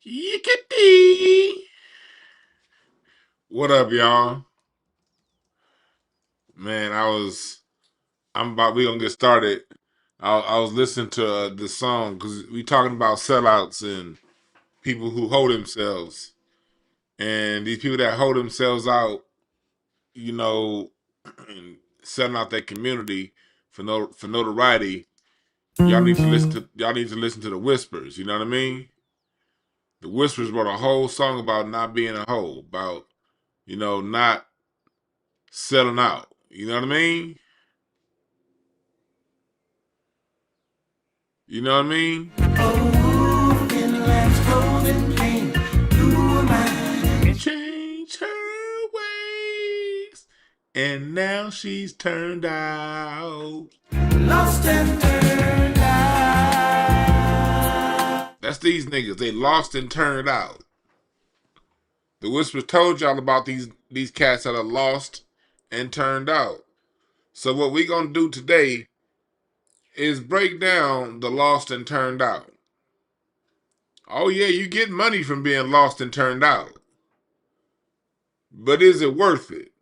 Yickety! What up, y'all? Man, we gonna get started. I was listening to the song because we talking about sellouts and people who hold themselves, and these people that hold themselves out, you know, selling out their community for notoriety. Y'all need to listen to the whispers. You know what I mean? The whispers wrote a whole song about not being a hoe, about not selling out. You know what I mean? You know what I mean? Oh, inland's golden king, who am I? Change her ways, and now she's turned out. Lost and turned out. That's these niggas. They lost and turned out. The Whispers told y'all about these cats that are lost and turned out. So what we gonna do today is break down the lost and turned out. Oh yeah, you get money from being lost and turned out. But is it worth it?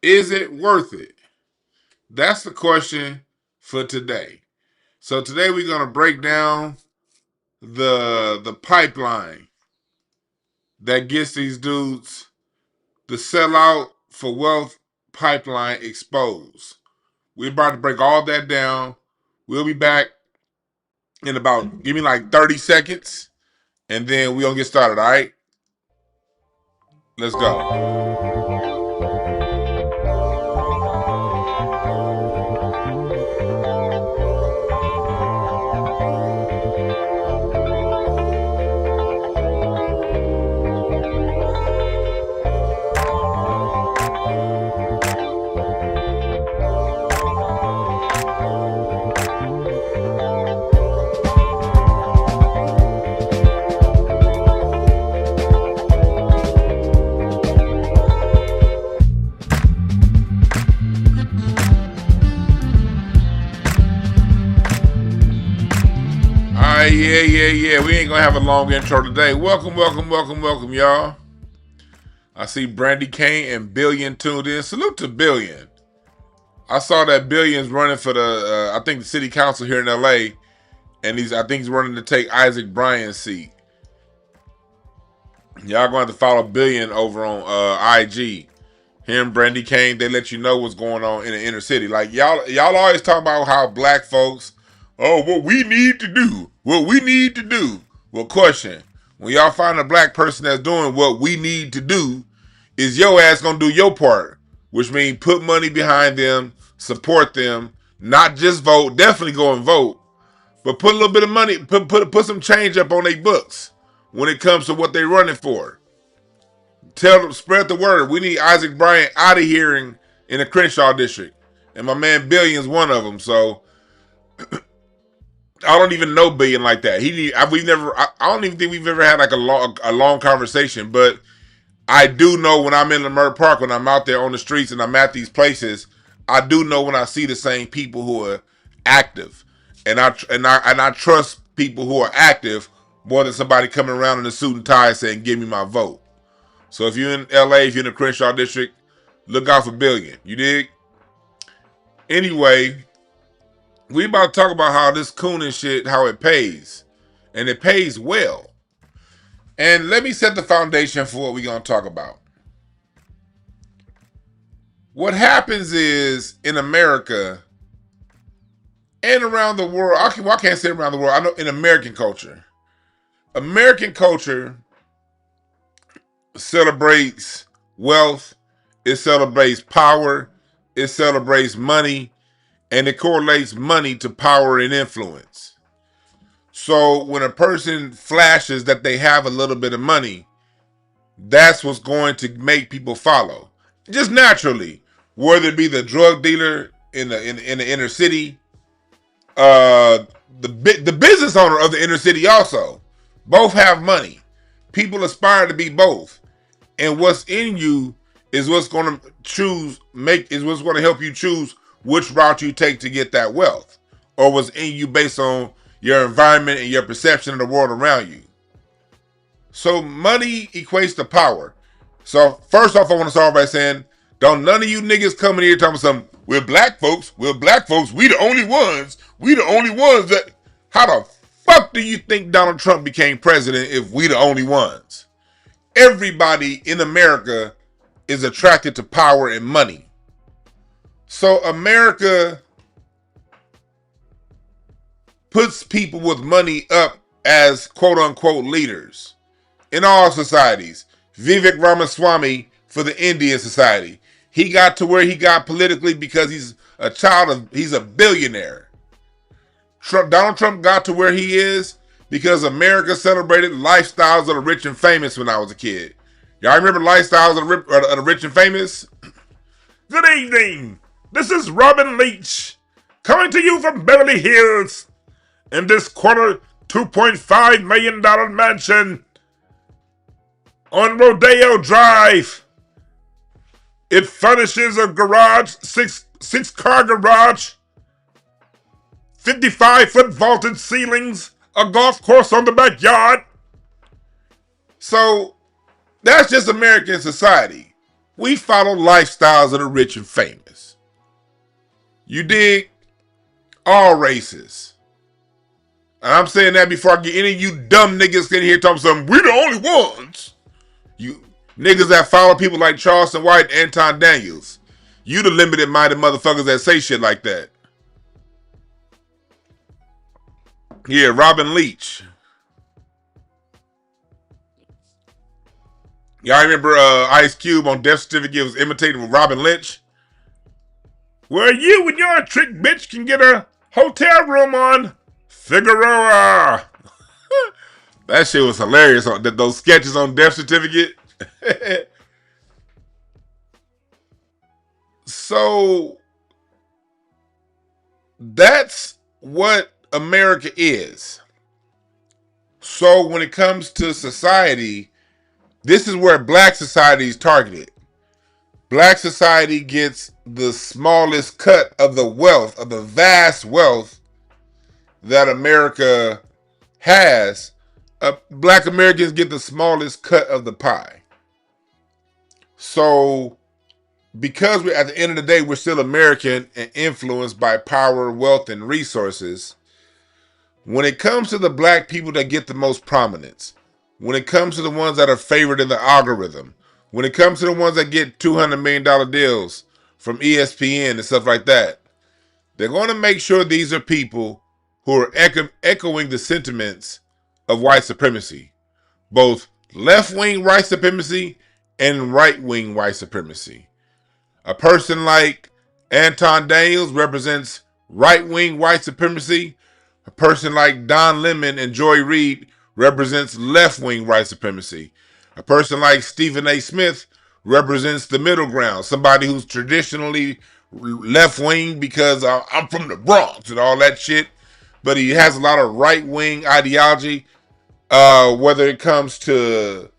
Is it worth it? That's the question for today. So today we're gonna break down the pipeline that gets these dudes the sellout for wealth pipeline exposed. We're about to break all that down. We'll be back in about, give me like 30 seconds, and then we're gonna get started, all right? Let's go. Yeah. We ain't gonna have a long intro today. Welcome, y'all. I see Brandy Kane and Billion tuned in. Salute to Billion. I saw that Billion's running for the, I think the city council here in LA, and I think he's running to take Isaac Bryan's seat. Y'all gonna have to follow Billion over on IG. Him, Brandy Kane, they let you know what's going on in the inner city. Like y'all always talk about how black folks, what we need to do. Well, question: when y'all find a black person that's doing what we need to do, is your ass gonna do your part? Which means put money behind them, support them, not just vote. Definitely go and vote, but put a little bit of money, put some change up on their books when it comes to what they're running for. Tell them, spread the word. We need Isaac Bryan out of here in the Crenshaw district, and my man Billion's one of them. So I don't even know Billion like that. I don't even think we've ever had like a long conversation. But I do know when I'm in Leimert Park, when I'm out there on the streets and I'm at these places, I do know when I see the same people who are active, and I trust people who are active more than somebody coming around in a suit and tie saying, "Give me my vote." So if you're in LA, if you're in the Crenshaw district, look out for Billion. You dig? Anyway, we about to talk about how this cooning shit, how it pays. And it pays well. And let me set the foundation for what we're going to talk about. What happens is, in America and around the world, I can't say around the world, I know in American culture celebrates wealth, it celebrates power, it celebrates money, and it correlates money to power and influence. So when a person flashes that they have a little bit of money, that's what's going to make people follow. Just naturally, whether it be the drug dealer in the inner city, the business owner of the inner city also. Both have money. People aspire to be both. And what's in you is what's going to help you choose which route you take to get that wealth, or what's in you based on your environment and your perception of the world around you. So money equates to power. So first off, I want to start by saying, don't none of you niggas come in here talking some, we're black folks, we the only ones, that, how the fuck do you think Donald Trump became president if we the only ones? Everybody in America is attracted to power and money. So America puts people with money up as quote unquote leaders in all societies. Vivek Ramaswamy for the Indian society. He got to where he got politically because he's a billionaire. Donald Trump got to where he is because America celebrated lifestyles of the rich and famous when I was a kid. Y'all remember lifestyles of the rich and famous? Good evening. This is Robin Leach coming to you from Beverly Hills in this quarter $2.5 million mansion on Rodeo Drive. It furnishes a garage, six car garage, 55-foot vaulted ceilings, a golf course on the backyard. So that's just American society. We follow lifestyles of the rich and famous. You dig? All races. And I'm saying that before I get any of you dumb niggas in here talking something, we the only ones. You niggas that follow people like Charleston White and Anton Daniels. You the limited-minded motherfuckers that say shit like that. Yeah, Robin Leach. Y'all remember Ice Cube on Death Certificate was imitating with Robin Lynch? Where you and your trick bitch can get a hotel room on Figueroa. That shit was hilarious. Those sketches on Death Certificate. So that's what America is. So when it comes to society, this is where black society is targeted. Black society gets the smallest cut of the wealth, of the vast wealth that America has. Black Americans get the smallest cut of the pie. So because we're at the end of the day, we're still American and influenced by power, wealth, and resources. When it comes to the black people that get the most prominence, when it comes to the ones that are favored in the algorithm, when it comes to the ones that get $200 million deals from ESPN and stuff like that, they're going to make sure these are people who are echoing the sentiments of white supremacy, both left-wing white supremacy and right-wing white supremacy. A person like Anton Daniels represents right-wing white supremacy. A person like Don Lemon and Joy Reid represents left-wing white supremacy. A person like Stephen A. Smith represents the middle ground, somebody who's traditionally left-wing because I'm from the Bronx and all that shit, but he has a lot of right-wing ideology, whether it comes to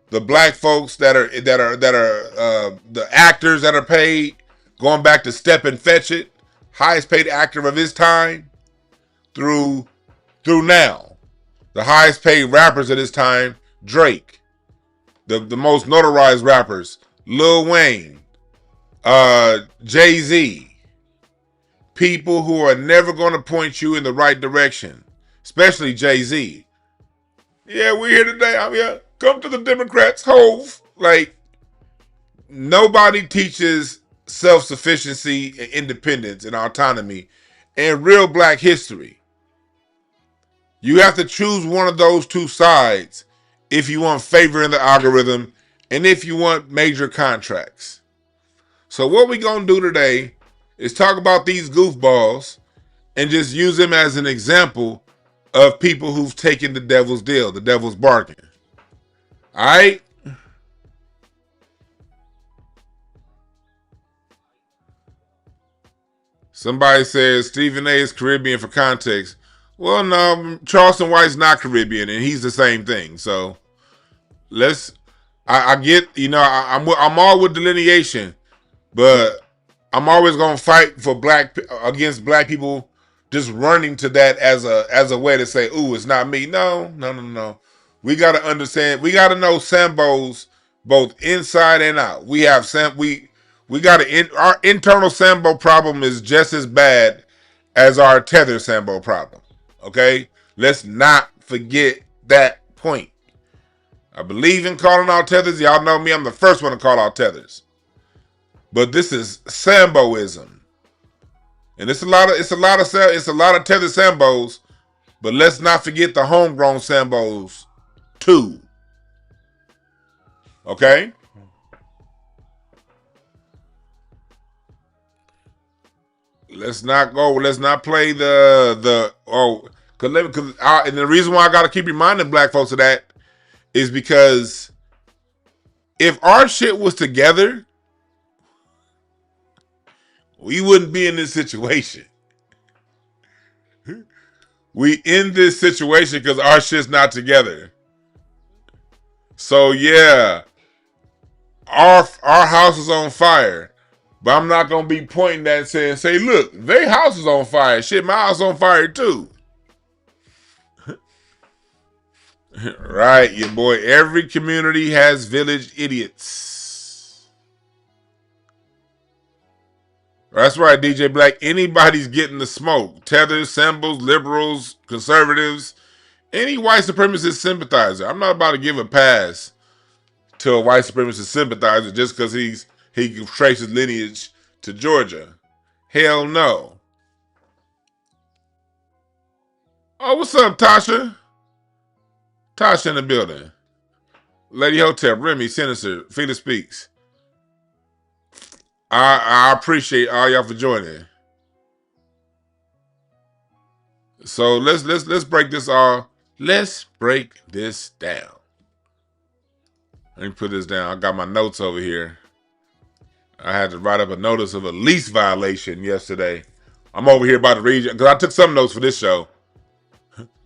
the black folks that are the actors that are paid, going back to Step and Fetch It, highest paid actor of his time, through now. The highest paid rappers at his time, Drake. The most notarized rappers, Lil Wayne, Jay-Z. People who are never going to point you in the right direction, especially Jay-Z. Yeah, we're here today. I'm here. Come to the Democrats, Hove. Like, nobody teaches self-sufficiency and independence and autonomy and real black history. You have to choose one of those two sides if you want favor in the algorithm and if you want major contracts. So what we're going to do today is talk about these goofballs and just use them as an example of people who've taken the devil's deal, the devil's bargain. All right? Somebody says Stephen A. is Caribbean for context. Well, no, Charleston White's not Caribbean, and he's the same thing. So I get, I'm all with delineation, but I'm always gonna fight for against black people just running to that as a way to say, ooh, it's not me. No. We got to understand. We got to know Sambos both inside and out. We have we got our internal Sambo problem is just as bad as our tether Sambo problem. Okay, let's not forget that point. I believe in calling out tethers. Y'all know me. I'm the first one to call out tethers. But this is Samboism, and it's a lot of tether Sambos. But let's not forget the homegrown Sambos too. Okay. Let's not go. Let's not play and the reason why I got to keep reminding black folks of that is because if our shit was together, we wouldn't be in this situation. We in this situation because our shit's not together. So yeah, our house is on fire, but I'm not gonna be pointing that and saying, "Say, look, their house is on fire. Shit, my house is on fire too." Right, your boy. Every community has village idiots. That's right, DJ Black. Anybody's getting the smoke. Tethers, symbols, liberals, conservatives, any white supremacist sympathizer. I'm not about to give a pass to a white supremacist sympathizer just because he can trace his lineage to Georgia. Hell no. Oh, what's up, Tasha? Tasha in the building. Lady Hotep, Remy, Sinister, Felix Speaks. I appreciate all y'all for joining. So let's break this all. Let's break this down. Let me put this down. I got my notes over here. I had to write up a notice of a lease violation yesterday. I'm over here about to read because I took some notes for this show,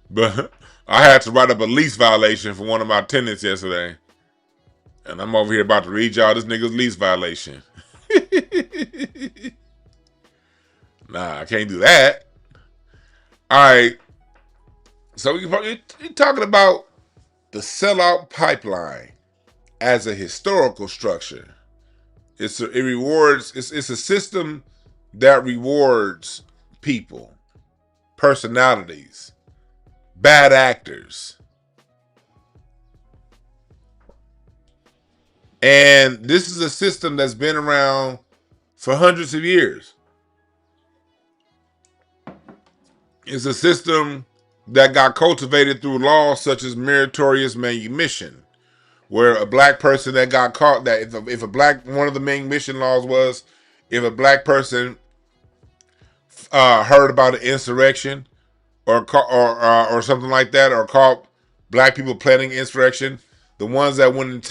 but I had to write up a lease violation for one of my tenants yesterday, and I'm over here about to read y'all this nigga's lease violation. Nah, I can't do that. All right. So you're talking about the Sellout Pipeline as a historical structure. It's a system that rewards people, personalities, bad actors. And this is a system that's been around for hundreds of years. It's a system that got cultivated through laws such as meritorious manumission, where a black person that got caught, that if a black, one of the manumission laws was, if a black person heard about an insurrection or something like that, or caught black people planning insurrection, the ones that went and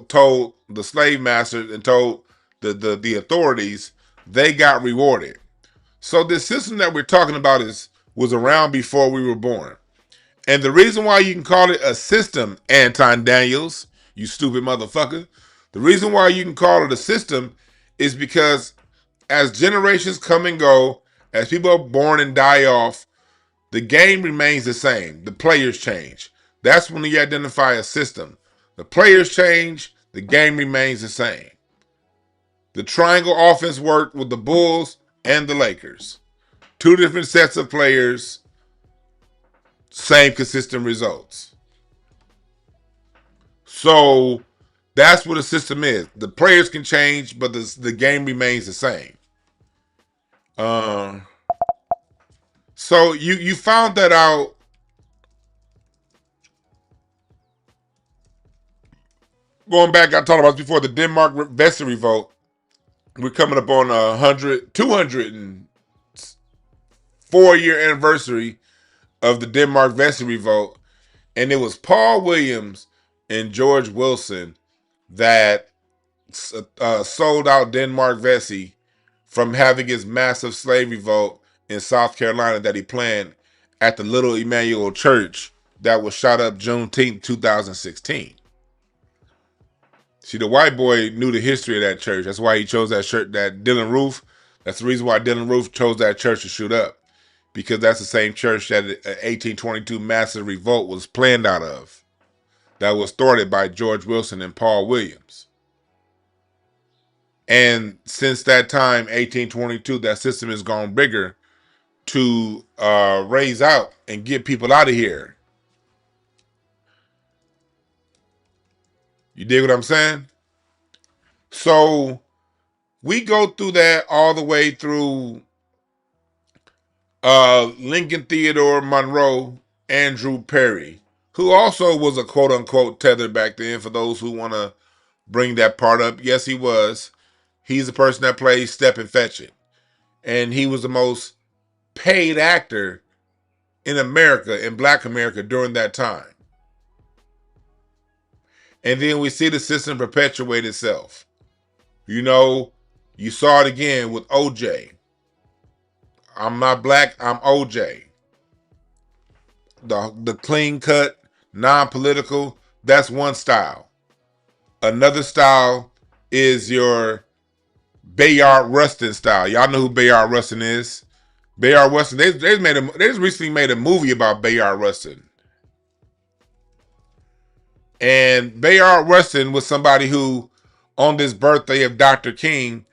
told the slave masters and told the authorities, they got rewarded. So this system that we're talking about was around before we were born. And the reason why you can call it a system, Anton Daniels, you stupid motherfucker, the reason why you can call it a system is because as generations come and go, as people are born and die off, the game remains the same. The players change. That's when you identify a system. The players change, the game remains the same. The triangle offense worked with the Bulls and the Lakers. Two different sets of players, same consistent results. So that's what a system is. The players can change, but the game remains the same. So you found that out going back. I talked about this before, the Denmark Vesey revolt. We're coming up on 204-year anniversary of the Denmark Vesey revolt, and it was Paul Williams and George Wilson that sold out Denmark Vesey from having his massive slave revolt in South Carolina that he planned at the Little Emmanuel Church that was shot up Juneteenth 2016. See, the white boy knew the history of that church. That's why he chose that church, that Dylan Roof. That's the reason why Dylan Roof chose that church to shoot up, because that's the same church that the 1822 massive revolt was planned out of. that was started by George Wilson and Paul Williams. And since that time, 1822, that system has gone bigger to raise out and get people out of here. You dig what I'm saying? So we go through that all the way through Lincoln Theodore Monroe, Andrew Perry, who also was a quote unquote tether back then, for those who want to bring that part up. Yes, he was. He's the person that plays Step and Fetch It. And he was the most paid actor in America, in Black America, during that time. And then we see the system perpetuate itself. You know, you saw it again with OJ. I'm not black, I'm OJ. The clean cut, non-political, that's one style. Another style is your Bayard Rustin style. Y'all know who Bayard Rustin is. Bayard Rustin, they just recently made a movie about Bayard Rustin. And Bayard Rustin was somebody who, on this birthday of Dr. King,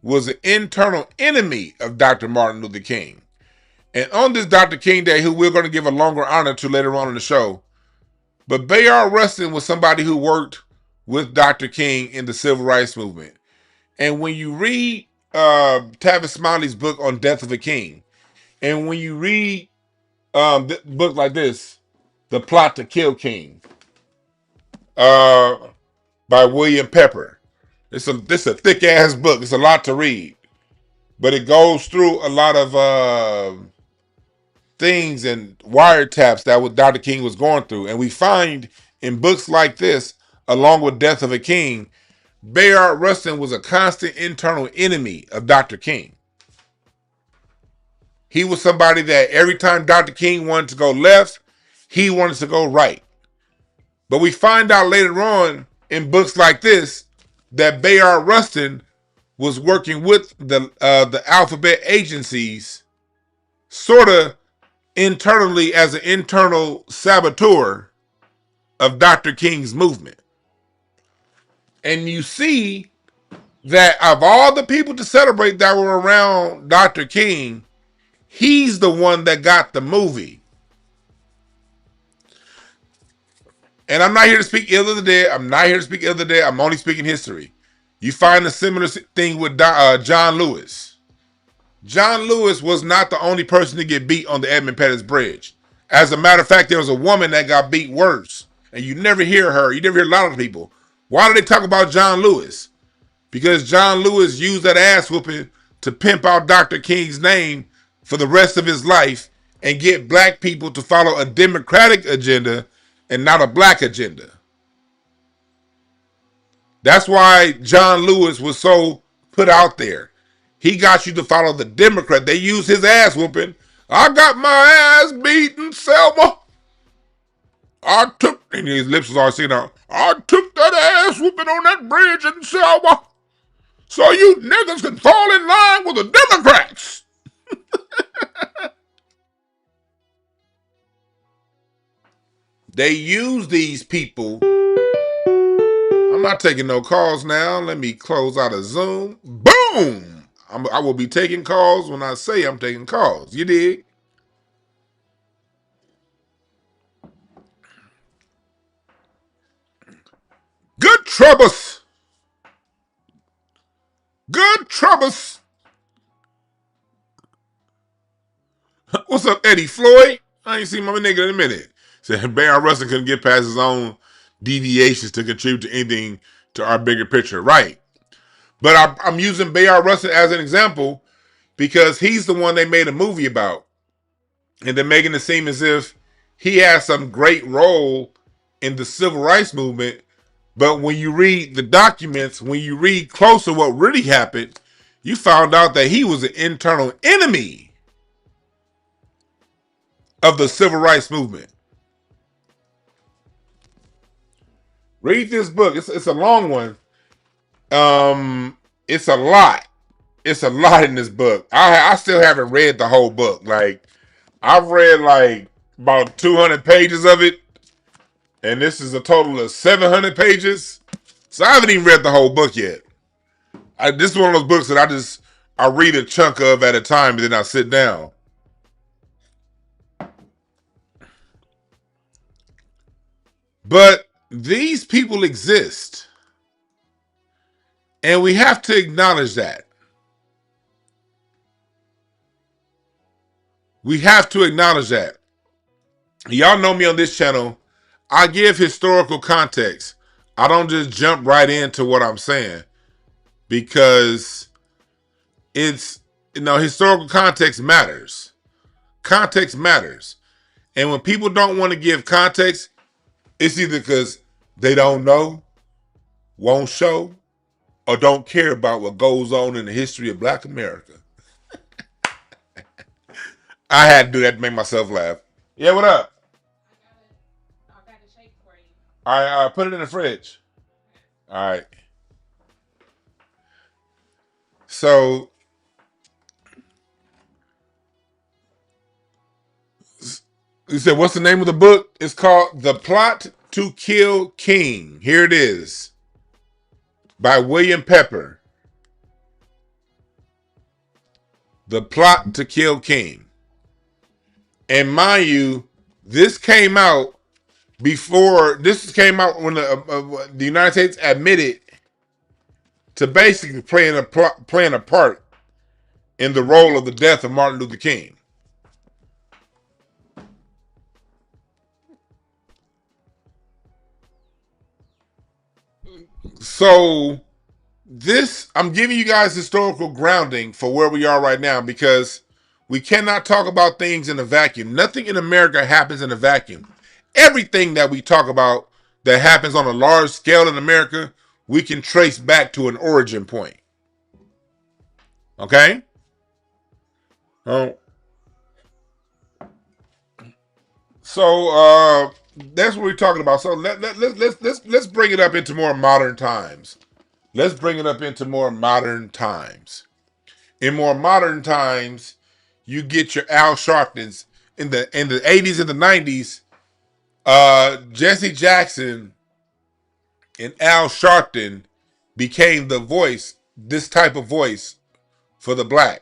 was an internal enemy of Dr. Martin Luther King. And on this Dr. King Day, who we're going to give a longer honor to later on in the show, but Bayard Rustin was somebody who worked with Dr. King in the Civil Rights Movement. And when you read Tavis Smiley's book on Death of a King, and when you read book like this, The Plot to Kill King, by William Pepper. This a thick ass book. It's a lot to read, but it goes through a lot of things and wiretaps that what Dr. King was going through. And we find in books like this, along with Death of a King, Bayard Rustin was a constant internal enemy of Dr. King. He was somebody that every time Dr. King wanted to go left, he wanted to go right. But we find out later on in books like this that Bayard Rustin was working with the alphabet agencies, sort of internally as an internal saboteur of Dr. King's movement. And you see that of all the people to celebrate that were around Dr. King, he's the one that got the movie. And I'm not here to speak ill of the dead. I'm only speaking history. You find a similar thing with John Lewis. John Lewis was not the only person to get beat on the Edmund Pettus Bridge. As a matter of fact, there was a woman that got beat worse. And you never hear her. You never hear a lot of people. Why do they talk about John Lewis? Because John Lewis used that ass whooping to pimp out Dr. King's name for the rest of his life and get black people to follow a democratic agenda and not a black agenda. That's why John Lewis was so put out there. He got you to follow the Democrat. They used his ass whooping. I got my ass beaten, Selma. I took, and his lips was all singing out, I took that ass whooping on that bridge in Selma. So you niggas can fall in line with the Democrats. They use these people. I'm not taking no calls now. Let me close out of Zoom. Boom! I will be taking calls when I say I'm taking calls. You dig? Good troubles. Good troubles. What's up, Eddie Floyd? I ain't seen my nigga in a minute. Said Bayard Rustin couldn't get past his own deviations to contribute to anything to our bigger picture. Right. But I'm using Bayard Rustin as an example because he's the one they made a movie about. And they're making it seem as if he has some great role in the civil rights movement. But when you read the documents, when you read closer what really happened, you found out that he was an internal enemy of the civil rights movement. Read this book. It's a long one. It's a lot. It's a lot in this book. I still haven't read the whole book. Like, I've read like about 200 pages of it, And this is a total of 700 pages. So I haven't even read the whole book yet. This is one of those books that I read a chunk of at a time and then I sit down. But these people exist. And we have to acknowledge that. We have to acknowledge that. Y'all know me on this channel. I give historical context. I don't just jump right into what I'm saying because it's, historical context matters. Context matters. And when people don't want to give context, it's either because they don't know, won't show, or don't care about what goes on in the history of Black America. I had to do that to make myself laugh. Yeah, what up? I got a shake for you. All right, put it in the fridge. All right. So, you said, what's the name of the book? It's called The Plot to Kill King. Here it is. By William Pepper. The Plot to Kill King. And mind you, this came out when the United States admitted to basically playing a part in the role of the death of Martin Luther King. So I'm giving you guys historical grounding for where we are right now because we cannot talk about things in a vacuum. Nothing in America happens in a vacuum. Everything that we talk about that happens on a large scale in America, we can trace back to an origin point. Okay? So that's what we're talking about. So let's bring it up into more modern times. Let's bring it up into more modern times. In more modern times, you get your Al Sharptons in the 80s and the 90s. Jesse Jackson and Al Sharpton became the voice, this type of voice for the black.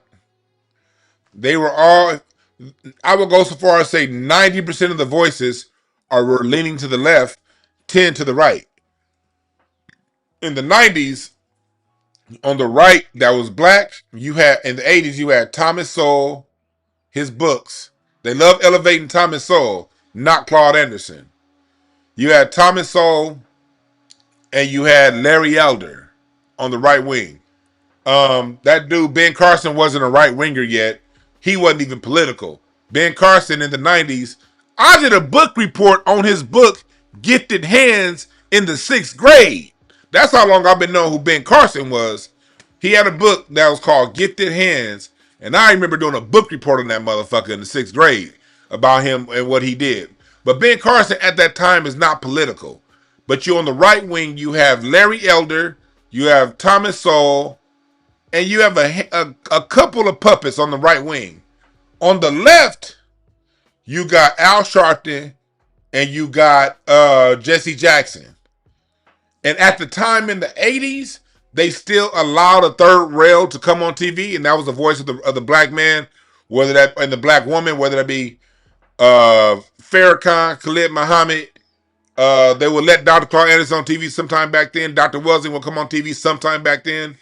They were all, I would go so far as say 90% of the voices were leaning to the left, 10 to the right. In the 90s, on the right that was black, you had, in the 80s, you had Thomas Sowell, his books. They love elevating Thomas Sowell, not Claude Anderson. You had Thomas Sowell and you had Larry Elder on the right wing. That dude, Ben Carson, wasn't a right winger yet. He wasn't even political. Ben Carson in the 90s, I did a book report on his book, Gifted Hands, in the 6th grade. That's how long I've been knowing who Ben Carson was. He had a book that was called Gifted Hands, and I remember doing a book report on that motherfucker in the 6th grade about him and what he did. But Ben Carson at that time is not political. But you on the right wing, you have Larry Elder, you have Thomas Sowell, and you have a couple of puppets on the right wing. On the left, you got Al Sharpton and you got Jesse Jackson. And at the time in the 80s, they still allowed a third rail to come on TV, and that was the voice of the black man, whether that and the black woman, whether that be Farrakhan, Khalid Muhammad. They would let Dr. Claude Anderson on TV sometime back then. Dr. Wellesley would come on TV sometime back then,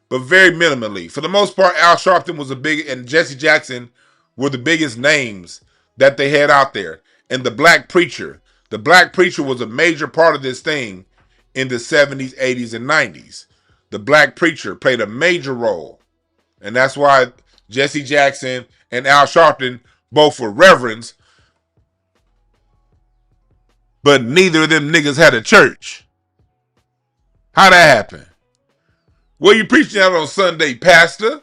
but very minimally. For the most part, Al Sharpton was and Jesse Jackson were the biggest names that they had out there. And the Black Preacher was a major part of this thing in the 70s, 80s, and 90s. The Black Preacher played a major role. And that's why Jesse Jackson and Al Sharpton both were reverends, but neither of them niggas had a church. How'd that happen? Well, you preaching out on Sunday, Pastor.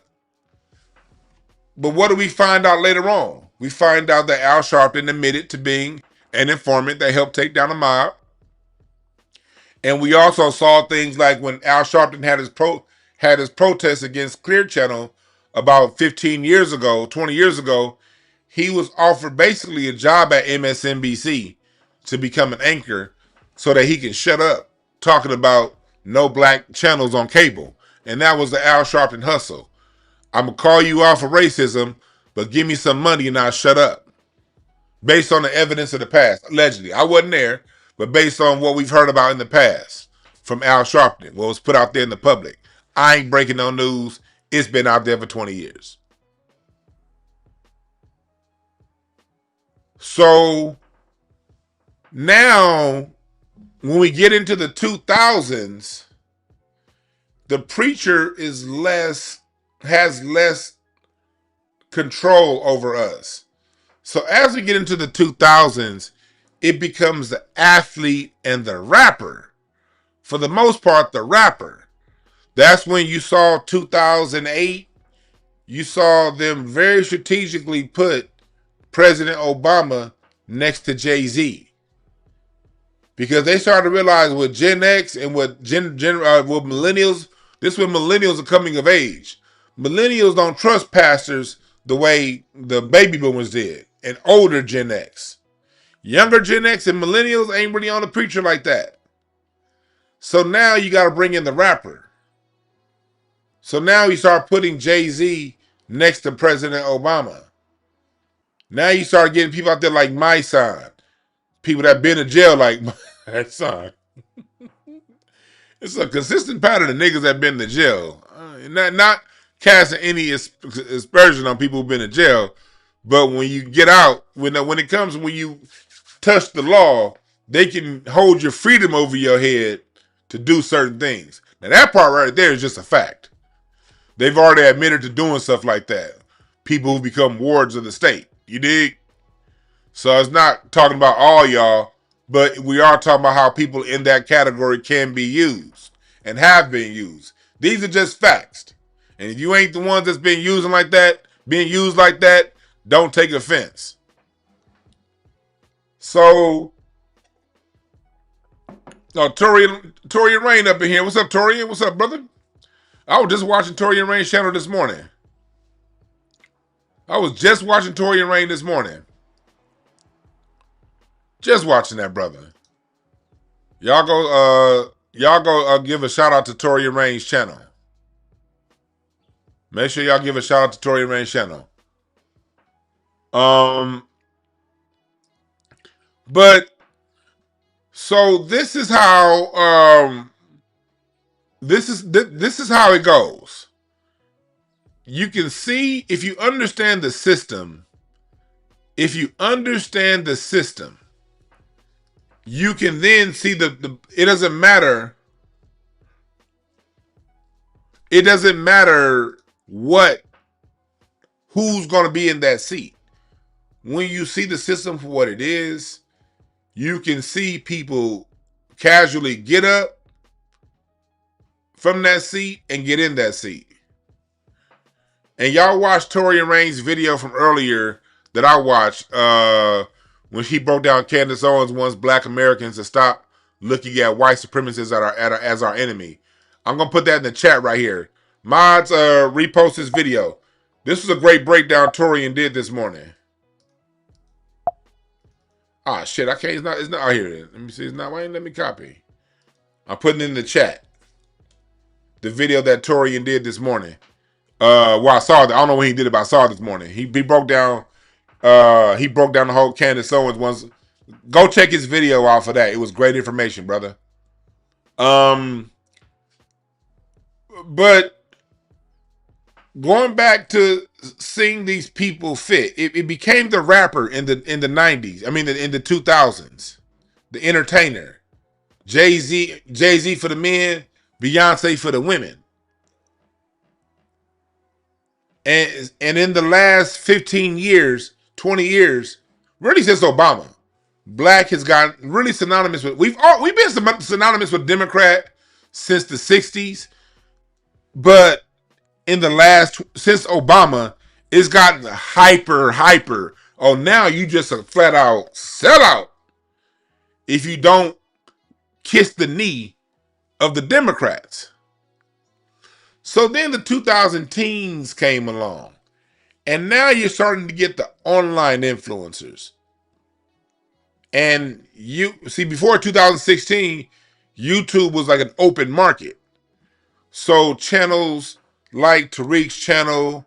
But what do we find out later on? We find out that Al Sharpton admitted to being an informant that helped take down a mob. And we also saw things like when Al Sharpton had his protest against Clear Channel about 15 years ago, 20 years ago, he was offered basically a job at MSNBC to become an anchor so that he can shut up talking about no black channels on cable. And that was the Al Sharpton hustle. I'm going to call you out for racism, but give me some money and I'll shut up. Based on the evidence of the past, allegedly. I wasn't there, but based on what we've heard about in the past from Al Sharpton, what was put out there in the public. I ain't breaking no news. It's been out there for 20 years. So now, when we get into the 2000s, the preacher has less control over us. So as we get into the 2000s, it becomes the athlete and the rapper. For the most part, the rapper. That's when you saw 2008, you saw them very strategically put President Obama next to Jay-Z. Because they started to realize with Gen X and with with millennials, this is when millennials are coming of age. Millennials don't trust pastors the way the baby boomers did, and older Gen X. Younger Gen X and millennials ain't really on the preacher like that. So now you got to bring in the rapper. So now you start putting Jay-Z next to President Obama. Now you start getting people out there like my son. People that been in jail like my son. It's a consistent pattern of niggas that been in jail. Not casting any aspersion on people who've been in jail, but when you get out, when you touch the law, they can hold your freedom over your head to do certain things. Now that part right there is just a fact. They've already admitted to doing stuff like that. People who become wards of the state. You dig? So it's not talking about all y'all, but we are talking about how people in that category can be used and have been used. These are just facts. And if you ain't the ones that's being used like that, don't take offense. So, Torian Rain up in here. What's up, Torian? What's up, brother? I was just watching Torian Rain's channel this morning. Just watching that brother. Y'all go give a shout out to Torian Rain's channel. Make sure y'all give a shout out to Torian Rain's channel. But so this is how this is how it goes. You can see if you understand the system. If you understand the system, you can then see it doesn't matter. It doesn't matter who's going to be in that seat. When you see the system for what it is, you can see people casually get up from that seat and get in that seat. And y'all watched Torian Rain's video from earlier that I watched when she broke down Candace Owens wants black Americans to stop looking at white supremacists as our enemy. I'm going to put that in the chat right here. Mods, repost this video. This was a great breakdown Torian did this morning. Ah, shit, I can't, it's not out here. Let me see, it's not, why ain't let me copy? I'm putting it in the chat. The video that Torian did this morning. Well, I saw it, I don't know when he did it, but I saw it this morning. He broke down the whole Candace Owens ones. Go check his video out for that. It was great information, brother. But going back to seeing these people fit, it became the rapper in the 90s. I mean, in the 2000s, the entertainer. Jay-Z for the men, Beyonce for the women. And in the last 15 years, 20 years, really since Obama, black has gotten really synonymous with, we've been synonymous with Democrat since the 60s, but in the since Obama, it's gotten hyper. Oh, now you just a flat out sellout if you don't kiss the knee of the Democrats. So then the 2000 teens came along, and now you're starting to get the online influencers. And you see, before 2016, YouTube was like an open market. So channels like Tariq's channel,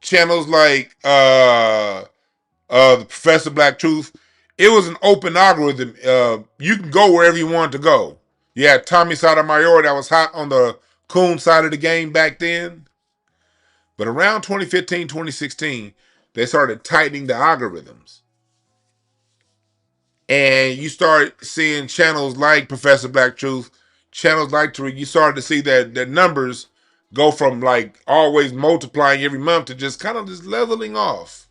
channels like the Professor Black Truth, it was an open algorithm. You can go wherever you want to go. You had Tommy Sotomayor that was hot on the coon side of the game back then. But around 2015, 2016, they started tightening the algorithms. And you start seeing channels like Professor Black Truth, channels like Tariq, you started to see that their numbers go from like always multiplying every month to just kind of just leveling off.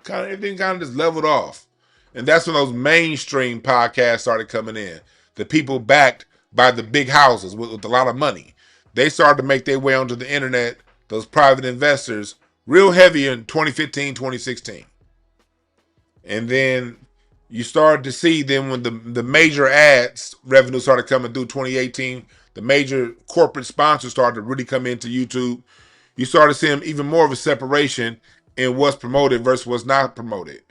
Kind of everything kind of just leveled off. And that's when those mainstream podcasts started coming in. The people backed by the big houses with a lot of money. They started to make their way onto the internet, those private investors, real heavy in 2015, 2016. And then you started to see then when the major ads revenue started coming through 2018, the major corporate sponsors started to really come into YouTube. You started seeing even more of a separation in what's promoted versus what's not promoted.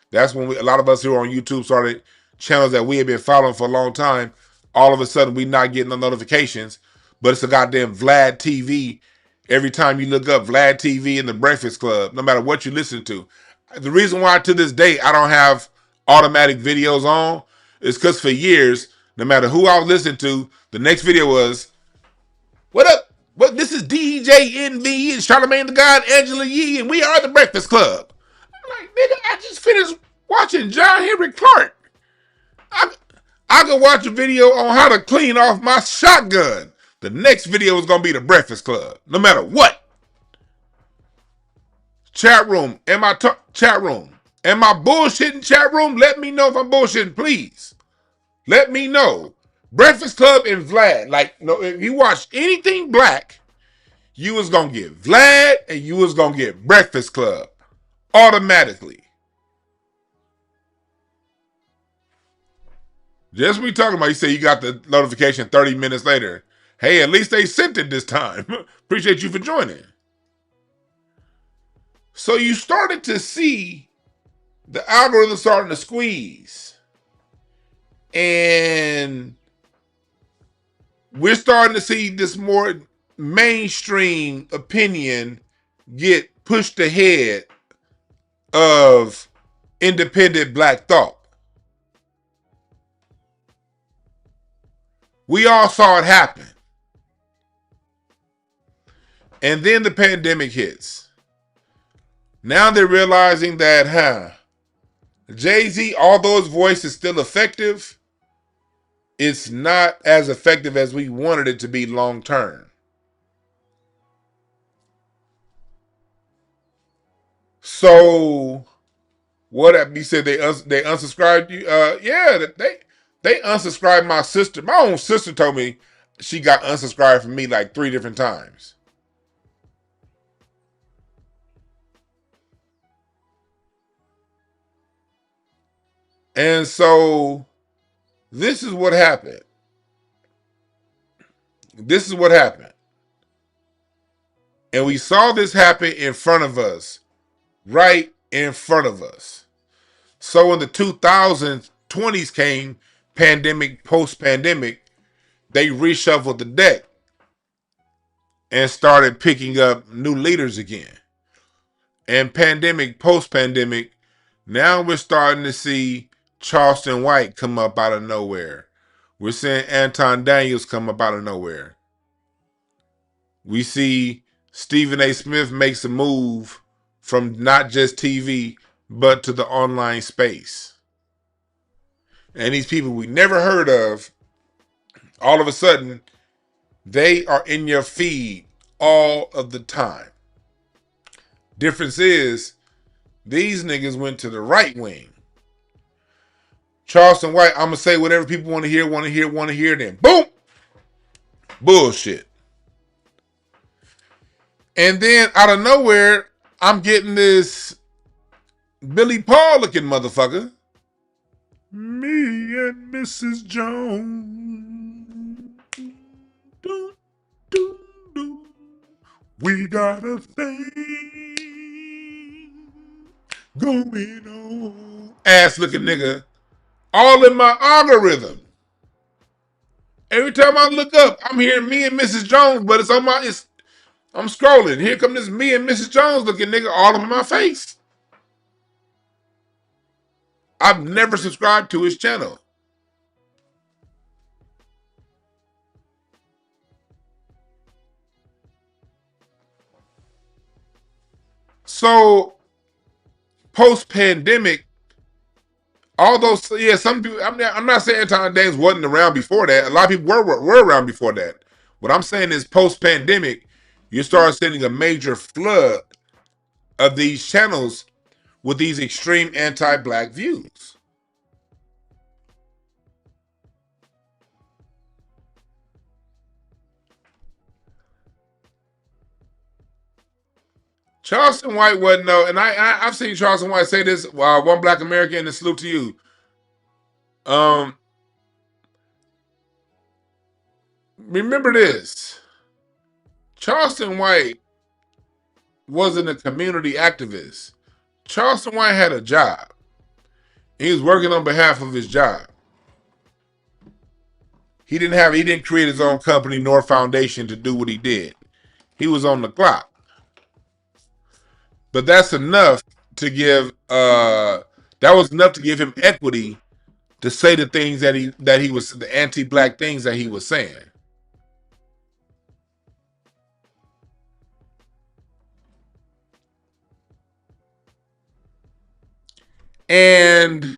That's when a lot of us who are on YouTube started channels that we had been following for a long time. All of a sudden, we not getting the notifications, but it's a goddamn Vlad TV. Every time you look up Vlad TV and the Breakfast Club, no matter what you listen to. The reason why to this day I don't have automatic videos on is because for years, no matter who I was listening to, the next video was, what up? What? This is DJ NV and Charlemagne the God, Angela Yee, and we are the Breakfast Club. I'm like, nigga, I just finished watching John Henry Clark. I could watch a video on how to clean off my shotgun. The next video is gonna be the Breakfast Club, no matter what. Chat room, chat room? Am I bullshitting chat room? Let me know if I'm bullshitting, please. Let me know. Breakfast Club and Vlad. Like, no, if you watch anything black, you was gonna get Vlad and you was gonna get Breakfast Club automatically. Just what we talking about. You say you got the notification 30 minutes later. Hey, at least they sent it this time. Appreciate you for joining. So you started to see the algorithm starting to squeeze. And we're starting to see this more mainstream opinion get pushed ahead of independent black thought. We all saw it happen. And then the pandemic hits. Now they're realizing that, Jay-Z, although his voice is still effective, it's not as effective as we wanted it to be long term. So, what you said they unsubscribed you? Yeah, they unsubscribed my sister. My own sister told me she got unsubscribed from me like 3 different times. And so this is what happened. This is what happened. And we saw this happen in front of us. Right in front of us. So when the 2020s came, pandemic, post-pandemic, they reshuffled the deck and started picking up new leaders again. And pandemic, post-pandemic, now we're starting to see Charleston White come up out of nowhere. We're seeing Anton Daniels come up out of nowhere. We see Stephen A. Smith makes a move from not just TV, but to the online space. And these people we never heard of, all of a sudden, they are in your feed all of the time. Difference is, these niggas went to the right wing. Charleston White, I'm going to say whatever people want to hear, then boom! Bullshit. And then out of nowhere, I'm getting this Billy Paul looking motherfucker. Me and Mrs. Jones. Do, do, do. We got a thing going on. ass looking nigga all in my algorithm. Every time I look up, I'm hearing me and Mrs. Jones, but I'm scrolling. Here come this me and Mrs. Jones looking nigga all over my face. I've never subscribed to his channel. So post-pandemic, although yeah, some people, I'm not saying Anton Daniels wasn't around before that. A lot of people were around before that. What I'm saying is post-pandemic, you start seeing a major flood of these channels with these extreme anti-black views. Charleston White wasn't no, and I've seen Charleston White say this. One black American, and salute to you. Remember this: Charleston White wasn't a community activist. Charleston White had a job. He was working on behalf of his job. He didn't create his own company nor foundation to do what he did. He was on the clock. But that's enough to give that was enough to give him equity to say the things that he was, the anti-black things that he was saying. And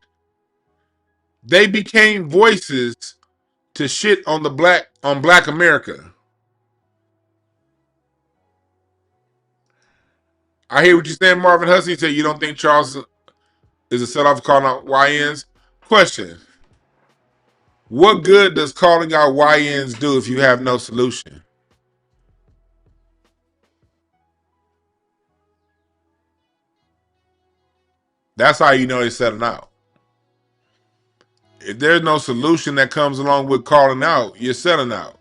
they became voices to shit on black America. I hear what you're saying, Marvin Hussey. You say you don't think Charles is a set off calling out YNs. Question: what good does calling out YNs do if you have no solution? That's how you know they're setting out. If there's no solution that comes along with calling out, you're setting out.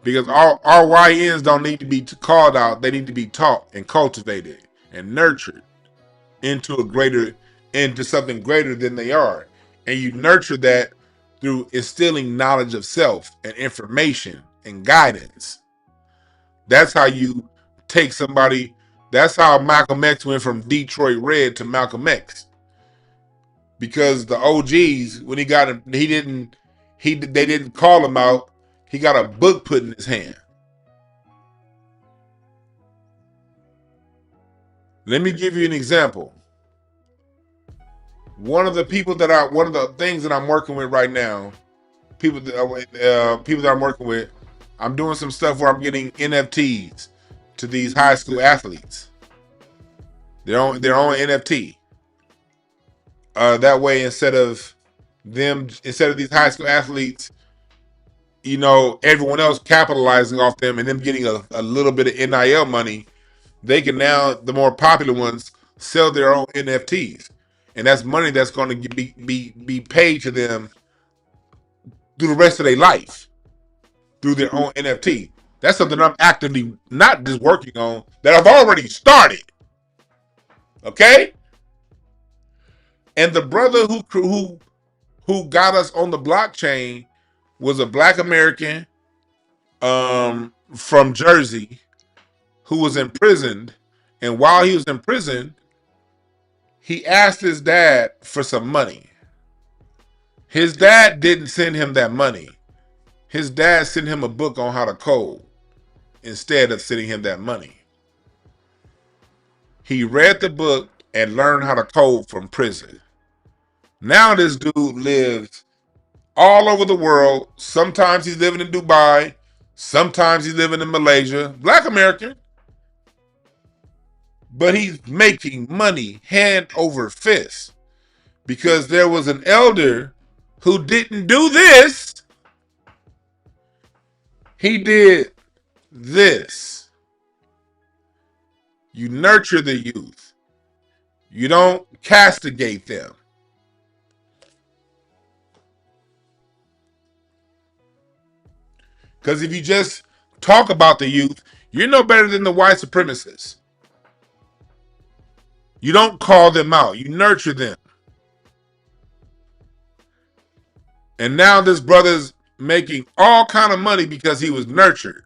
Because our YNs don't need to be called out. They need to be taught and cultivated and nurtured into something greater than they are. And you nurture that through instilling knowledge of self and information and guidance. That's how you take somebody. That's how Malcolm X went from Detroit Red to Malcolm X. Because the OGs, when he got him, they didn't call him out. He got a book put in his hand. Let me give you an example. One of the things that I'm working with right now, people that I'm working with, I'm doing some stuff where I'm getting NFTs to these high school athletes. Their own NFT. That way, instead of these high school athletes, everyone else capitalizing off them and them getting a little bit of NIL money, they can now, the more popular ones, sell their own NFTs. And that's money that's going to be paid to them through the rest of their life through their own NFT. That's something I'm actively not just working on, that I've already started. Okay? And the brother who got us on the blockchain was a black American from Jersey who was imprisoned. And while he was in prison, he asked his dad for some money. His dad didn't send him that money. His dad sent him a book on how to code instead of sending him that money. He read the book and learned how to code from prison. Now this dude lives all over the world. Sometimes he's living in Dubai. Sometimes he's living in Malaysia. Black American. But he's making money hand over fist because there was an elder who didn't do this. He did this. You nurture the youth. You don't castigate them. Because if you just talk about the youth, you're no better than the white supremacists. You don't call them out. You nurture them. And now this brother's making all kind of money because he was nurtured.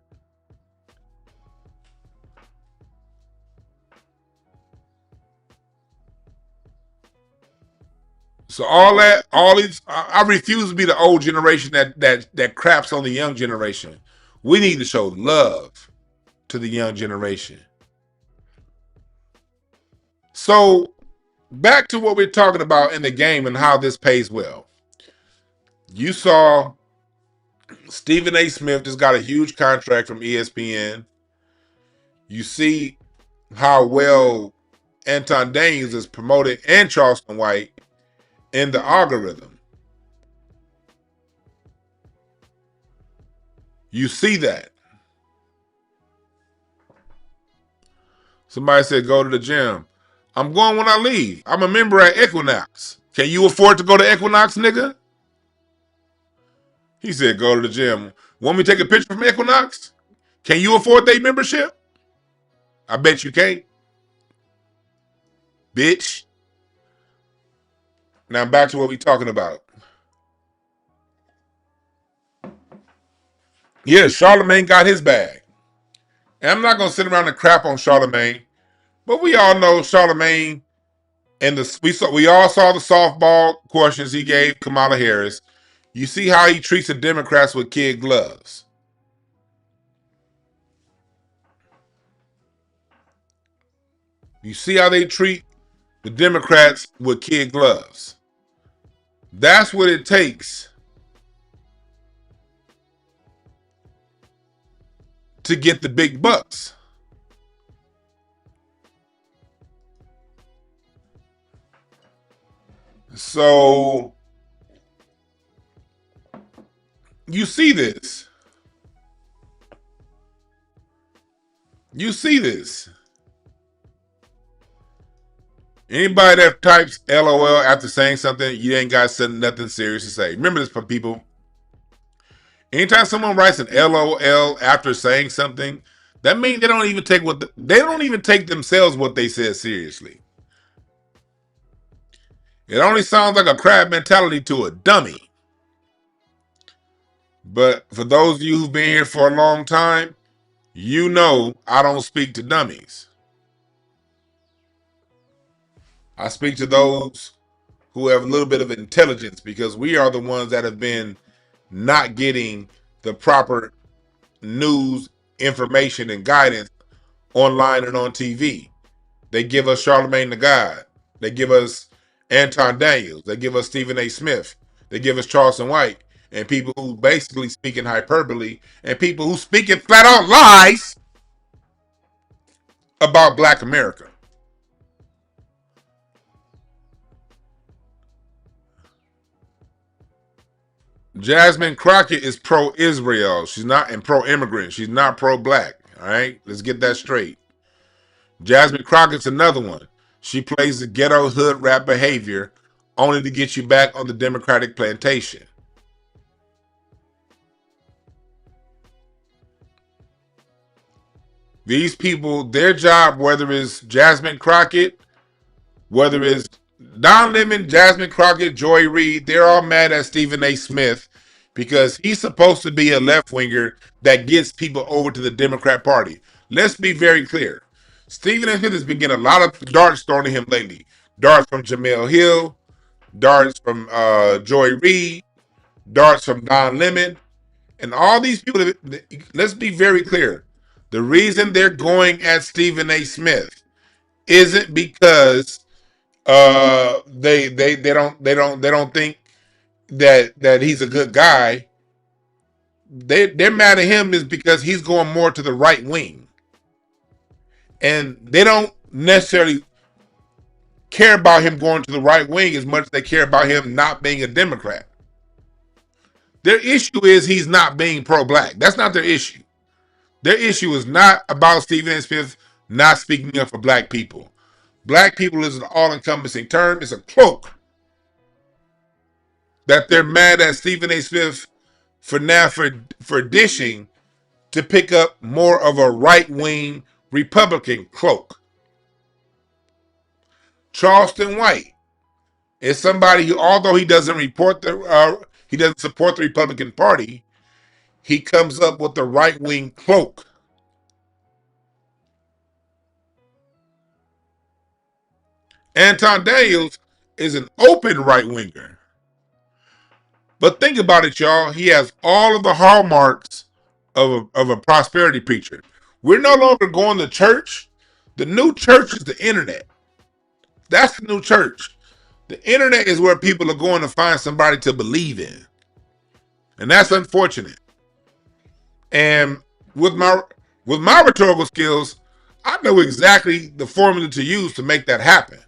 So all these, I refuse to be the old generation that craps on the young generation. We need to show love to the young generation. So back to what we're talking about in the game and how this pays well. You saw Stephen A. Smith just got a huge contract from ESPN. You see how well Anton Daniels is promoted and Charleston White in the algorithm. You see that. Somebody said, go to the gym. I'm going when I leave. I'm a member at Equinox. Can you afford to go to Equinox, nigga? He said, go to the gym. Want me to take a picture from Equinox? Can you afford their membership? I bet you can't. Bitch. Now back to what we talking about. Yeah, Charlemagne got his bag. And I'm not going to sit around and crap on Charlemagne. But we all know Charlemagne, and we all saw the softball questions he gave Kamala Harris. You see how he treats the Democrats with kid gloves. You see how they treat the Democrats with kid gloves. That's what it takes to get the big bucks. So you see this. You see this. Anybody that types LOL after saying something, you ain't got nothing serious to say. Remember this, people. Anytime someone writes an LOL after saying something, that means they don't even take themselves what they said seriously. It only sounds like a crab mentality to a dummy. But for those of you who've been here for a long time, you know I don't speak to dummies. I speak to those who have a little bit of intelligence, because we are the ones that have been not getting the proper news, information, and guidance online and on TV. They give us Charlemagne the God. They give us Anton Daniels. They give us Stephen A. Smith. They give us Charleston White. And people who basically speak in hyperbole, and people who speak in flat out lies about Black America. Jasmine Crockett is pro-Israel. She's not, and pro-immigrant. She's not pro-black. All right? Let's get that straight. Jasmine Crockett's another one. She plays the ghetto hood rap behavior only to get you back on the Democratic plantation. These people, their job, whether it's Jasmine Crockett, whether it's Don Lemon, Jasmine Crockett, Joy Reid, they're all mad at Stephen A. Smith because he's supposed to be a left-winger that gets people over to the Democrat Party. Let's be very clear. Stephen A. Smith has been getting a lot of darts thrown at him lately. Darts from Jamel Hill, darts from Joy Reid, darts from Don Lemon, and all these people. Let's be very clear. The reason they're going at Stephen A. Smith isn't because they don't think that he's a good guy. They're mad at him is because he's going more to the right wing, and they don't necessarily care about him going to the right wing as much as they care about him not being a Democrat. Their issue is he's not being pro-black. That's not their issue. Their issue is not about Stephen A. Smith not speaking up for black people. Black people is an all-encompassing term. It's a cloak that they're mad at Stephen A. Smith for dishing to pick up more of a right-wing Republican cloak. Charleston White is somebody who, although he doesn't report he doesn't support the Republican Party, he comes up with the right-wing cloak. Anton Daniels is an open right-winger. But think about it, y'all. He has all of the hallmarks of a prosperity preacher. We're no longer going to church. The new church is the internet. That's the new church. The internet is where people are going to find somebody to believe in. And that's unfortunate. And with my rhetorical skills, I know exactly the formula to use to make that happen.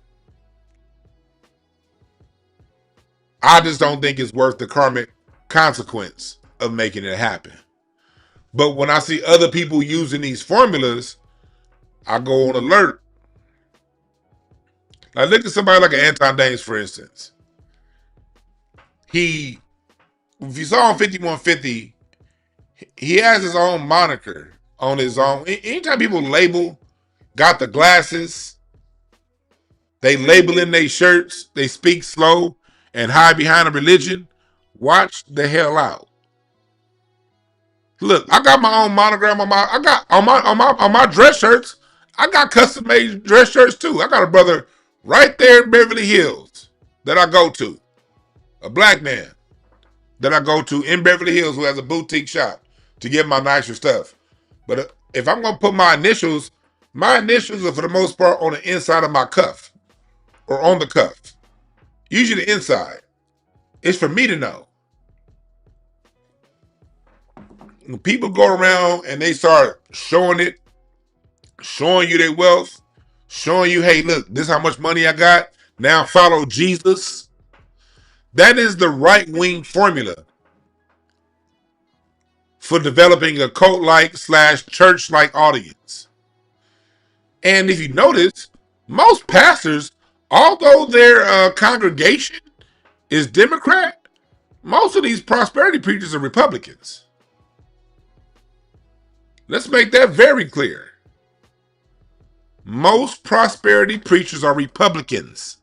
I just don't think it's worth the karmic consequence of making it happen. But when I see other people using these formulas, I go on alert. Like, look at somebody like an Anton Daniels, for instance. If you saw on 5150, he has his own moniker on his own. Anytime people got the glasses, they label in their shirts, they speak slow and hide behind a religion, watch the hell out. Look, I got my own monogram on my dress shirts. I got custom made dress shirts too. I got a brother right there in Beverly Hills that I go to, a black man that I go to in Beverly Hills who has a boutique shop to get my nicer stuff. But if I'm gonna put my initials are for the most part on the inside of my cuff or on the cuff, usually the inside. It's for me to know. When people go around and they start showing you their wealth, showing you, hey, look, this is how much money I got. Now follow Jesus. That is the right-wing formula for developing a cult-like / church-like audience. And if you notice, most pastors, although their congregation is Democrat, most of these prosperity preachers are Republicans. Let's make that very clear. Most prosperity preachers are Republicans.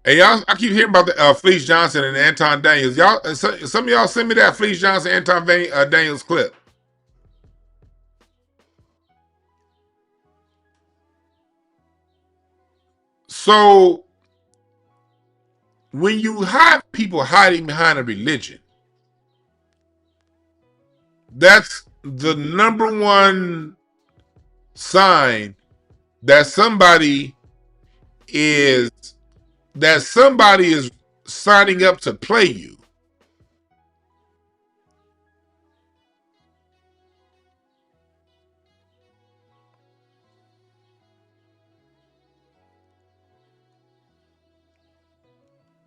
Hey, y'all, I keep hearing about the Fleece Johnson and Anton Daniels. Y'all, some of y'all send me that Fleece Johnson, Anton Daniels clip. So, when you have people hiding behind a religion, that's the number one sign that somebody is signing up to play you.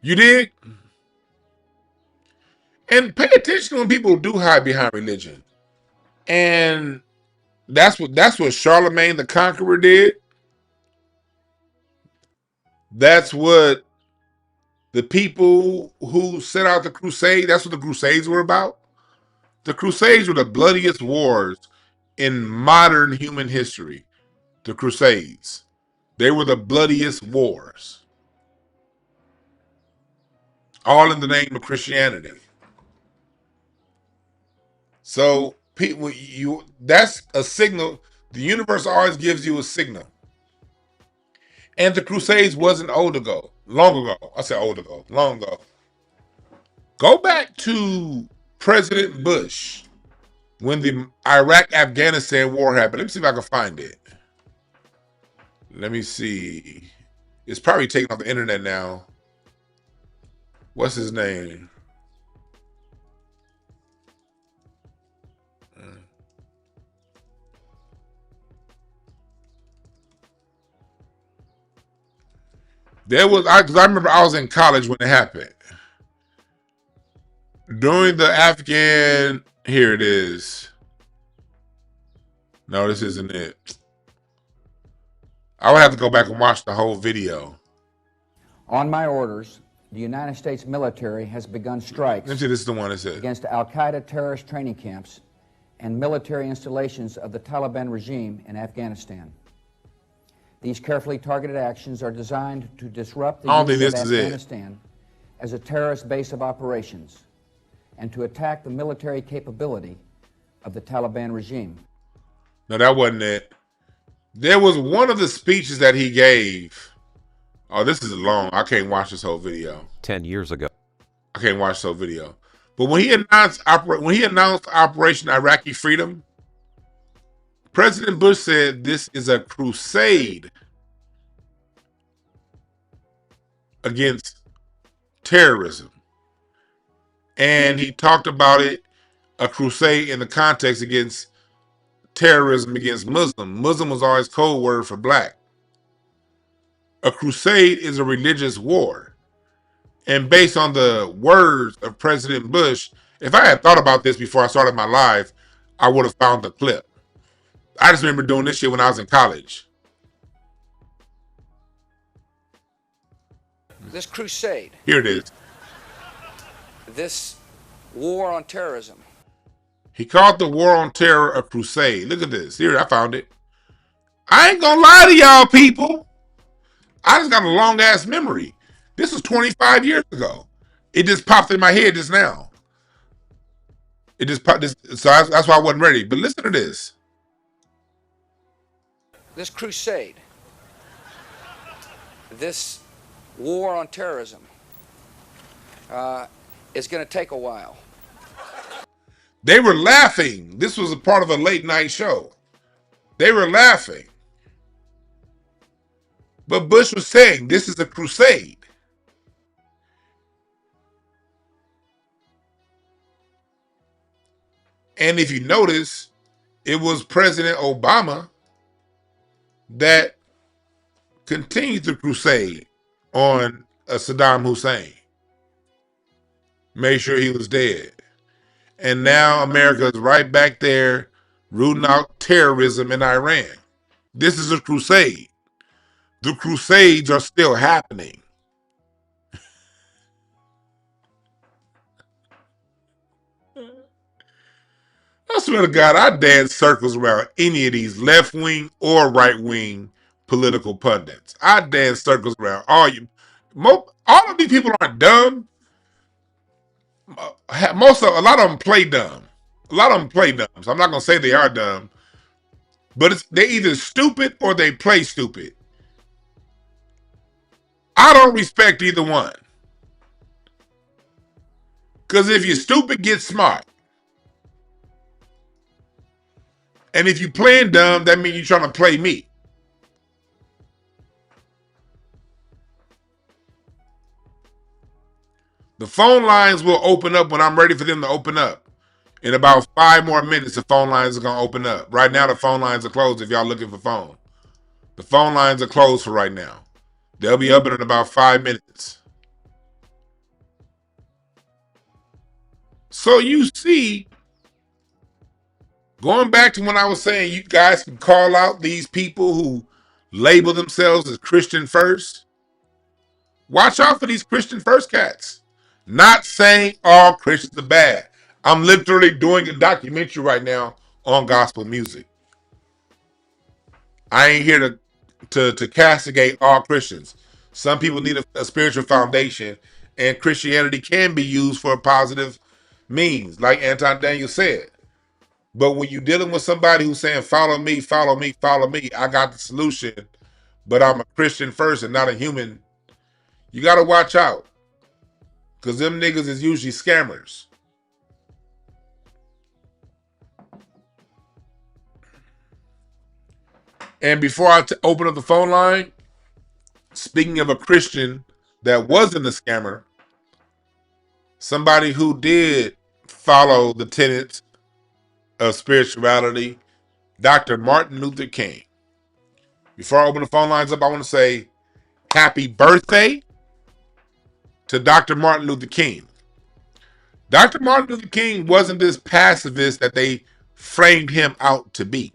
You dig? And pay attention when people do hide behind religion. And that's what Charlemagne the Conqueror did. That's what the people who set out the crusade, that's what the crusades were about. The crusades were the bloodiest wars in modern human history. The crusades. They were the bloodiest wars. All in the name of Christianity. So people, that's a signal. The universe always gives you a signal. And the Crusades wasn't long ago. I said old ago, long ago. Go back to President Bush when the Iraq-Afghanistan war happened. Let me see if I can find it. Let me see. It's probably taken off the internet now. What's his name? Because I remember I was in college when it happened. During the Afghan, here it is. No, this isn't it. I would have to go back and watch the whole video. On my orders, the United States military has begun strikes Let me see, this is the one that said against al-Qaeda terrorist training camps and military installations of the Taliban regime in Afghanistan. These carefully targeted actions are designed to disrupt the use of Afghanistan as a terrorist base of operations and to attack the military capability of the Taliban regime. No, that wasn't it. There was one of the speeches that he gave. Oh, this is long. I can't watch this whole video. 10 years ago. I can't watch this whole video. But when he announced Operation Iraqi Freedom, President Bush said this is a crusade against terrorism. And he talked about it, a crusade in the context against terrorism against Muslim. Muslim was always code word for black. A crusade is a religious war. And based on the words of President Bush, if I had thought about this before I started my live, I would have found the clip. I just remember doing this shit when I was in college. This crusade. Here it is. This war on terrorism. He called the war on terror a crusade. Look at this. Here, I found it. I ain't gonna lie to y'all people. I just got a long ass memory. This was 25 years ago. It just popped in my head just now. It just popped. So that's why I wasn't ready. But listen to this. This crusade. This war on terrorism is going to take a while. They were laughing. This was a part of a late night show. They were laughing. But Bush was saying this is a crusade. And if you notice, it was President Obama that continued the crusade on Saddam Hussein. Made sure he was dead. And now America is right back there rooting out terrorism in Iran. This is a crusade. The crusades are still happening. I swear to God, I dance circles around any of these left-wing or right-wing political pundits. I dance circles around all you. All of these people aren't dumb. A lot of them play dumb. A lot of them play dumb. So I'm not gonna say they are dumb, but they either stupid or they play stupid. I don't respect either one. Because if you're stupid, get smart. And if you're playing dumb, that means you're trying to play me. The phone lines will open up when I'm ready for them to open up. In about 5 more minutes, the phone lines are going to open up. Right now, the phone lines are closed if y'all looking for phone. The phone lines are closed for right now. They'll be open in about 5 minutes. So you see, going back to when I was saying you guys can call out these people who label themselves as Christian first. Watch out for these Christian first cats. Not saying all Christians are bad. I'm literally doing a documentary right now on gospel music. I ain't here to castigate all Christians. Some people need a spiritual foundation, and Christianity can be used for a positive means, like Anton Daniels said. But when you're dealing with somebody who's saying, follow me, follow me, follow me, I got the solution, but I'm a Christian first and not a human, you got to watch out. Because them niggas is usually scammers. And before I open up the phone line, speaking of a Christian that wasn't a scammer, somebody who did follow the tenets of spirituality, Dr. Martin Luther King. Before I open the phone lines up, I want to say happy birthday to Dr. Martin Luther King. Dr. Martin Luther King wasn't this pacifist that they framed him out to be.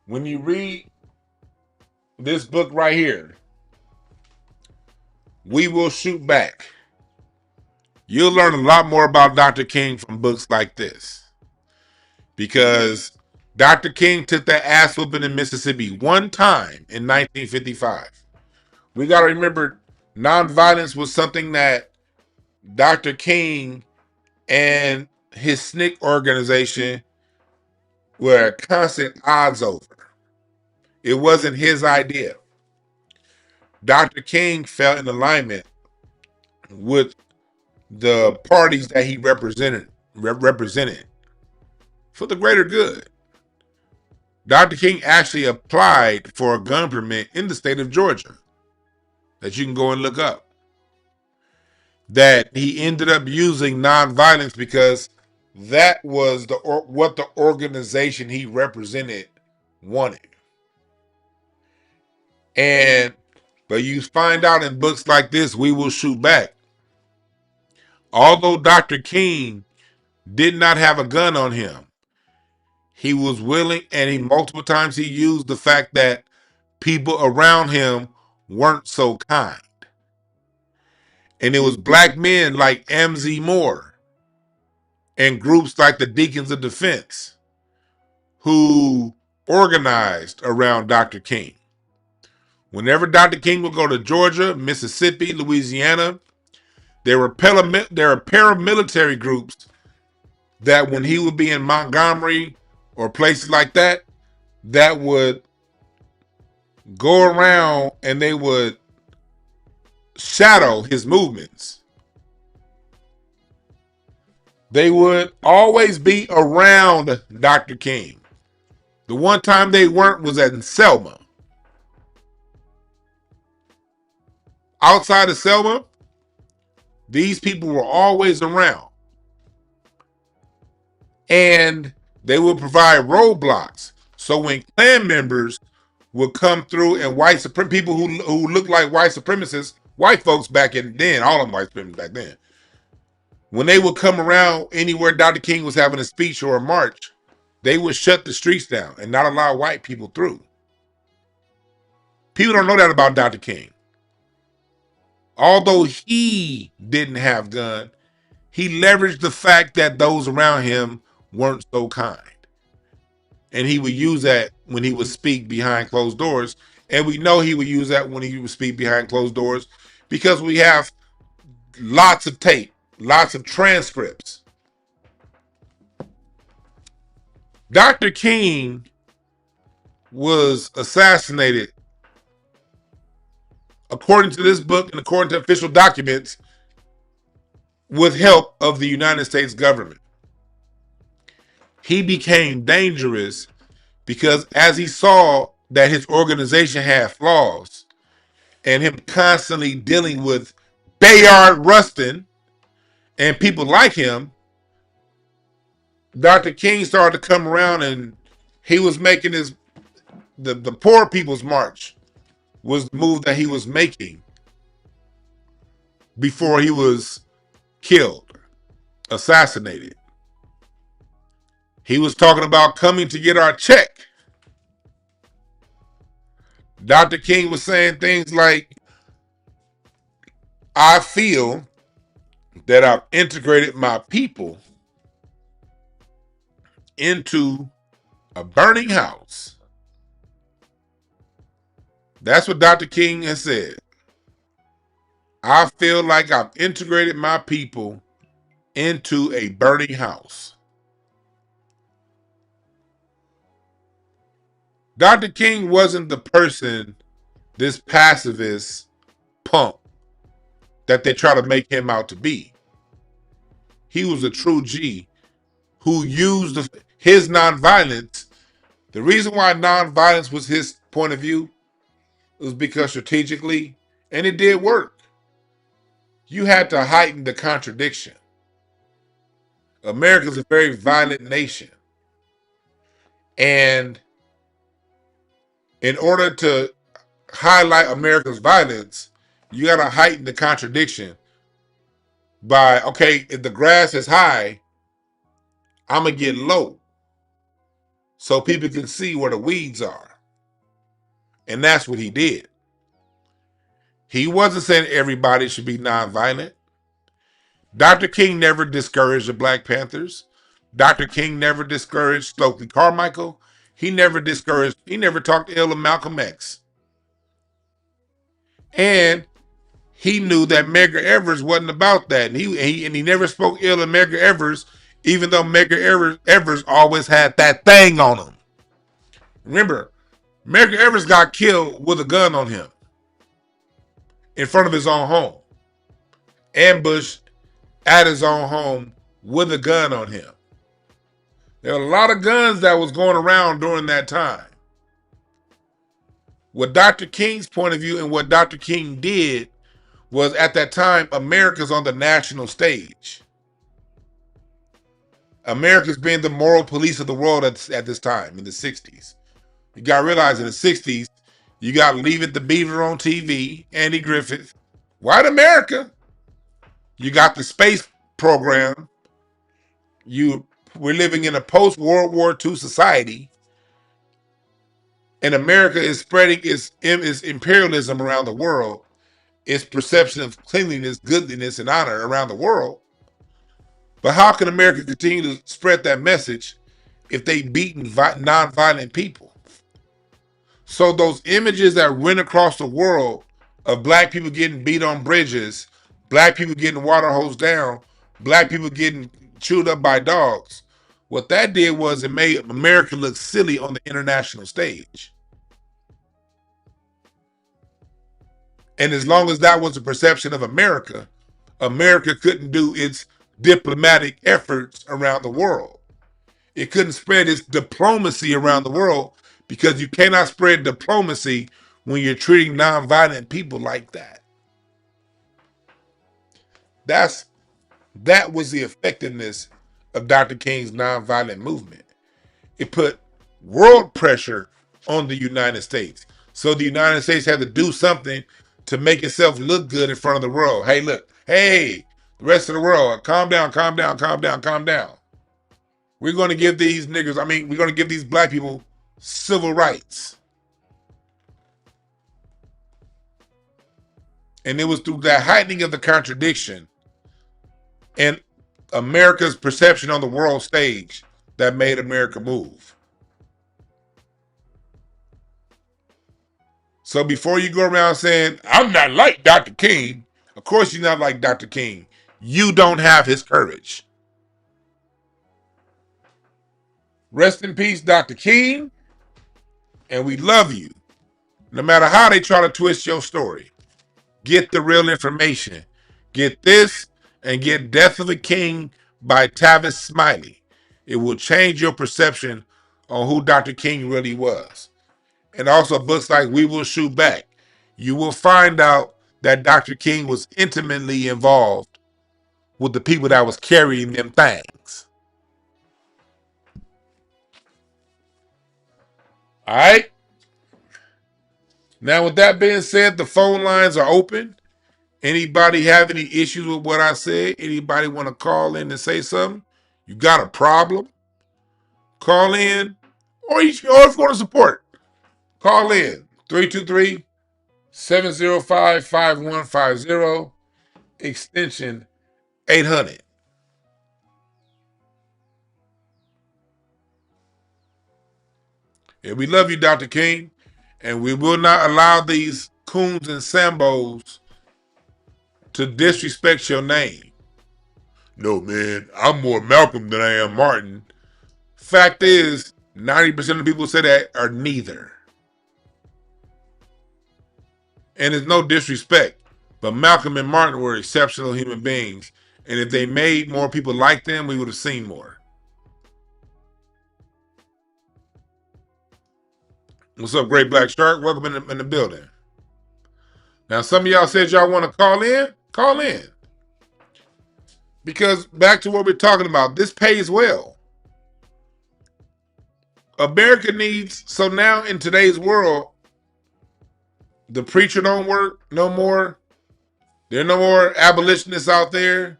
When you read this book right here, We Will Shoot Back. You'll learn a lot more about Dr. King from books like this. Because Dr. King took that ass whooping in Mississippi one time in 1955. We got to remember, nonviolence was something that Dr. King and his SNCC organization were at constant odds over. It wasn't his idea. Dr. King fell in alignment with the parties that he represented for the greater good. Dr. King actually applied for a gun permit in the state of Georgia that you can go and look up. That he ended up using nonviolence because that was what the organization he represented wanted. But you find out in books like this, We Will Shoot Back. Although Dr. King did not have a gun on him, he was willing, and multiple times he used the fact that people around him weren't so kind. And it was black men like MZ Moore and groups like the Deacons of Defense who organized around Dr. King. Whenever Dr. King would go to Georgia, Mississippi, Louisiana, there were paramilitary groups that when he would be in Montgomery or places like that, that would go around and they would shadow his movements. They would always be around Dr. King. The one time they weren't was at Selma. Outside of Selma, these people were always around. And they would provide roadblocks. So when Klan members would come through and people who looked like white supremacists, white folks back then, all of them white supremacists back then, when they would come around anywhere Dr. King was having a speech or a march, they would shut the streets down and not allow white people through. People don't know that about Dr. King. Although he didn't have gun, he leveraged the fact that those around him weren't so kind. And he would use that when he would speak behind closed doors. And we know he would use that when he would speak behind closed doors because we have lots of tape, lots of transcripts. Dr. King was assassinated, according to this book and according to official documents, with help of the United States government. He became dangerous because as he saw that his organization had flaws and him constantly dealing with Bayard Rustin and people like him, Dr. King started to come around and he was making the poor people's march was the move that he was making before he was killed, assassinated. He was talking about coming to get our check. Dr. King was saying things like, I feel that I've integrated my people into a burning house. That's what Dr. King has said. I feel like I've integrated my people into a burning house. Dr. King wasn't the person, this pacifist punk, that they try to make him out to be. He was a true G who used his nonviolence. The reason why nonviolence was his point of view was because strategically, and it did work, you had to heighten the contradiction. America's a very violent nation. And in order to highlight America's violence, you got to heighten the contradiction by, okay, if the grass is high, I'm going to get low so people can see where the weeds are. And that's what he did. He wasn't saying everybody should be nonviolent. Dr. King never discouraged the Black Panthers. Dr. King never discouraged Stokely Carmichael. He never talked ill of Malcolm X. And he knew that Medgar Evers wasn't about that. And he never spoke ill of Medgar Evers, even though Medgar Evers always had that thing on him. Remember, Medgar Evers got killed with a gun on him in front of his own home. Ambushed at his own home with a gun on him. There were a lot of guns that was going around during that time. What Dr. King's point of view and what Dr. King did was, at that time, America's on the national stage. America's being the moral police of the world at this time, in the 60s. You got to realize, in the 60s, you got Leave It to Beaver on TV, Andy Griffith, White America. You got the space program. We're living in a post-World War II society, and America is spreading its imperialism around the world, its perception of cleanliness, goodliness, and honor around the world. But how can America continue to spread that message if they beaten nonviolent people? So those images that went across the world of Black people getting beat on bridges, Black people getting water hosed down, Black people getting chewed up by dogs, what that did was it made America look silly on the international stage. And as long as that was the perception of America, America couldn't do its diplomatic efforts around the world. It couldn't spread its diplomacy around the world, because you cannot spread diplomacy when you're treating nonviolent people like that. That was the effectiveness of Dr. King's nonviolent movement. It put world pressure on the United States. So the United States had to do something to make itself look good in front of the world. Hey, look, hey, the rest of the world, calm down, calm down, calm down, calm down. We're going to give these niggas, we're going to give these Black people civil rights. And it was through that heightening of the contradiction and America's perception on the world stage that made America move. So before you go around saying, I'm not like Dr. King, of course you're not like Dr. King. You don't have his courage. Rest in peace, Dr. King, and we love you. No matter how they try to twist your story, get the real information. Get this and get Death of a King by Tavis Smiley. It will change your perception on who Dr. King really was. And also books like We Will Shoot Back. You will find out that Dr. King was intimately involved with the people that was carrying them things. All right? Now, with that being said, the phone lines are open. Anybody have any issues with what I said? Anybody want to call in and say something? You got a problem? Call in. Or if you want to support, call in. 323-705-5150, extension 800. Yeah, we love you, Dr. King, and we will not allow these coons and sambos to disrespect your name. No, man, I'm more Malcolm than I am Martin. Fact is, 90% of the people who say that are neither. And it's no disrespect, but Malcolm and Martin were exceptional human beings. And if they made more people like them, we would have seen more. What's up, Great Black Shark? Welcome in the building. Now, some of y'all said y'all want to call in. Call in. Because back to what we're talking about, this pays well. America needs, so now in today's world, the preacher don't work no more. There are no more abolitionists out there.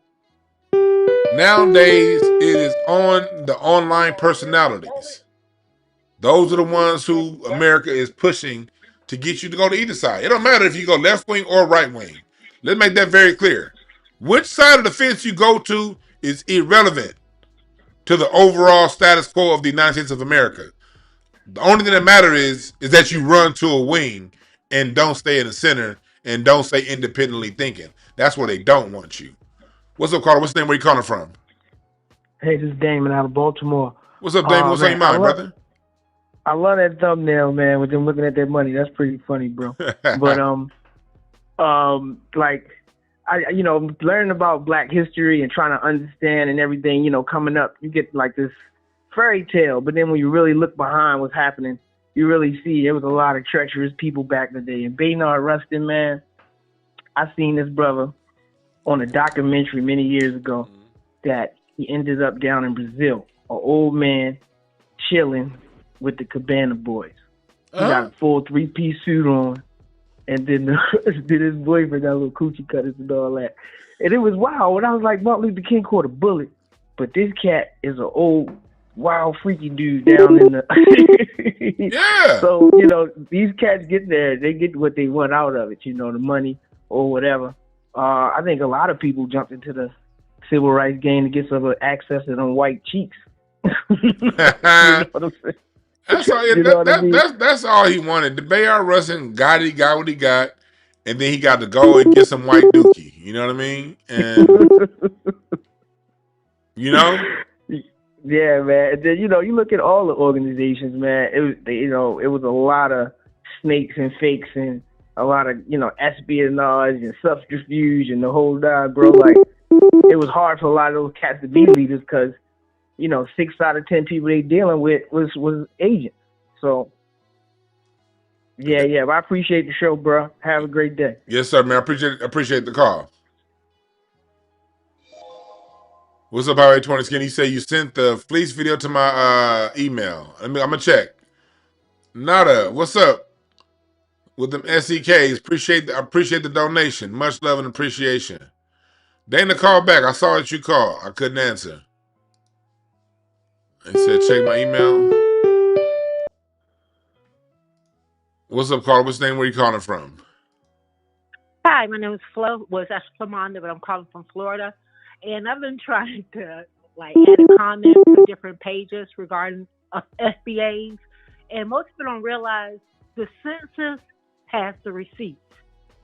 Nowadays, it is on the online personalities. Those are the ones who America is pushing to get you to go to either side. It don't matter if you go left wing or right wing. Let's make that very clear. Which side of the fence you go to is irrelevant to the overall status quo of the United States of America. The only thing that matters is that you run to a wing and don't stay in the center and don't stay independently thinking. That's where they don't want you. What's up, Carter? What's the name? Where you calling from? Hey, this is Damon out of Baltimore. What's up, Damon? What's on your mind, brother? I love that thumbnail, man, with them looking at their money. That's pretty funny, bro. But like, learning about Black history and trying to understand and everything, coming up, you get like this fairy tale. But then when you really look behind what's happening, you really see there was a lot of treacherous people back in the day. And Baynard Rustin, man, I seen this brother on a documentary many years ago that he ended up down in Brazil, an old man chilling with the Cabana Boys. He got a full 3-piece suit on, and then his boyfriend got little coochie cutters and all that. And it was wild. And I was like, Martin Luther King caught a bullet, but this cat is an old, wild, freaky dude down in the... Yeah. So, these cats get there, they get what they want out of it, the money or whatever. I think a lot of people jumped into the civil rights game to get some access to them white cheeks. You know what I'm saying? That's all. That's all he wanted. The Bayard Rustin got what he got, and then he got to go and get some white dookie. You know what I mean? And yeah, man. And then you look at all the organizations, man. It was a lot of snakes and fakes and a lot of espionage and subterfuge and the whole nine, bro. Like, it was hard for a lot of those cats to be leaders because 6 out of 10 people they dealing with was agents. So, yeah. But I appreciate the show, bro. Have a great day. Yes, sir, man. I appreciate the call. What's up, Highway 20 Skin? He said you sent the fleece video to my email. I'm gonna check. Nada. What's up with them SEKs? I appreciate the donation. Much love and appreciation. Dana called back. I saw that you called. I couldn't answer. He said, check my email. What's up, Carl? What's your name? Where you calling from? Hi, my name is Flo. Well, it's actually Flamonda, but I'm calling from Florida. And I've been trying to, add a comment to different pages regarding FBAs. And most people don't realize the census has the receipts.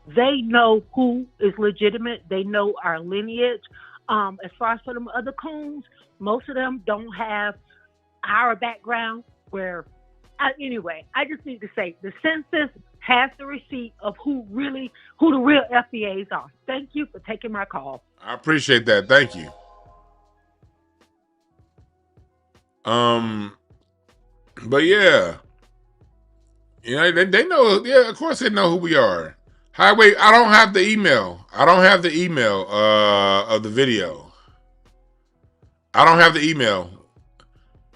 They know who is legitimate. They know our lineage. As far as for them other coons, most of them don't have our background anyway, I just need to say the census has the receipt of who the real FBAs are. Thank you for taking my call. I appreciate that. Thank you. But yeah. They know, of course they know who we are. Highway, I don't have the email. I don't have the email of the video. I don't have the email.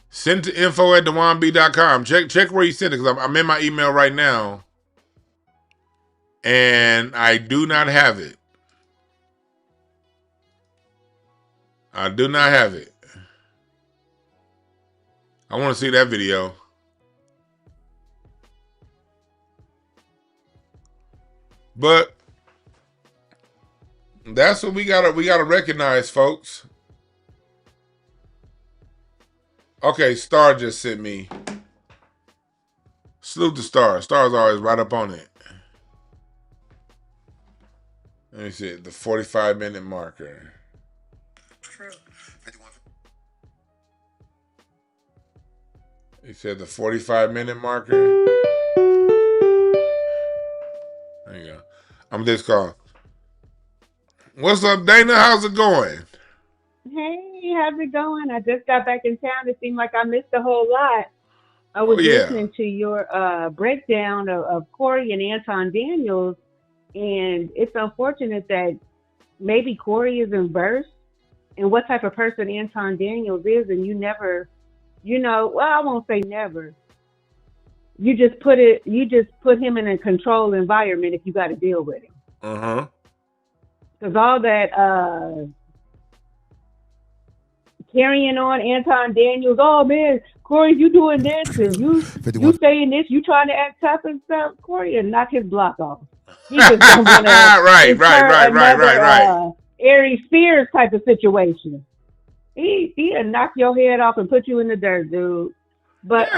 Send to info@dewanb.com. Check where you sent it, because I'm in my email right now. And I do not have it. I do not have it. I want to see that video. But that's what we gotta recognize, folks. Okay, Star just sent me. Salute to Star. Star's always right up on it. Let me see the 45-minute marker. True. He said the 45-minute marker. There you go. I'm just calling. What's up, Dana? How's it going? Hey, how's it going? I just got back in town. It seemed like I missed a whole lot. I was listening to your breakdown of Corey and Anton Daniels, and it's unfortunate that maybe Corey is inverse and what type of person Anton Daniels is, and you never, well, I won't say never. You just put him in a controlled environment if you got to deal with him. Because all that carrying on Anton Daniels. Oh man, Corey, you doing this and you saying this, you trying to act tough and stuff. Corey, and knock his block off. He just don't want to right. another Aries Spears type of situation. He'll knock your head off and put you in the dirt, dude. But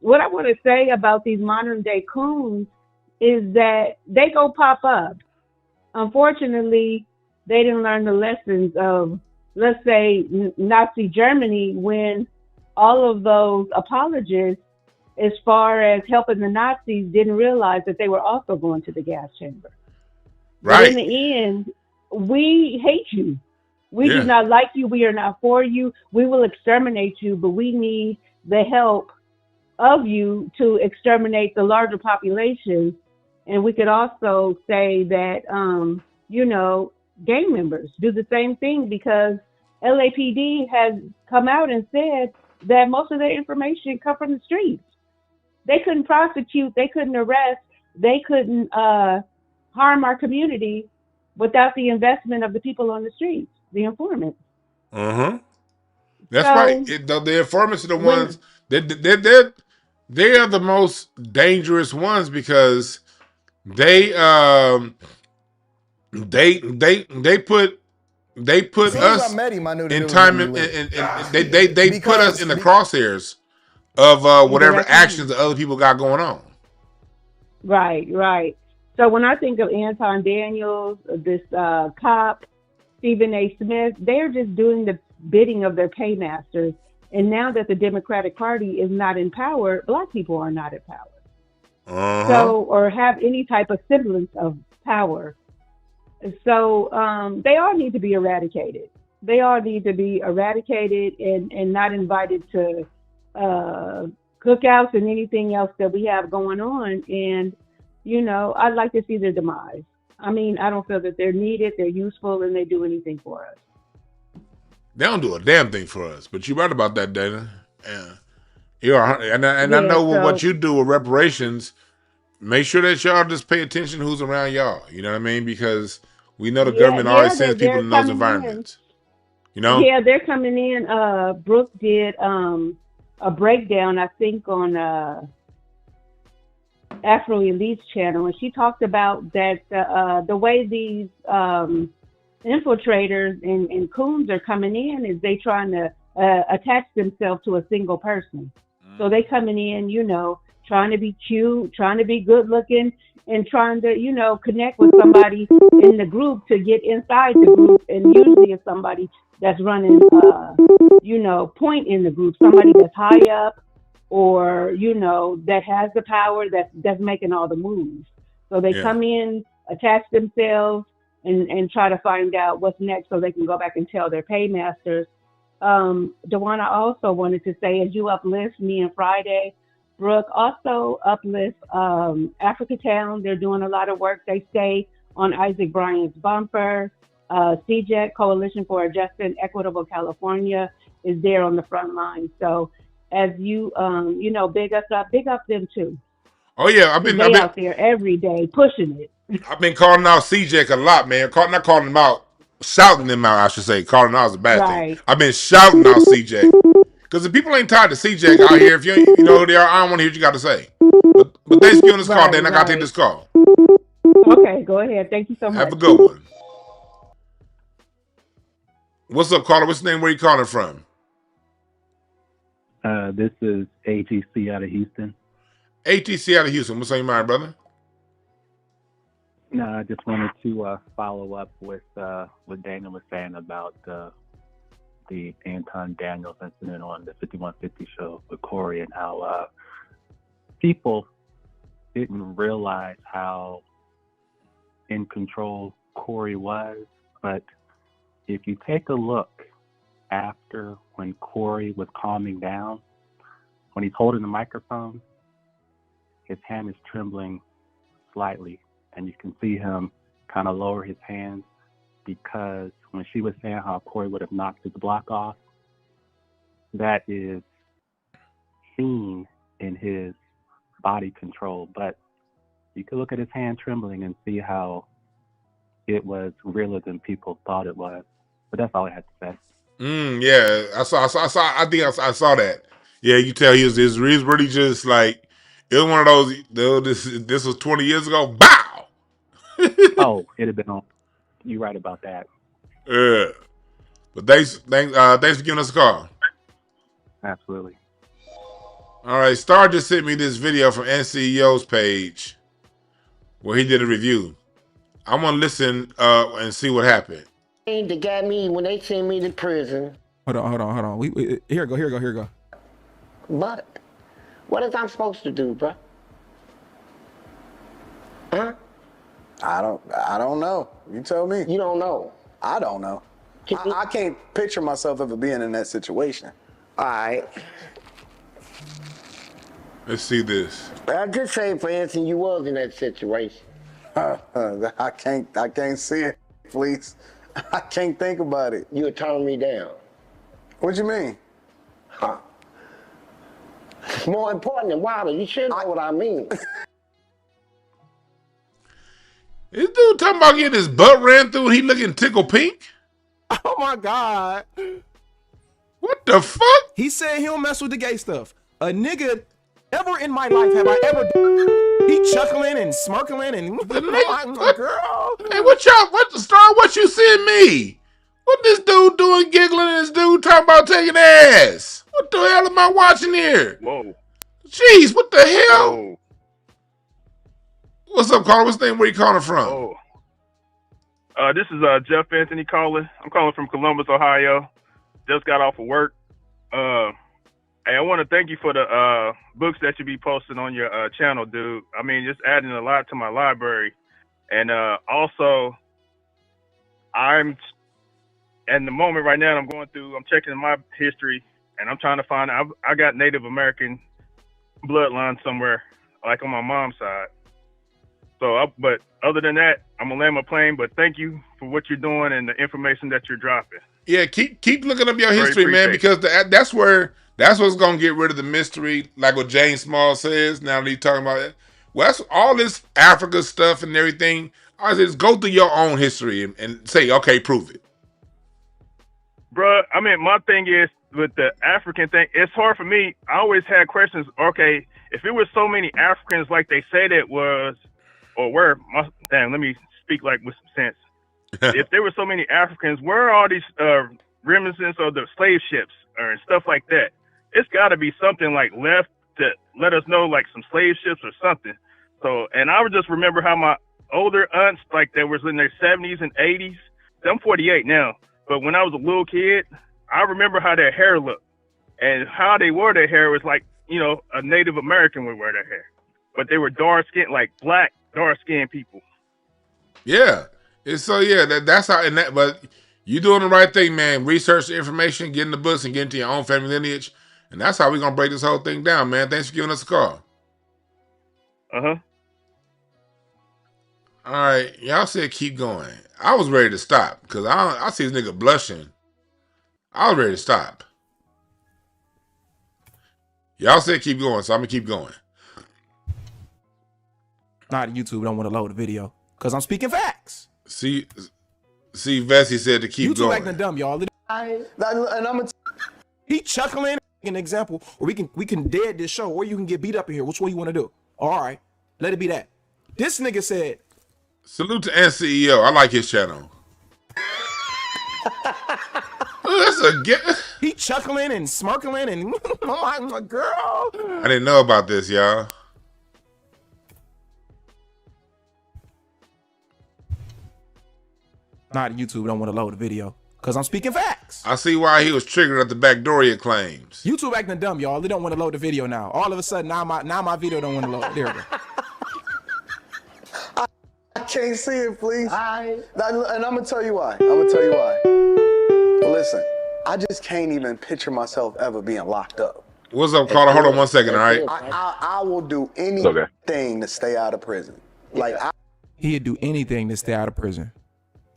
what I want to say about these modern day coons is that they go pop up. Unfortunately, they didn't learn the lessons of, let's say, Nazi Germany, when all of those apologists, as far as helping the Nazis, didn't realize that they were also going to the gas chamber. Right. But in the end, we hate you. We do not like you. We are not for you. We will exterminate you, but we need the help of you to exterminate the larger population. And we could also say that, gang members do the same thing, because LAPD has come out and said that most of their information come from the streets. They couldn't prosecute, they couldn't arrest, they couldn't harm our community without the investment of the people on the streets, the informants. That's right. The informants are the ones they are the most dangerous ones, because they put us in time, and they put us in the crosshairs of whatever actions the other people got going on. Right. So when I think of Anton Daniels, this cop, Stephen A. Smith, they're just doing the bidding of their paymasters. And now that the Democratic Party is not in power, Black people are not in power. So, or have any type of semblance of power. So they all need to be eradicated. They all need to be eradicated and not invited to cookouts and anything else that we have going on. And, I'd like to see their demise. I mean, I don't feel that they're needed, they're useful, and they do anything for us. They don't do a damn thing for us. But you're right about that, Dana. Yeah. You are, and I know what you do with reparations. Make sure that y'all just pay attention to who's around y'all. You know what I mean? Because we know the government always sends people in those environments. Yeah, they're coming in. Brooke did a breakdown, I think, on Afro Elite's channel, and she talked about that the way these infiltrators and coons are coming in is they trying to attach themselves to a single person. So they coming in, trying to be cute, trying to be good looking, and trying to, connect with somebody in the group to get inside the group. And usually it's somebody that's running, point in the group, somebody that's high up, or, that has the power, that's making all the moves. So they come in, attach themselves, and try to find out what's next so they can go back and tell their paymasters. DeWanna also wanted to say, as you uplift me and Friday, Brooke also uplift Africa Town. They're doing a lot of work. They stay on Isaac Bryant's bumper. CJEC, Coalition for a Just and Equitable California, is there on the front line. So as you, big us up, big up them too. Oh yeah, I've been out there every day pushing it. I've been calling out CJEC a lot, man. Not calling them out, shouting them out, I should say. Calling out is a bad thing. I've been shouting out CJEC. Because if people ain't tired of CJEC out here, if you know who they are, I don't want to hear what you got to say. But thanks for on this call, Dan. I got to take this call. Okay, go ahead. Thank you so much. Have a good one. What's up, caller? What's your name? Where you calling from? This is ATC out of Houston. ATC out of Houston. What's on your mind, brother? No, I just wanted to follow up with what Daniel was saying about the Anton Daniels incident on the 5150 show with Corey, and how people didn't realize how in control Corey was. But if you take a look after when Corey was calming down, when he's holding the microphone, his hand is trembling slightly, and you can see him kind of lower his hands, because when she was saying how Corey would have knocked his block off, that is seen in his body control. But you can look at his hand trembling and see how it was realer than people thought it was. But that's all I had to say. Yeah, I saw. I think I saw that. Yeah, you tell he was really just like it was one of those. This was 20 years ago. Bow. Oh, it'd have been on. You're right about that. Yeah, but thanks for giving us a call. Absolutely. All right, Star just sent me this video from NCEO's page where he did a review. I want to listen and see what happened. They got me when they send me to prison. Hold on. Here go. But what is I'm supposed to do, bro? Huh? I don't know. You tell me. You don't know. I don't know. I can't picture myself ever being in that situation. All right. Let's see this. I just say, for instance, you was in that situation. I can't see it, please. I can't think about it. You would turn me down. What you mean? Huh? More important than Wilder. You should know what I mean. This dude talking about getting his butt ran through and he looking tickle pink? Oh my God. What the fuck? He said he don't mess with the gay stuff. A nigga ever in my life have I ever he chuckling and smirkling and girl. Hey, what the Star? What you send me? What this dude doing giggling and this dude talking about taking ass? What the hell am I watching here? Whoa. Jeez, what the hell? Whoa. What's up, caller? What's the name? Where you calling from? Oh. This is Jeff Anthony calling. I'm calling from Columbus, Ohio. Just got off of work. Hey, I want to thank you for the books that you be posting on your channel, dude. I mean, just adding a lot to my library. And also, I'm at the moment right now, I'm checking my history, and I'm trying to find out. I got Native American bloodline somewhere, like on my mom's side. So, but other than that, I'm gonna land my plane. But thank you for what you're doing and the information that you're dropping. Yeah, keep looking up your history, man, because that's what's gonna get rid of the mystery. Like what James Small says. Now that he's talking about it, well, that's all this Africa stuff and everything. I just go through your own history and say, okay, prove it, Bruh, I mean, my thing is with the African thing. It's hard for me. I always had questions. Okay, if it was so many Africans like they said it was. Or where, let me speak like with some sense. If there were so many Africans, where are all these remnants of the slave ships and stuff like that? It's got to be something like left to let us know, like some slave ships or something. So, and I would just remember how my older aunts, like they was in their 70s and 80s. I'm 48 now, but when I was a little kid, I remember how their hair looked and how they wore their hair was like, you know, a Native American would wear their hair, but they were dark skinned, like black. Dark-skinned people. Yeah, it's so that's how. But you doing the right thing, man. Research the information, getting the books, and getting to your own family lineage, and that's how we're gonna break this whole thing down, man. Thanks for giving us a call. All right, y'all said keep going. I was ready to stop because I see this nigga blushing. I was ready to stop. Y'all said keep going, so I'm gonna keep going. Not YouTube don't want to load the video because I'm speaking facts. See, Vessi said to keep YouTube going. acting dumb, y'all. He chuckling. An example where we can dead this show, or you can get beat up in here. Which one you want to do? All right, let it be that. This nigga said. Salute to NCEO. I like his channel. That's a get. He chuckling and smirkling and oh my girl. I didn't know about this, y'all. Not YouTube don't want to load the video because I'm speaking facts. I see why he was triggered at the Backdoria claims. YouTube acting dumb, y'all. They don't want to load the video now. All of a sudden, now my video don't want to load. There we go. I can't see it, please. And I'm gonna tell you why. Well, listen, I just can't even picture myself ever being locked up. What's up, Carter? Hold on 1 second, all right? I will do anything to stay out of prison. Like he'd do anything to stay out of prison.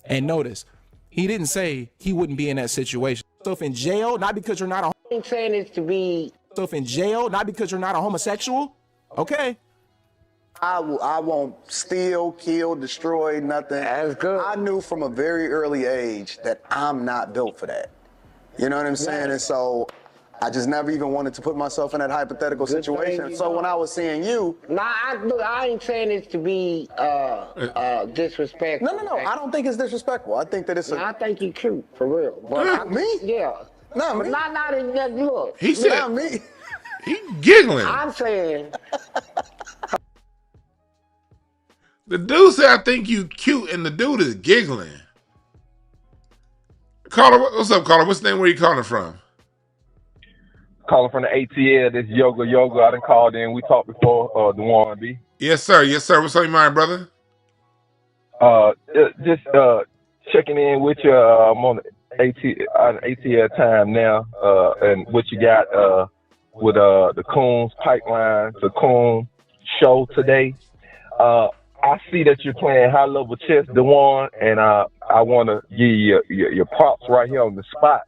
And notice, he didn't say he wouldn't be in that situation. Stuff in jail, not because you're not a. I'm saying it's to be. Stuff in jail, not because you're not a homosexual. Okay. I won't steal, kill, destroy, nothing. That's good. I knew from a very early age that I'm not built for that. You know what I'm saying? And so I just never even wanted to put myself in that hypothetical situation. So when I was seeing you... Nah, I ain't saying this to be disrespectful. No. I don't think it's disrespectful. I think that it's I think you cute, for real. But me? Yeah. Not me. Not in that look. He said... Not me. He giggling. I'm saying... The dude said, I think you cute, and the dude is giggling. Caller, what's up, caller? What's the name? Where you calling from? Calling from the ATL. This Yoga. I done called in. We talked before, Dewan B. Yes, sir. What's on your mind, brother? Just checking in with you. I'm on the ATL time now, and what you got with the Coons Pipeline, the Coon show today. I see that you're playing high level chess, Dewan, and I want to give you your props right here on the spot,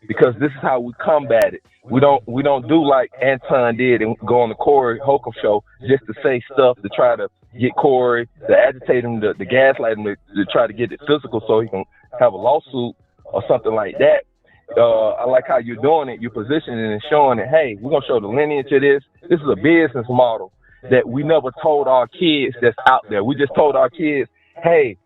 because this is how we combat it. We don't do like Anton did and go on the Corey Holcomb show just to say stuff to try to get Corey, to agitate him, to gaslight him, to try to get it physical so he can have a lawsuit or something like that. I like how you're doing it. You're positioning and showing that, hey, we're gonna show the lineage of this. This is a business model that we never told our kids that's out there. We just told our kids, hey,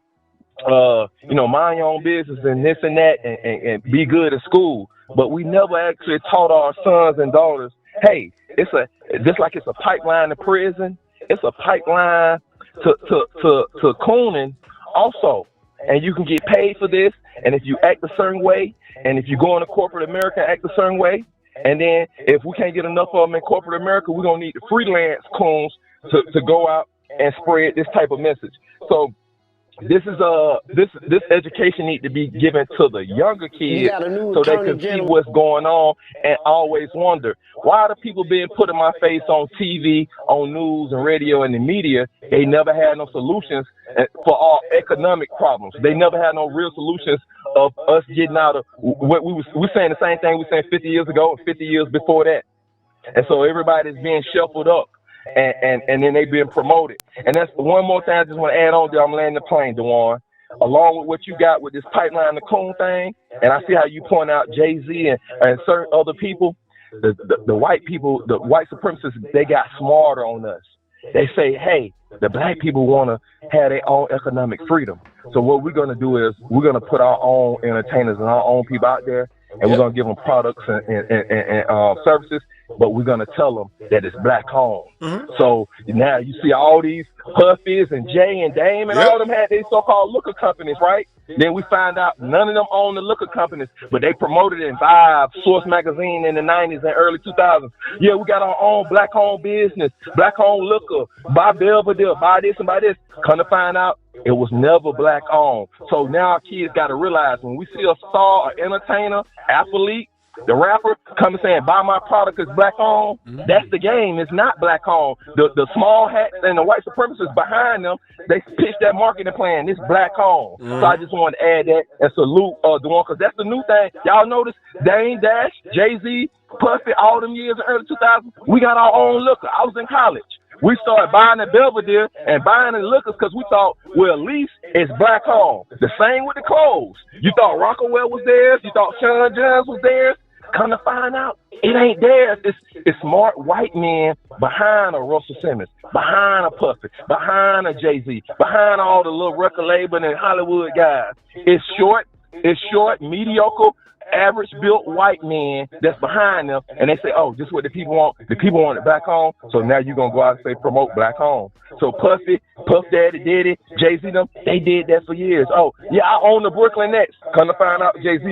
mind your own business and this and that, and be good at school. But we never actually taught our sons and daughters, hey, just like it's a pipeline to prison, it's a pipeline to cooning also. And you can get paid for this. And if you act a certain way, and if you go into corporate America, act a certain way, and then if we can't get enough of them in corporate America, we're gonna need the freelance coons to go out and spread this type of message. So this education need to be given to the younger kids so they can see what's going on and always wonder, why are the people being put in my face on TV, on news and radio and the media? They never had no solutions for our economic problems. They never had no real solutions of us getting out of what we're saying the same thing we saying 50 years ago and 50 years before that. And so everybody's being shuffled up. And then they being promoted. And that's one more time I just want to add on there. I'm landing the plane, Dewan. Along with what you got with this pipeline, the coon thing, and I see how you point out Jay-Z and certain other people, the white people, the white supremacists, they got smarter on us. They say, hey, the black people want to have their own economic freedom. So what we're going to do is we're going to put our own entertainers and our own people out there, and we're going to give them products and services, but we're going to tell them that it's black owned. So now you see all these Puffies and Jay and Dame and all them had these so-called liquor companies, right? Then we find out none of them own the liquor companies, but they promoted it in Vibe, Source Magazine in the 90s and early 2000s. Yeah, we got our own black-owned business, black-owned liquor, buy Belvedere, buy this and buy this. Come to find out, it was never black-owned. So now our kids got to realize when we see a star, an entertainer, athlete, the rapper come and saying, buy my product is black owned, that's the game. It's not black owned. The small hats and the white supremacists behind them, they pitch that marketing plan. It's black owned. So I just wanted to add that and salute Dewan, because that's the new thing. Y'all notice Dame Dash, Jay-Z, Puffy, all them years in early 2000s, we got our own liquor. I was in college. We started buying the Belvedere and buying the liquors because we thought, well, at least it's black owned. The same with the clothes. You thought Rockaway was theirs. You thought Sean Johns was theirs. Come to find out, it ain't theirs. It's smart white men behind a Russell Simmons, behind a Puffy, behind a Jay-Z, behind all the little record label and Hollywood guys. It's short, mediocre, average built white men that's behind them, and they say, oh, this is what the people want. The people want it black home, so now you're going to go out and say promote black home. So Puff Daddy did it, Jay-Z them, they did that for years. Oh, yeah, I own the Brooklyn Nets. Come to find out Jay-Z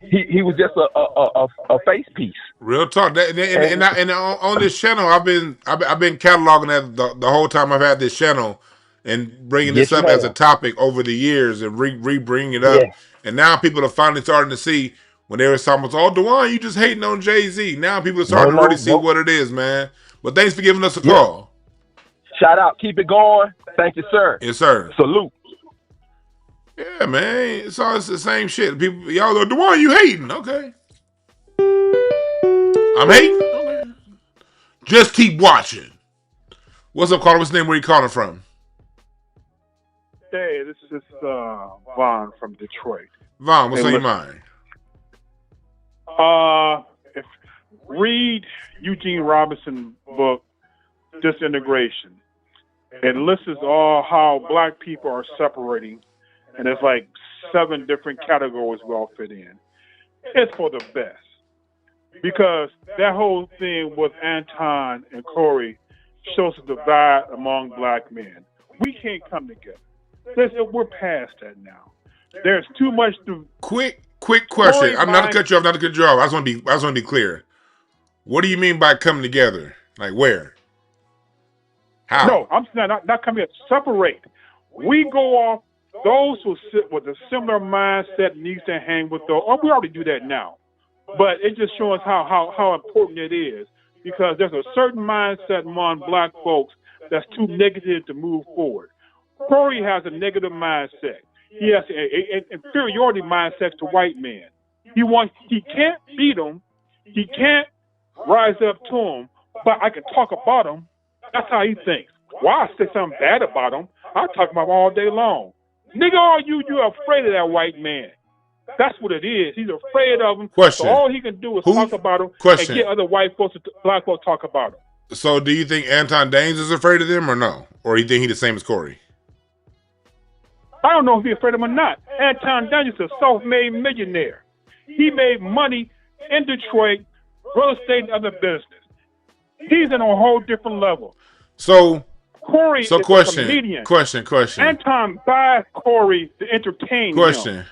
he was just a face piece. Real talk. And on this channel, I've been cataloging that the whole time I've had this channel and bringing this up as a topic over the years and bringing it up. Yeah. And now people are finally starting to see. When they were talking about, oh, Dewan, you just hating on Jay-Z. Now people are starting to really see what it is, man. But thanks for giving us a call. Shout out. Keep it going. Thank you, sir. Yes, sir. Salute. Yeah, man. It's all the same shit. People, y'all go, Dewan, you hating. Okay. I'm hating. Okay. Just keep watching. What's up, caller? What's the name? Where you calling from? Hey, this is Vaughn from Detroit. Vaughn, what's on your mind? Read Eugene Robinson's book, Disintegration. It lists all how black people are separating, and it's like 7 different categories we all fit in. It's for the best. Because that whole thing with Anton and Corey shows a divide among black men. We can't come together. We're past that now. There's too much to... Quick question. I'm not to cut you off, I just want to be clear. What do you mean by coming together? Like where? How? No, I'm not coming to separate. We go off those who sit with a similar mindset needs to hang with those. Oh, we already do that now. But it just shows how important it is, because there's a certain mindset among black folks that's too negative to move forward. Corey has a negative mindset. He has an inferiority mindset to white men. He can't beat them. He can't rise up to them, but I can talk about them. That's how he thinks. Why I say something bad about him? I talk about him all day long. Nigga, you're afraid of that white man. That's what it is. He's afraid of him. Question. So all he can do is talk about him and get other white folks, black folks, talk about him. So do you think Anton Daniels is afraid of them or no? Or you think he's the same as Corey? I don't know if he's afraid of him or not. Anton Daniels is a self-made millionaire. He made money in Detroit, real estate and other business. He's in a whole different level. So Corey is a comedian. Question. Anton buys Corey to entertain him.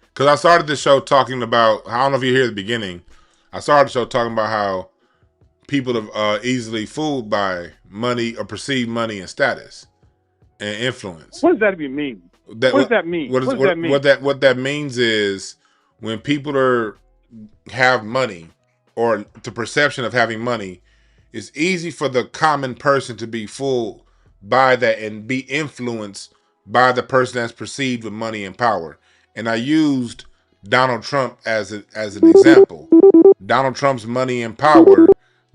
Because I started the show talking about, I don't know if you hear the beginning, I started the show talking about how people are easily fooled by money or perceived money and status and influence. What does that even mean? What does that mean? What that means is when people have money, or the perception of having money, it's easy for the common person to be fooled by that and be influenced by the person that's perceived with money and power. And I used Donald Trump as an example. Donald Trump's money and power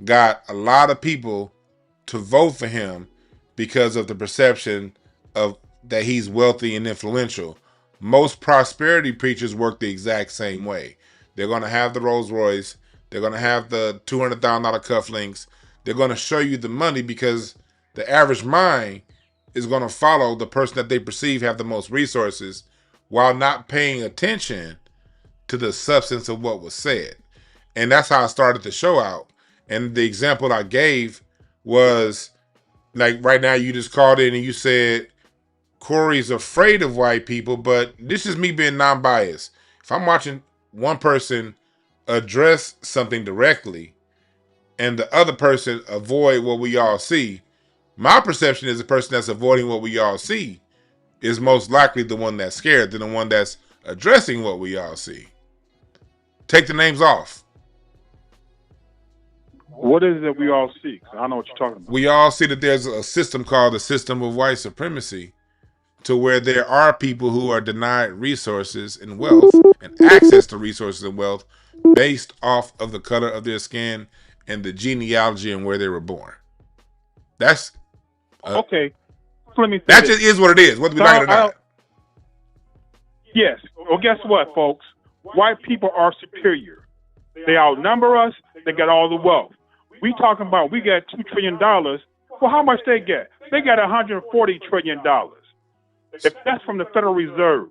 got a lot of people to vote for him because of the perception of that he's wealthy and influential. Most prosperity preachers work the exact same way. They're going to have the Rolls Royce. They're going to have the $200,000 cufflinks. They're going to show you the money because the average mind is going to follow the person that they perceive have the most resources, while not paying attention to the substance of what was said. And that's how I started the show out. And the example I gave was, like right now you just called in and you said, Corey's afraid of white people, but this is me being non-biased. If I'm watching one person address something directly and the other person avoid what we all see, my perception is the person that's avoiding what we all see is most likely the one that's scared than the one that's addressing what we all see. Take the names off. What is it that we all see? I don't know what you're talking about. We all see that there's a system called the system of white supremacy, to where there are people who are denied resources and wealth and access to resources and wealth based off of the color of their skin and the genealogy and where they were born. That's okay. Let me say that just is what it is, whether we like it or not. Yes. Well, guess what, folks? White people are superior. They outnumber us. They got all the wealth. We talking about we got $2 trillion. Well, how much they get? They got $140 trillion. If that's from the Federal Reserve.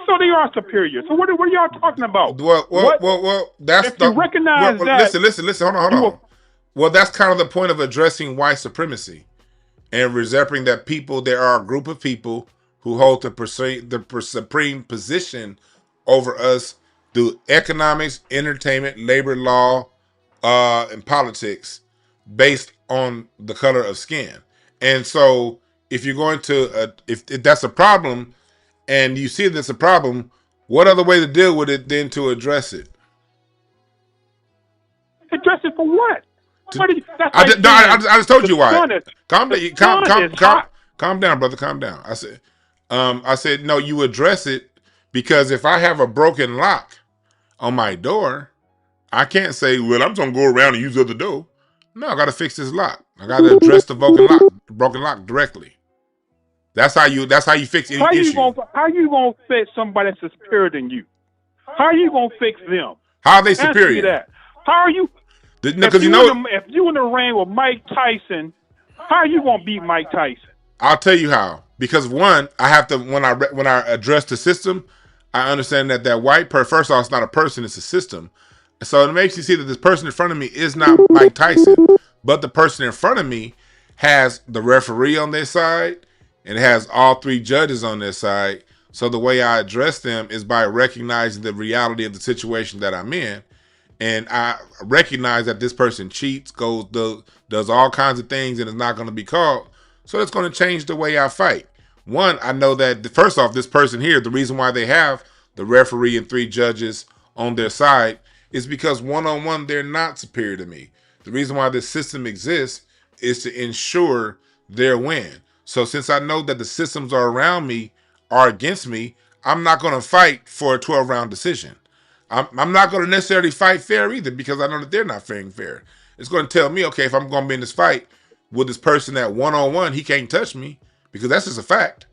So they are superior. So what are y'all talking about? Well, that's if you recognize that. Listen, hold on. Well, that's kind of the point of addressing white supremacy and reserving that there are a group of people who hold the supreme position over us through economics, entertainment, labor law, and politics based on the color of skin. And so if you're going to, if that's a problem and you see that's a problem, what other way to deal with it than to address it? Address it for what? I just told you why. Calm down, brother. Calm down. I said, no, you address it because if I have a broken lock on my door, I can't say, well, I'm going to go around and use the other door. No, I got to fix this lock. I got to address the broken lock directly. That's how you fix any issue. How you gonna fix somebody that's superior than you? How are you gonna fix them? How are they superior? Answer me that. How are you? Because if you in the ring with Mike Tyson, how are you gonna beat Mike Tyson? I'll tell you how. Because one, I have to when I address the system, I understand that white person. First off, it's not a person; it's a system. So it makes you see that this person in front of me is not Mike Tyson, but the person in front of me has the referee on their side and it has all three judges on their side. So the way I address them is by recognizing the reality of the situation that I'm in. And I recognize that this person cheats, does all kinds of things, and is not going to be caught. So it's going to change the way I fight. One, I know that first off, this person here, the reason why they have the referee and three judges on their side is because one-on-one, they're not superior to me. The reason why this system exists is to ensure their win. So since I know that the systems around me are against me, I'm not going to fight for a 12-round decision. I'm not going to necessarily fight fair either because I know that they're not fighting fair. It's going to tell me, okay, if I'm going to be in this fight with this person that one-on-one, he can't touch me because that's just a fact.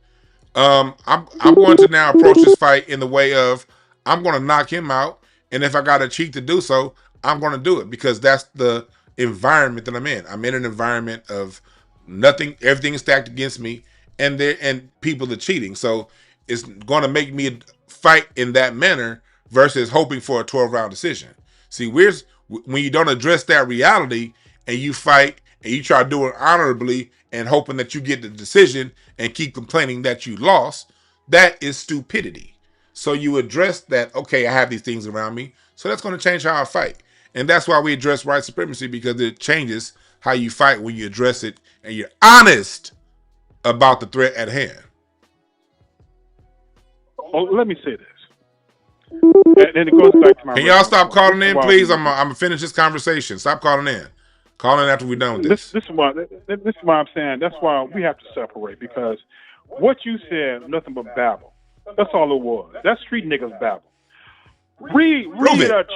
I'm going to now approach this fight in the way of I'm going to knock him out, and if I got to cheat to do so, I'm going to do it because that's the environment that I'm in. I'm in an environment of everything is stacked against me, and people are cheating. So it's going to make me fight in that manner versus hoping for a 12-round decision. See, when you don't address that reality and you fight and you try to do it honorably and hoping that you get the decision and keep complaining that you lost, that is stupidity. So you address that, okay, I have these things around me, so that's going to change how I fight. And that's why we address white supremacy, because it changes how you fight when you address it and you're honest about the threat at hand. Oh, let me say this. And it goes back to my. Can y'all stop calling in, please? I'm gonna finish this conversation. Stop calling in. Call in after we're done with this. This is why I'm saying that's why we have to separate, because what you said, nothing but babble. That's all it was. That's street niggas babble. Read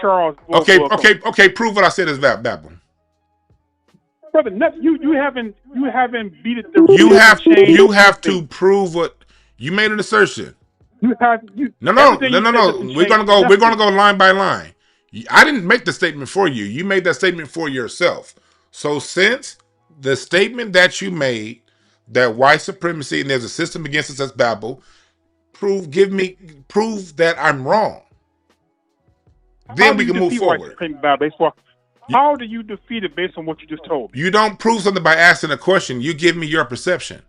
Charles. Okay. Prove what I said is babble. Brother, you haven't beat it. You have to prove what you made an assertion. No. We're gonna go line by line. I didn't make the statement for you. You made that statement for yourself. So since the statement that you made that white supremacy and there's a system against us that's babble, prove that I'm wrong. Then we can move forward. How do you defeat it based on what you just told me? You don't prove something by asking a question. You give me your perception.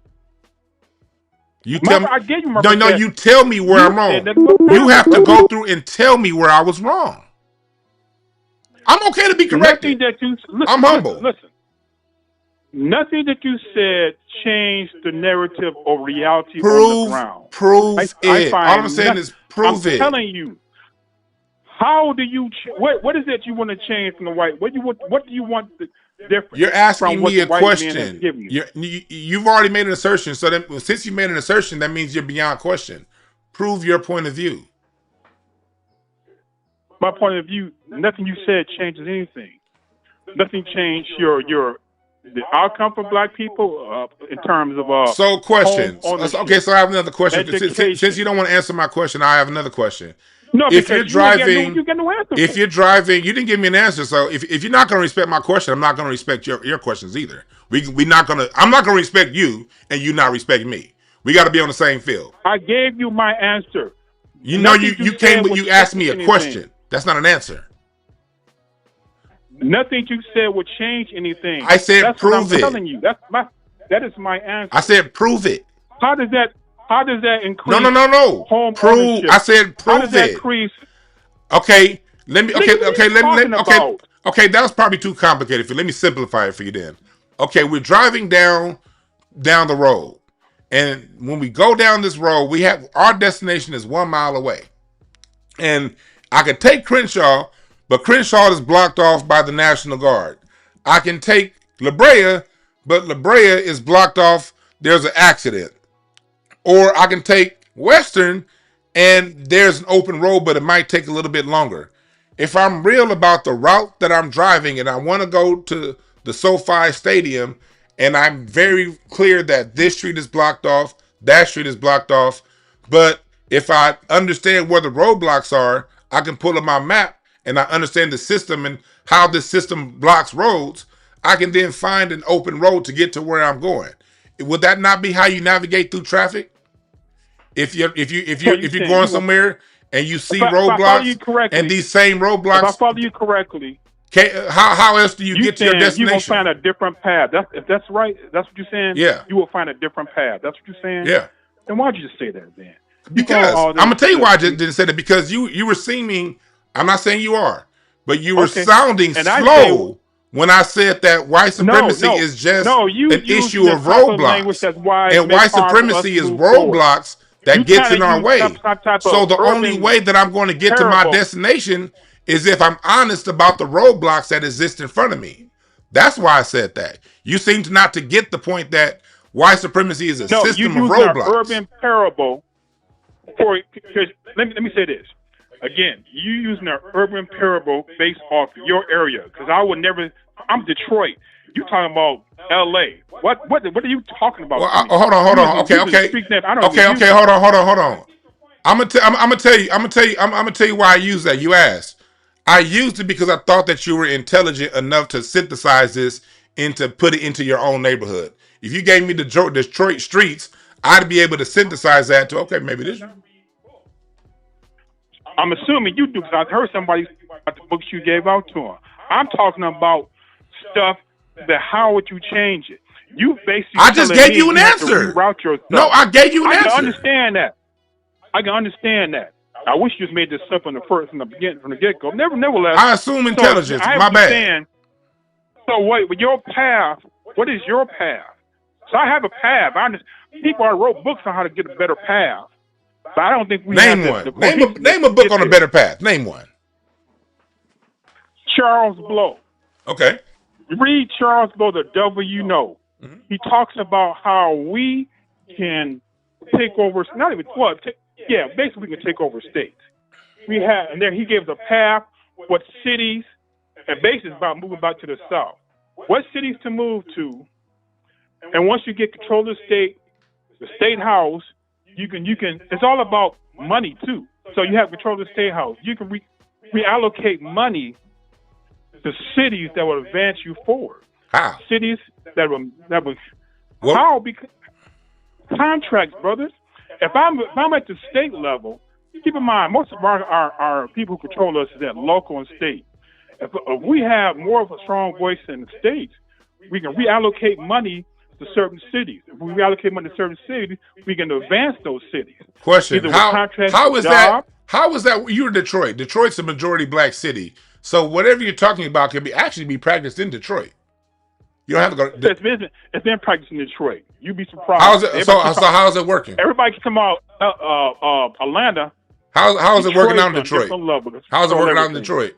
You tell me. I gave you my perception. No, you tell me where I'm wrong. You have to go through and tell me where I was wrong. I'm okay to be corrected. I'm humble. Listen. Nothing that you said changed the narrative or reality on the ground. Prove it. All I'm saying is prove it. I'm telling you. How do you? What is it you want to change from the white? What do you want the difference? You're asking me a question. You've already made an assertion. So then, since you made an assertion, that means you're beyond question. Prove your point of view. My point of view, nothing you said changes anything. Nothing changed the outcome for black people in terms of So questions. Okay, so I have another question. Since you don't want to answer my question, I have another question. No, if you're driving, you get no answer. If you're driving, you didn't give me an answer. So if you're not going to respect my question, I'm not going to respect your questions either. I'm not going to respect you, and you not respect me. We got to be on the same field. I gave you my answer. You came, but you asked me a question. That's not an answer. Nothing you said would change anything. I said prove it. I'm telling you, that is my answer. I said prove it. How does that increase? No. Home prove. Ownership? I said prove How does that it. Increase? Okay. Okay. That was probably too complicated for you. Let me simplify it for you then. Okay, we're driving down the road, and when we go down this road, our destination is 1 mile away, and I could take Crenshaw, but Crenshaw is blocked off by the National Guard. I can take La Brea, but La Brea is blocked off. There's an accident. Or I can take Western and there's an open road, but it might take a little bit longer. If I'm real about the route that I'm driving and I want to go to the SoFi Stadium and I'm very clear that this street is blocked off, that street is blocked off, but if I understand where the roadblocks are, I can pull up my map and I understand the system and how this system blocks roads, I can then find an open road to get to where I'm going. Would that not be how you navigate through traffic? If you're going somewhere and you see roadblocks, and these same roadblocks, if I follow you correctly, how else do you get to your destination? You will find a different path. If that's right, that's what you're saying. Yeah, you will find a different path. That's what you're saying. Yeah. Then why'd you just say that then? Because I'm gonna tell you why I just didn't say that. Because you were seeming. I'm not saying you are, but you were sounding slow when I said that white supremacy is just an issue of roadblocks, and white supremacy is roadblocks that gets in our way. So the only way that I'm going to get to my destination is if I'm honest about the roadblocks that exist in front of me. That's why I said that. You seem to not to get the point that white supremacy is a system of roadblocks. An urban parable for. Let me say this again. You using an urban parable based off your area, because I would never. I'm Detroit. You talking about L.A. What are you talking about? Well, hold on. Okay. Hold on. I'm gonna tell you why I use that. You asked. I used it because I thought that you were intelligent enough to synthesize this and to put it into your own neighborhood. If you gave me the Detroit streets, I'd be able to synthesize that to, okay, maybe this. I'm assuming you do, because I heard somebody about the books you gave out to them. I'm talking about stuff that how would you change it? You basically I just gave you an answer. No, I gave you an answer. I can understand that. I wish you just made this up from the get-go. Nevertheless, I assume intelligence. My bad. So what? With your path, what is your path? So I have a path. People I wrote books on how to get a better path, but I don't think we name one. Name a book on a better path. Name one. Charles Blow. Okay. Read Charles Blow, The Devil You Know. Mm-hmm. He talks about how we can take over. Basically we can take over states. And then he gave us a path, what cities, and basically about moving back to the South. What cities to move to, and once you get control of the state house, you can. It's all about money too. So you have control of the state house. You can reallocate money to cities that will advance you forward. How? Cities that will. How? Because contracts, brothers. If I'm at the state level, keep in mind, most of our people who control us is at local and state. If we have more of a strong voice in the states, we can reallocate money to certain cities. If we reallocate money to certain cities, we can advance those cities. Question: How is that? How is that? You're in Detroit. Detroit's a majority black city, so whatever you're talking about can actually be practiced in Detroit. You don't have to go. It's been practiced in Detroit. You'd be surprised. How's it? So how's it working? Everybody can come out Atlanta. How is it working out in Detroit? How's it working out in Detroit?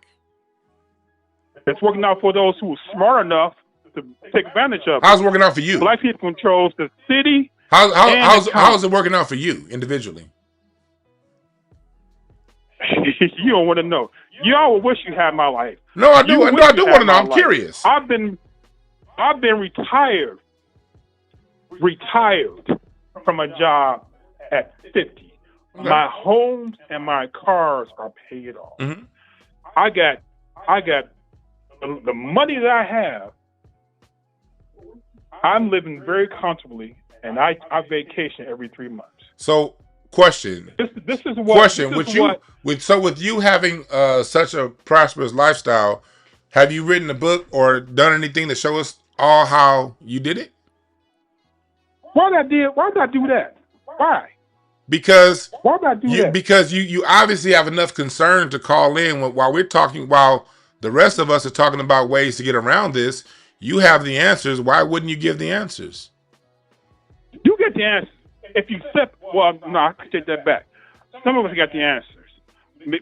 It's working out for those who are smart enough to take advantage of it. How's it working out for you? Black people controls the city. How's it working out for you individually? You don't want to know. Y'all wish you had my life. No, I do. I do want to know. I'm curious. I've been retired from a job at 50. Okay. My homes and my cars are paid off. Mm-hmm. I got the money that I have. I'm living very comfortably, and I vacation every 3 months. So, question. This is what. Question. With you having such a prosperous lifestyle, have you written a book or done anything to show us all how you did it? Why did I do that? Why? Because why did I do that? Because you obviously have enough concern to call in while we're talking. While the rest of us are talking about ways to get around this, you have the answers. Why wouldn't you give the answers? You get the answers if you accept. Well, no, I take that back. Some of us got the answers.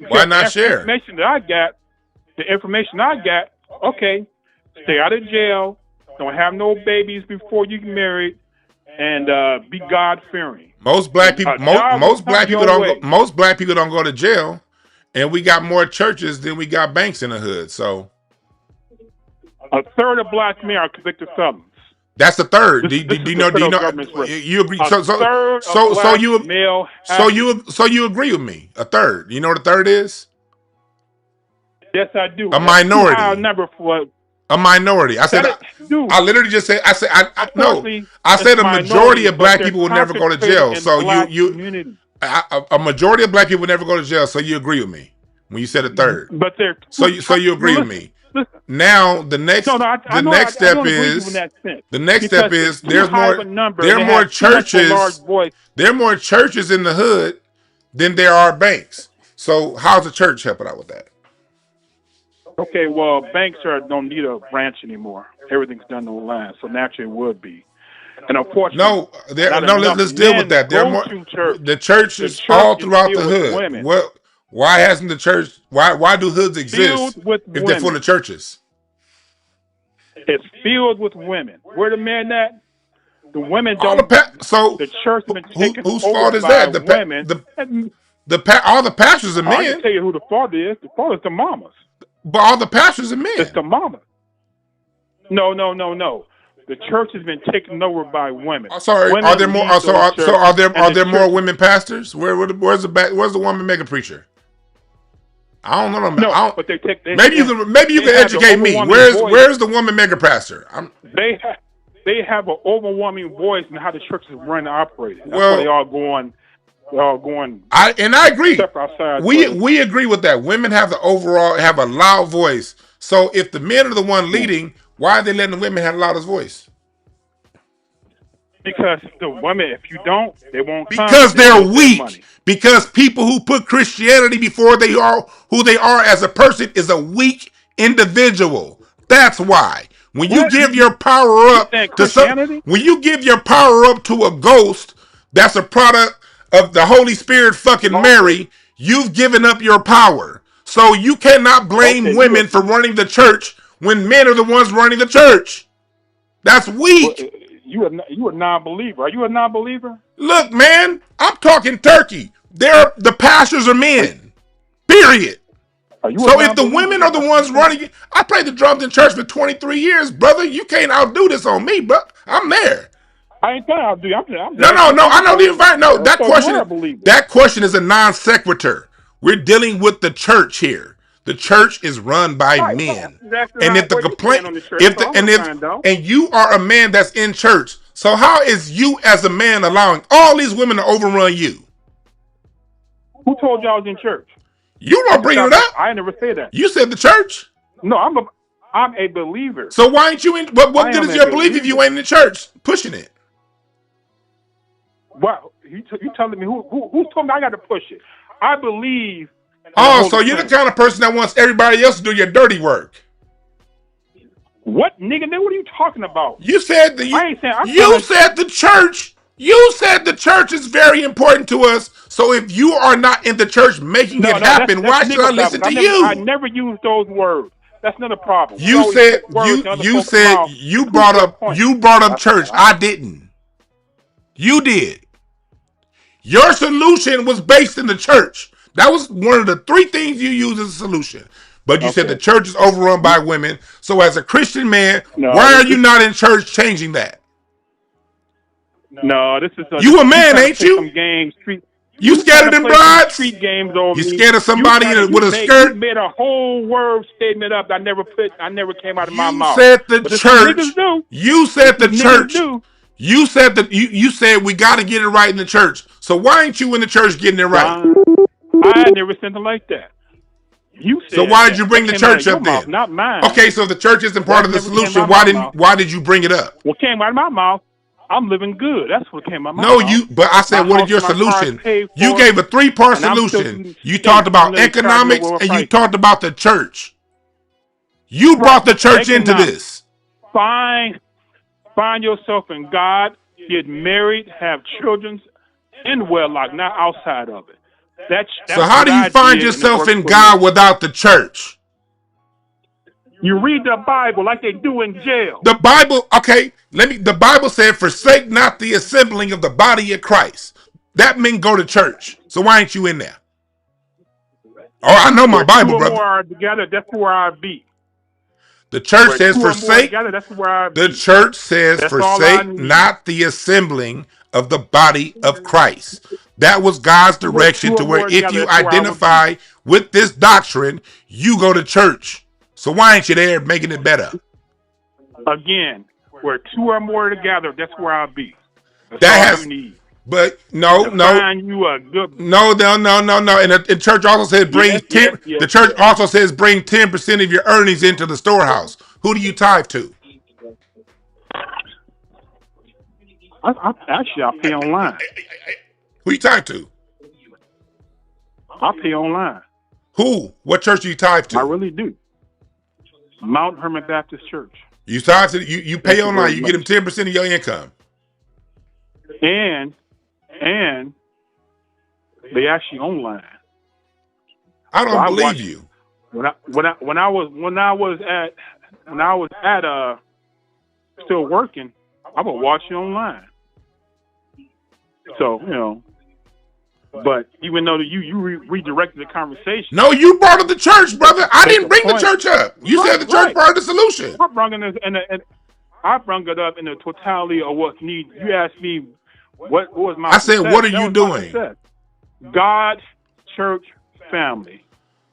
Why not share? The information I got. Okay, stay out of jail. Don't have no babies before you get married, and be God fearing. Most black people, most black people don't go to jail, and we got more churches than we got banks in the hood. So, a third of black men are convicted felons. That's a third. Do you know? You agree? So you agree with me? A third. You know what a third is? Yes, I do. A minority. High number for a minority. I said, I literally just said, I said a majority of black people will never go to jail. So a majority of black people will never go to jail. So you agree with me when you said a third. But they're so you agree with me. Now the next step is there are more churches. There are more churches in the hood than there are banks. So how's the church helping out with that? Okay, well, banks don't need a branch anymore. Everything's done online, so naturally it would be. And unfortunately, let's deal with that. There are more. The church is all throughout the hood. Well, why hasn't the church? Why do hoods exist if they're full of churches? It's filled with women. Where the men at? The women don't. The church has been taken whose fault is that? Women. All the pastors are men. I can tell you who the fault is. The fault is the mamas. But all the pastors are men. It's the mamas. No. The church has been taken over by women. Sorry, are there more? Are there more women pastors? Where's the woman mega preacher? I don't know. No, but maybe you can educate me. Where's the woman mega pastor? They have an overwhelming voice in how the church is run and operated. That's why they all going. I agree. We agree with that. Women have a loud voice. So if the men are the one leading, why are they letting the women have the loudest voice? Because the women, if you don't, they won't come. Because they're weak. Because people who put Christianity before they are who they are as a person is a weak individual. That's why. When you give your power up to a ghost that's a product of the Holy Spirit fucking Mary, you've given up your power. So you cannot blame women for running the church when men are the ones running the church. That's weak. You a non-believer. Are you a non-believer? Look, man, I'm talking turkey. The pastors are men. Period. So if the women are the ones running it, I played the drums in church for 23 years, brother. You can't outdo this on me, bro. I'm there. I ain't trying to outdo you. No. I don't even find that question is a non sequitur. We're dealing with the church here. The church is run by men, and if the complaint, and you are a man that's in church, so how is you as a man allowing all these women to overrun you? Who told you I was in church? You don't bring it up. I never said that. You said the church. No, I'm a believer. So why ain't you in? What good is your belief if you ain't in the church pushing it? Wow, you telling me who told me I got to push it? I believe. Oh, so you're the kind of person that wants everybody else to do your dirty work. What, nigga? What are you talking about? You said the church. You said the church is very important to us. So if you are not in the church making it happen, why should I listen to you? I never used those words. That's not a problem. You brought up church. I didn't. You did. Your solution was based in the church. That was one of the three things you used as a solution. But you said the church is overrun by women. So as a Christian man, why are you not in church changing that? No, this is you a man, ain't you? You scared of them brides? Street games over you scared of somebody with a skirt? You made a whole word statement up that I never came out of my mouth. You said the church. You said the church. You said we got to get it right in the church. So why ain't you in the church getting it right? I never said something like that. You said so why did you bring the church up then? Mouth, not mine. Okay, so if the church isn't part of the solution, why did you bring it up? What came out of my mouth? I'm living good. That's what came out of my mouth. But I said, what is your solution? You gave a 3-part solution. You talked about economics and you talked about the church. You brought the church into this. Find yourself in God, get married, have children in wedlock, not outside of it. That's so how do you find yourself in God without the church? You read the Bible like they do in jail. The Bible, okay, the Bible said, forsake not the assembling of the body of Christ. That means go to church. So why ain't you in there? Oh, I know my Bible, brother. More are together, that's where I be. The church says forsake. The church says forsake not the assembling of the body of Christ. That was God's direction to where if you identify with this doctrine, you go to church. So why ain't you there making it better? Again, where two or more together, that's where I'll be. That's that all has, you need. But no. You a good... No. And the church also says bring the church also says bring 10% of your earnings into the storehouse. Who do you tithe to? Actually, I pay online. Who you tithe to? I pay online. Who? What church do you tithe to? I really do. Mount Hermon Baptist Church. You tithe to you pay online. You get them 10% of your income. And they actually online. I don't believe you. When I was at still working, I would watch you online. So, you know, but even though you redirected the conversation. No, you brought up the church, brother. I didn't bring the church up. You said the church part of the solution. I brought it up in the totality of what's needed. You asked me what was my... I said, what are you doing? God's church family.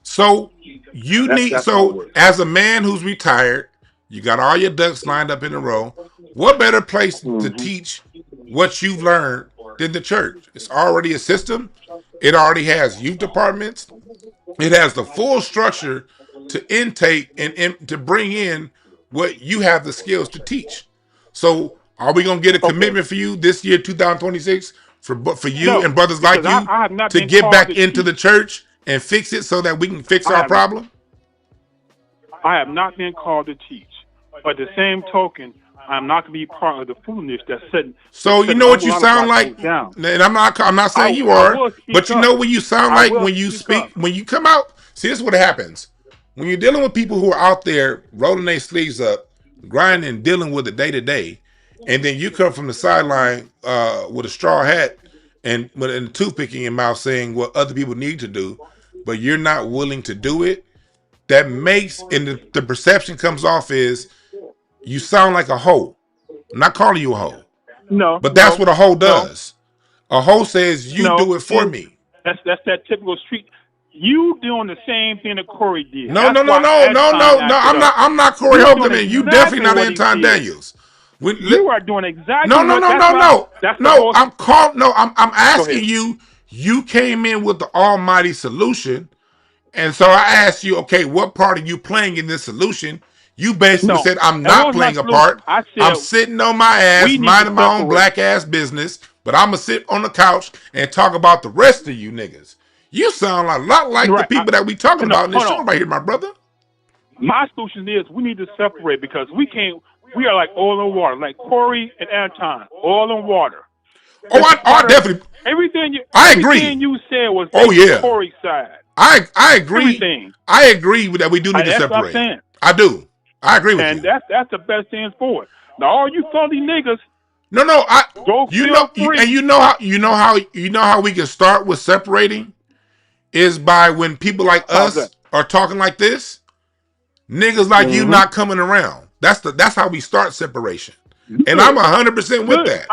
So you need, so as a man who's retired, you got all your ducks lined up in a row. What better place to teach what you've learned than the church? It's already a system. It already has youth departments. It has the full structure to intake and to bring in what you have the skills to teach. So are we going to get a commitment for you this year, 2026, for you and brothers like you to get back into the church and fix it so that we can fix our problem? I have not been called to teach. But the same token, I'm not going to be part of the foolishness that's said. So you know what you sound like, and I'm not saying you are, but you know what you sound like when you speak, when you come out. See, this is what happens when you're dealing with people who are out there rolling their sleeves up, grinding, and dealing with it day to day, and then you come from the sideline with a straw hat and with a toothpick in your mouth, saying what other people need to do, but you're not willing to do it. That makes, and the perception comes off is you sound like a hoe. I'm not calling you a hoe. No. But that's what a hoe does. No. A hoe says, you do it for me. That's that typical street. You doing the same thing that Corey did. No. I'm not Corey Holcomb, and you definitely not Anton Daniels. You are doing exactly No. I'm asking you. You came in with the almighty solution. And so I asked you, okay, what part are you playing in this solution? You basically said, I'm not playing a part. I'm sitting on my ass, minding my own black ass business, but I'm going to sit on the couch and talk about the rest of you niggas. You sound a lot like the people that we talking about in this show right here, my brother. My solution is we need to separate because we are like oil and water, like Corey and Anton, oil and water. Oh, I definitely. I agree. Everything you said was Corey's side. I agree. Everything. I agree that we do need to separate. I do. I agree with you. And that's the best thing for it. Now all you funny niggas. You know how we can start with separating is by when people like us are talking like this, niggas like you not coming around. That's how we start separation. And I'm 100% with that.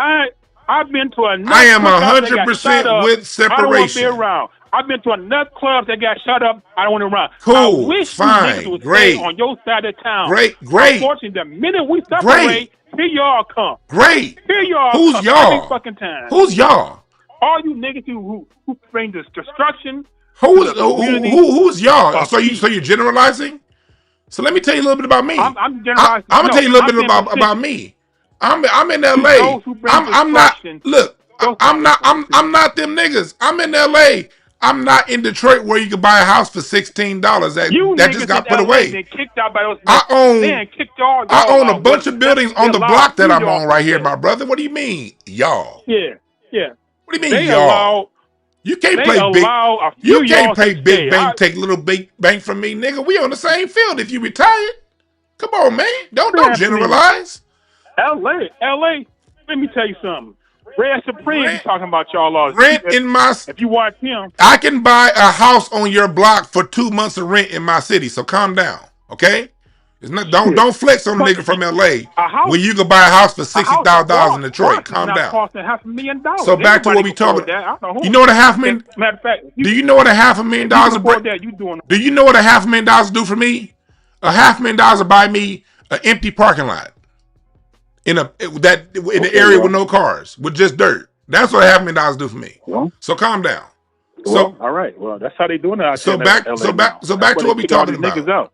I've been to a I am 100% with separation. I don't want to be around. I've been to a nut club that got shut up. I don't want to run. Cool. I wish fine. You would great. Stay on your side of town. Great. Unfortunately, the minute we separate, here y'all come. Great. Here y'all Who's come. y'all? Every fucking time. Who's y'all? All you niggas who bring this destruction. Who's y'all? So you're generalizing? So let me tell you a little bit about me. I'm generalizing. I'm gonna tell you a little bit about me. I'm in LA. I'm not. Look. I'm not them niggas. I'm in LA. I'm not in Detroit where you can buy a house for $16 that just got put away. I own a bunch of buildings on the block that I'm on right here, my brother. What do you mean, y'all? Yeah. What do you mean, y'all? You can't play big. You can't play big bank, take little big bank from me, nigga. We on the same field. If you retired, come on, man. Don't generalize. LA. Let me tell you something. Red Supreme be talking about y'all all. If you watch him, I can buy a house on your block for 2 months of rent in my city. So calm down, okay? It's not. Don't flex on a nigga from LA when you can buy a house for $60,000 in Detroit. Calm down. Costing $500,000. So back to what we talking. You know what a $500,000? Matter of fact, do you know what a $500,000? Do you know what a $500,000 do for me? A $500,000 will buy me an empty parking lot in the area with no cars, with just dirt. That's what a $500,000 do for me. Well, so calm down. Well, all right. Well, that's how they doing it. So back to what we talking about.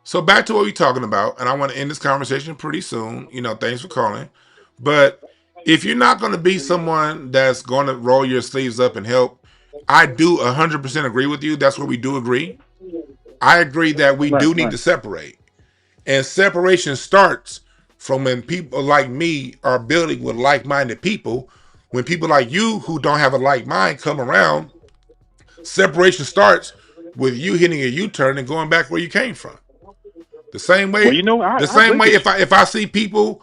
So back to what we're talking about, and I want to end this conversation pretty soon. Thanks for calling. But if you're not going to be someone that's going to roll your sleeves up and help, I do 100% agree with you. That's where we do agree. I agree that we do need to separate. And separation starts from when people like me are building with like-minded people. When people like you who don't have a like mind come around, separation starts with you hitting a U-turn and going back where you came from. The same way, if I see people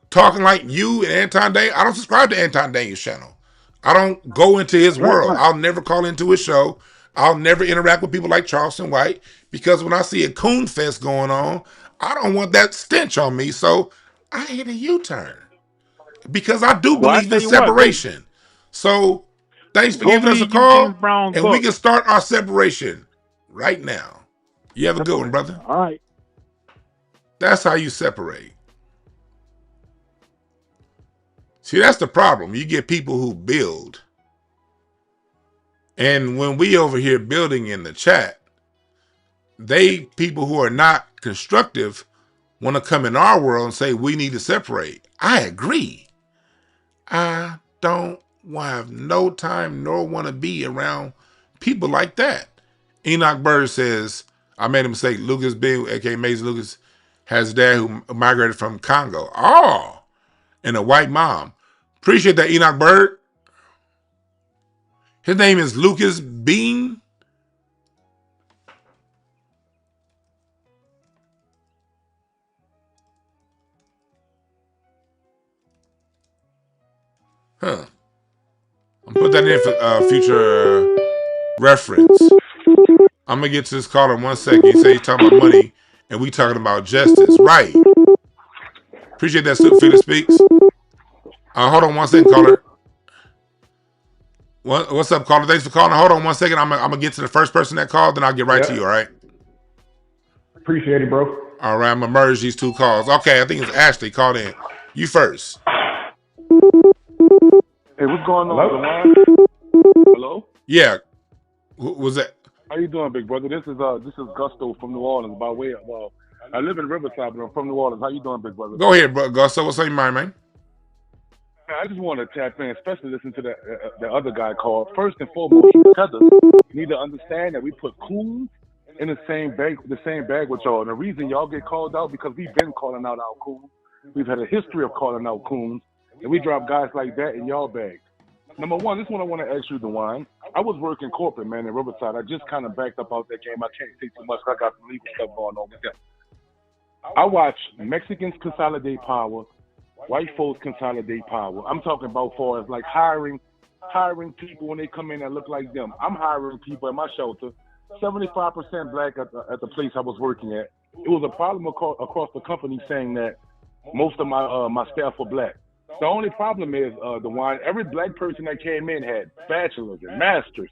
talking like you and Anton Daniels, I don't subscribe to Anton Daniels' channel. I don't go into his world. Right. I'll never call into his show. I'll never interact with people like Charleston White, because when I see a coon fest going on, I don't want that stench on me. So I hit a U-turn because I do believe in separation. So thanks for giving us a call, and we can start our separation right now. You have a good one, brother. All right. That's how you separate. See, that's the problem. You get people who build. And when we over here building in the chat, people who are not constructive want to come in our world and say we need to separate. I agree. I don't have no time nor want to be around people like that. Enoch Bird says, I made a mistake. Lucas Bing, aka Mason Lucas, has a dad who migrated from Congo. Oh, and a white mom. Appreciate that, Enoch Bird. His name is Lucas Bean. Huh. I'm put that in for future reference. I'm gonna get to this caller in 1 second. He said he's talking about money, and we talking about justice. Right. Appreciate that, Super Feeder Speaks. Hold on 1 second, caller. What's up, caller? Thanks for calling. Hold on 1 second. I'm gonna get to the first person that called, then I'll get right to you. All right. Appreciate it, bro. All right, I'm gonna merge these two calls. Okay, I think it's Ashley called in. You first. Hey, what's going on? Hello? Yeah. Who was that? How you doing, big brother? This is Gusto from New Orleans. By way of, I live in Riverside, but I'm from New Orleans. How you doing, big brother? Go ahead, bro. Gusto. What's on your mind, man? I just want to tap in, especially listen to the other guy called. First and foremost, you need to understand that we put coons in the same bag with y'all. And the reason y'all get called out because we've been calling out our coons. We've had a history of calling out coons, and we drop guys like that in y'all bag. Number one, this one I want to ask you, DeWine. I was working corporate, man, in Riverside. I just kind of backed up out that game. I can't say too much because I got some legal stuff going on with them. I watch Mexicans consolidate power, white folks consolidate power. I'm talking about far as like hiring people when they come in that look like them. I'm hiring people at my shelter, 75% black at the place I was working at. It was a problem across the company saying that most of my staff were black. The only problem is, DeWine, every black person that came in had bachelors and masters,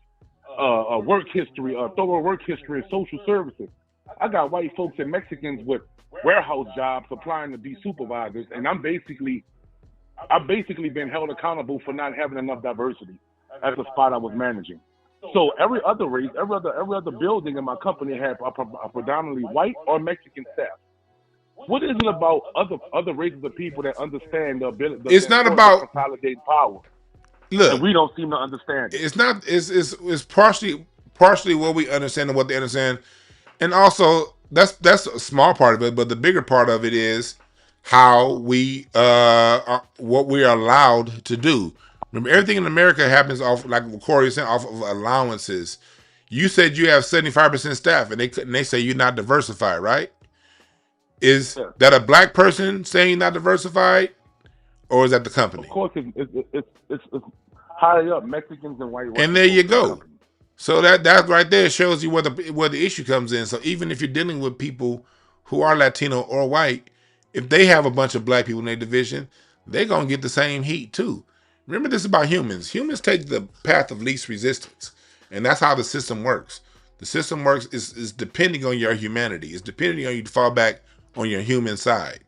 work history, thorough work history in social services. I got white folks and Mexicans with warehouse jobs applying to be supervisors, and I've basically been held accountable for not having enough diversity at the spot I was managing. So every other race, every other building in my company had a predominantly white or Mexican staff. What is it about other races of people that understand the ability? It's not about consolidating power. Look, and we don't seem to understand it. It's not. It's partially what we understand and what they understand, and also that's a small part of it. But the bigger part of it is how we what we are allowed to do. Remember, everything in America happens off, like Corey was saying, off of allowances. You said you have 75% staff, and they say you're not diversified, right? Is that a black person saying you're not diversified, or is that the company? Of course, it's higher up, Mexicans and white. And there you go. So that right there shows you where the issue comes in. So even if you're dealing with people who are Latino or white, if they have a bunch of black people in their division, they're going to get the same heat too. Remember, this is about humans. Humans take the path of least resistance, and that's how the system works. The system works is depending on your humanity. It's depending on you to fall back on your human side.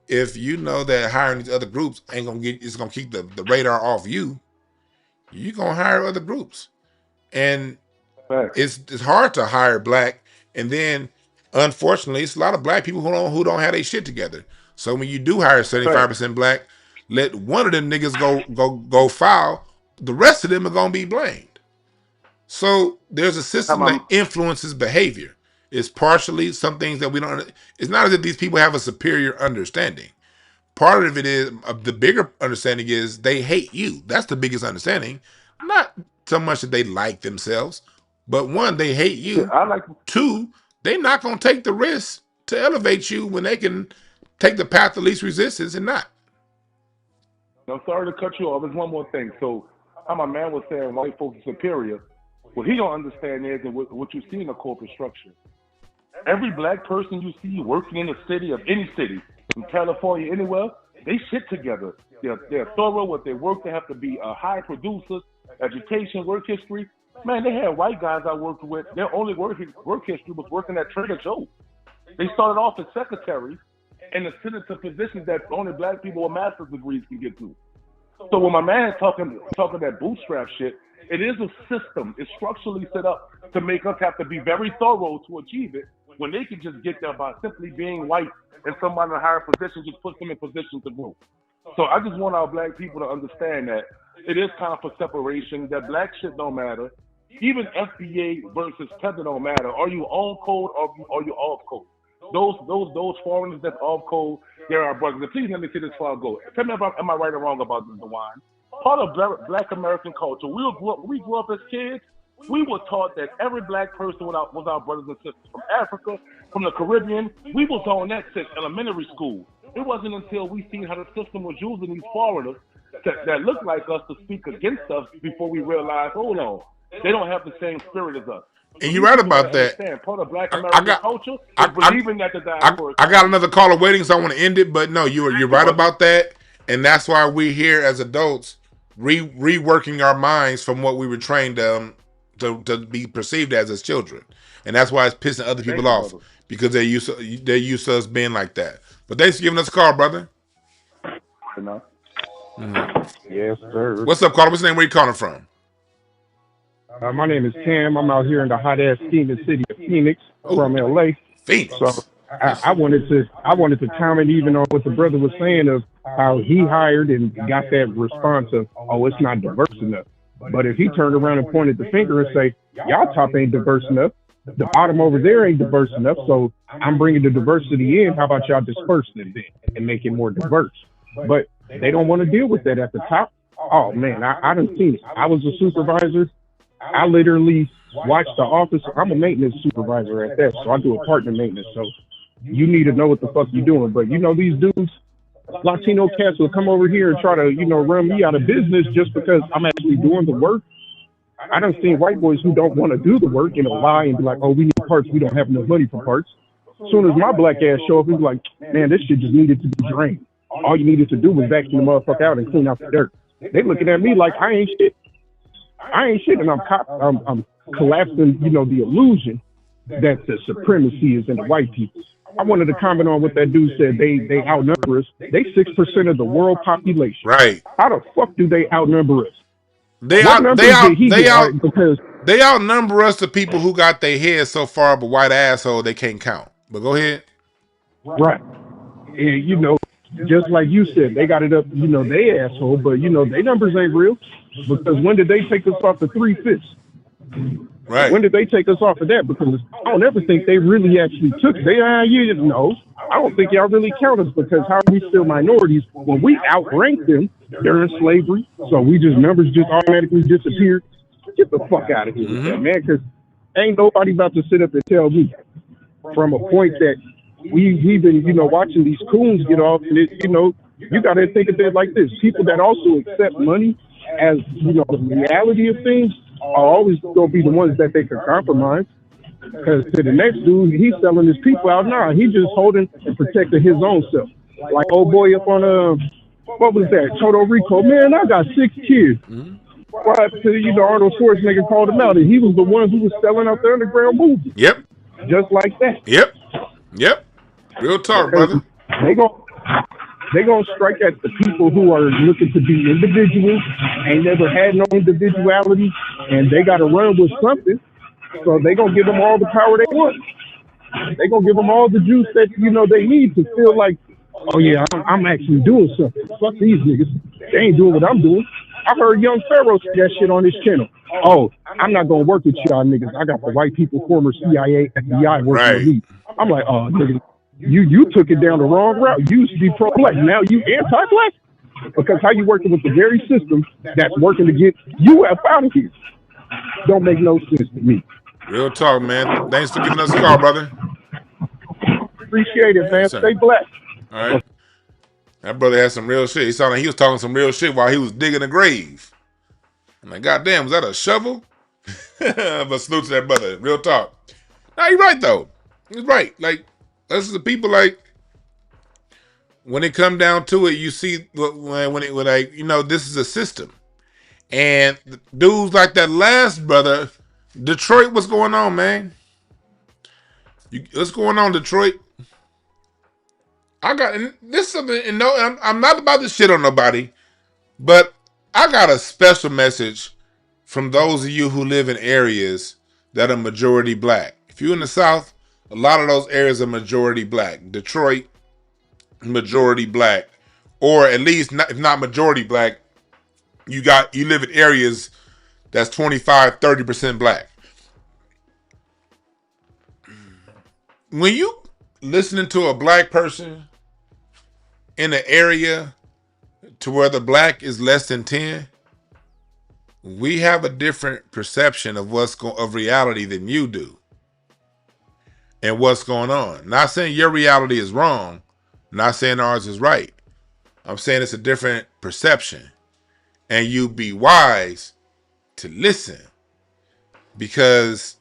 If you know that hiring these other groups ain't gonna it's gonna keep the radar off you, you're gonna hire other groups. And it's hard to hire black, and then unfortunately it's a lot of black people who don't have their shit together. So when you do hire 75% black, let one of them niggas go foul, the rest of them are gonna be blamed. So there's a system that influences behavior. It's partially some things that we don't. It's not as if these people have a superior understanding. Part of it is the bigger understanding is they hate you. That's the biggest understanding. Not so much that they like themselves, but one, they hate you. Two, they're not going to take the risk to elevate you when they can take the path of least resistance and not. I'm sorry to cut you off. There's one more thing. So, how my man was saying white folks are superior. What he don't understand is that what you see in the corporate structure. Every black person you see working in a city of any city, from California, anywhere, they shit together. They're thorough with their work. They have to be high producers, education, work history. Man, they had white guys I worked with. Their only work history was working at Trader Joe's. They started off as secretaries and ascended to positions that only black people with master's degrees can get to. So when my man talking that bootstrap shit, it is a system. It's structurally set up to make us have to be very thorough to achieve it, when they can just get there by simply being white and somebody in a higher position just puts them in position to grow. So I just want our black people to understand that it is time for separation, that black shit don't matter. Even FBA versus tether don't matter. Are you on code or are you off code? Those foreigners that's off code, they're our brothers. And please let me say this before I go. Tell me if am I right or wrong about the wine. Part of black American culture, we grew up as kids. We were taught that every black person was our brothers and sisters from Africa, from the Caribbean. We was on that since elementary school. It wasn't until we seen how the system was using these foreigners that looked like us to speak against us before we realized, hold on, they don't have the same spirit as us. And you're right about that. Part of black American culture is believing that the diaspora. I got another caller waiting, so I want to end it. But no, you're right about that, and that's why we're here as adults, reworking our minds from what we were trained to be perceived as children, and that's why it's pissing other people off because they're used to us being like that. But thanks for giving us a call, brother. Yes, sir. What's up, caller? What's your name? Where you calling from? My name is Cam. I'm out here in the hot ass steaming city of Phoenix from LA. Phoenix. So I wanted to comment even on what the brother was saying of how he hired and got that response of, oh, it's not diverse enough. But if he turned around and pointed the finger and say, y'all top ain't diverse enough, the bottom over there ain't diverse enough, so I'm bringing the diversity in, how about y'all disperse it then and make it more diverse? But they don't want to deal with that at the top. Oh man, I done seen it. I was a supervisor. I literally watched the office. I'm a maintenance supervisor at that, so I do apartment maintenance. So you need to know what the fuck you're doing. But you know, these dudes, Latino cats will come over here and try to, run me out of business just because I'm actually doing the work. I done seen white boys who don't want to do the work and lie and be like, oh, we need parts. We don't have enough money for parts. As soon as my black ass show up, he's like, man, this shit just needed to be drained. All you needed to do was vacuum the motherfucker out and clean out the dirt. They looking at me like I ain't shit. And I'm collapsing, the illusion that the supremacy is in the white people. I wanted to comment on what that dude said. They outnumber us. They 6% of the world population. Right. How the fuck do they outnumber us? They outnumber us to people who got their heads so far up a white asshole they can't count. But go ahead. Right. And just like you said, they got it up, they asshole, but their numbers ain't real. Because when did they take us off the 3/5? Right. When did they take us off of that? Because I don't ever think they really actually took it. No, I don't think y'all really count us, because how are we still minorities when we outrank them during slavery? So numbers just automatically disappeared. Get the fuck out of here with that, man, because ain't nobody about to sit up and tell me from a point that we've been, watching these coons get off, and you got to think of it like this. People that also accept money as, the reality of things are always going to be the ones that they can compromise. Because to the next dude, he's selling his people out now. He just holding and protecting his own self. Like old boy up on what was that? Total Rico. Man, I got 6 kids. Right to Arnold Schwarzenegger called him out, and he was the one who was selling out the underground movie. Yep. Just like that. Yep. Real talk, brother. They gonna strike at the people who are looking to be individuals, ain't never had no individuality, and they gotta run with something. So they gonna give them all the power they want. They gonna give them all the juice that they need to feel like, oh yeah, I'm actually doing something. Fuck these niggas. They ain't doing what I'm doing. I heard Young Pharaoh say that shit on his channel. Oh, I'm not gonna work with y'all niggas. I got the white people, former CIA, FBI working with me. I'm like, oh nigga, you took it down the wrong route. You used to be pro-black, now you anti-black? Because how you working with the very system that's working to get you up out of here? Don't make no sense to me. Real talk, man. Thanks for giving us a call, brother. Appreciate it, man. Stay blessed. All right. That brother had some real shit. He sounded like he was talking some real shit while he was digging a grave. I'm like, goddamn, was that a shovel? But salute to that brother. Real talk. Nah, he's right, though. He's right. Like, this is the people, like, when it come down to it, you see, this is a system. And dudes like that last brother, Detroit, what's going on, man? What's going on, Detroit? This is something, and no, I'm not about to shit on nobody, but I got a special message from those of you who live in areas that are majority black. If you're in the South, a lot of those areas are majority black. Detroit, majority black, or at least if not majority black, you live in areas that's 25-30% black. When you listening to a black person in an area to where the black is less than 10, we have a different perception of of reality than you do and what's going on. Not saying your reality is wrong, not saying ours is right. I'm saying it's a different perception, and you be wise to listen, because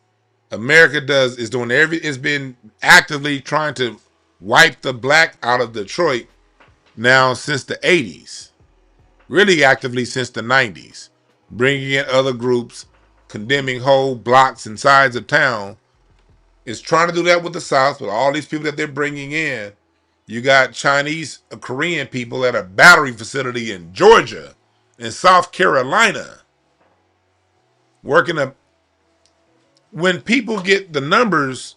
America it's been actively trying to wipe the black out of Detroit now since the 80s, really actively since the 90s, bringing in other groups, condemning whole blocks and sides of town. It's trying to do that with the South, with all these people that they're bringing in. You got Chinese, Korean people at a battery facility in Georgia, in South Carolina, when people get the numbers,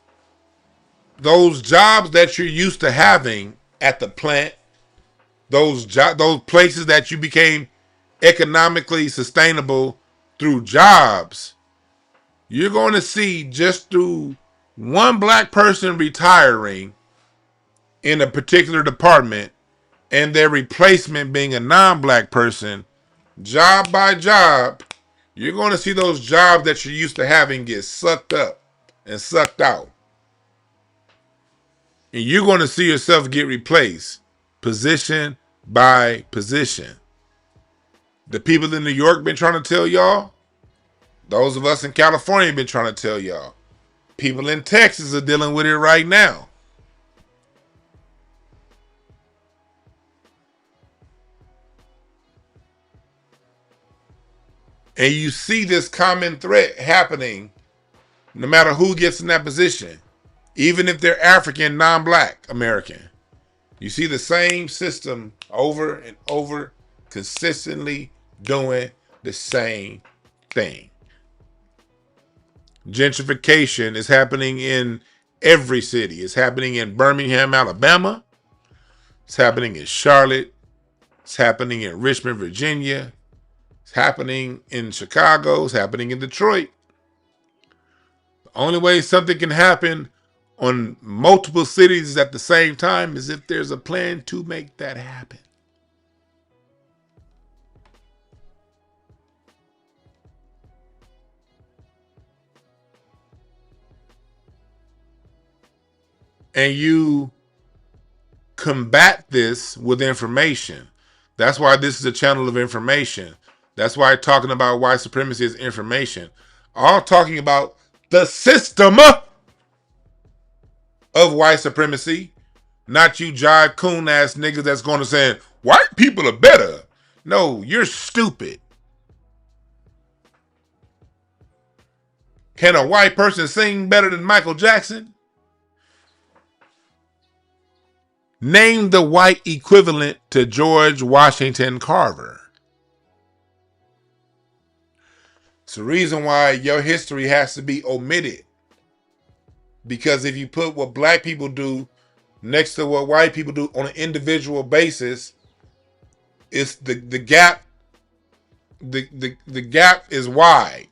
those jobs that you're used to having at the plant, those places that you became economically sustainable through jobs, you're going to see just through one black person retiring in a particular department and their replacement being a non-black person, job by job, you're going to see those jobs that you're used to having get sucked up and sucked out. And you're going to see yourself get replaced position by position. The people in New York been trying to tell y'all. Those of us in California been trying to tell y'all. People in Texas are dealing with it right now. And you see this common threat happening no matter who gets in that position, even if they're African, non-black American. You see the same system over and over, consistently doing the same thing. Gentrification is happening in every city. It's happening in Birmingham, Alabama. It's happening in Charlotte. It's happening in Richmond, Virginia. It's happening in Chicago. It's happening in Detroit. The only way something can happen on multiple cities at the same time is if there's a plan to make that happen. And you combat this with information. That's why this is a channel of information. That's why talking about white supremacy is information. All talking about the system of white supremacy, not you jive coon ass niggas that's going to say white people are better. No, you're stupid. Can a white person sing better than Michael Jackson? Name the white equivalent to George Washington Carver. It's the reason why your history has to be omitted. Because if you put what black people do next to what white people do on an individual basis, it's the gap. The gap is wide.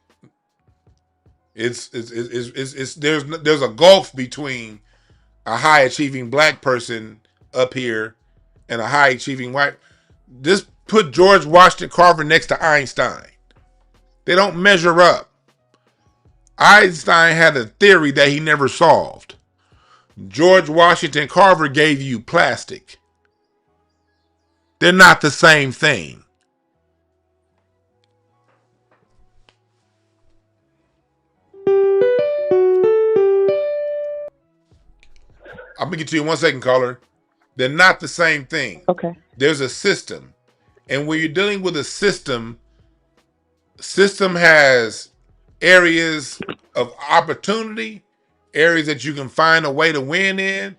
It's there's a gulf between a high achieving black person up here and a high achieving white. Just put George Washington Carver next to Einstein. They don't measure up. Einstein had a theory that he never solved. George Washington Carver gave you plastic. They're not the same thing. I'm going to get to you in 1 second, caller. They're not the same thing. Okay. There's a system. And when you're dealing with a system has areas of opportunity, areas that you can find a way to win in,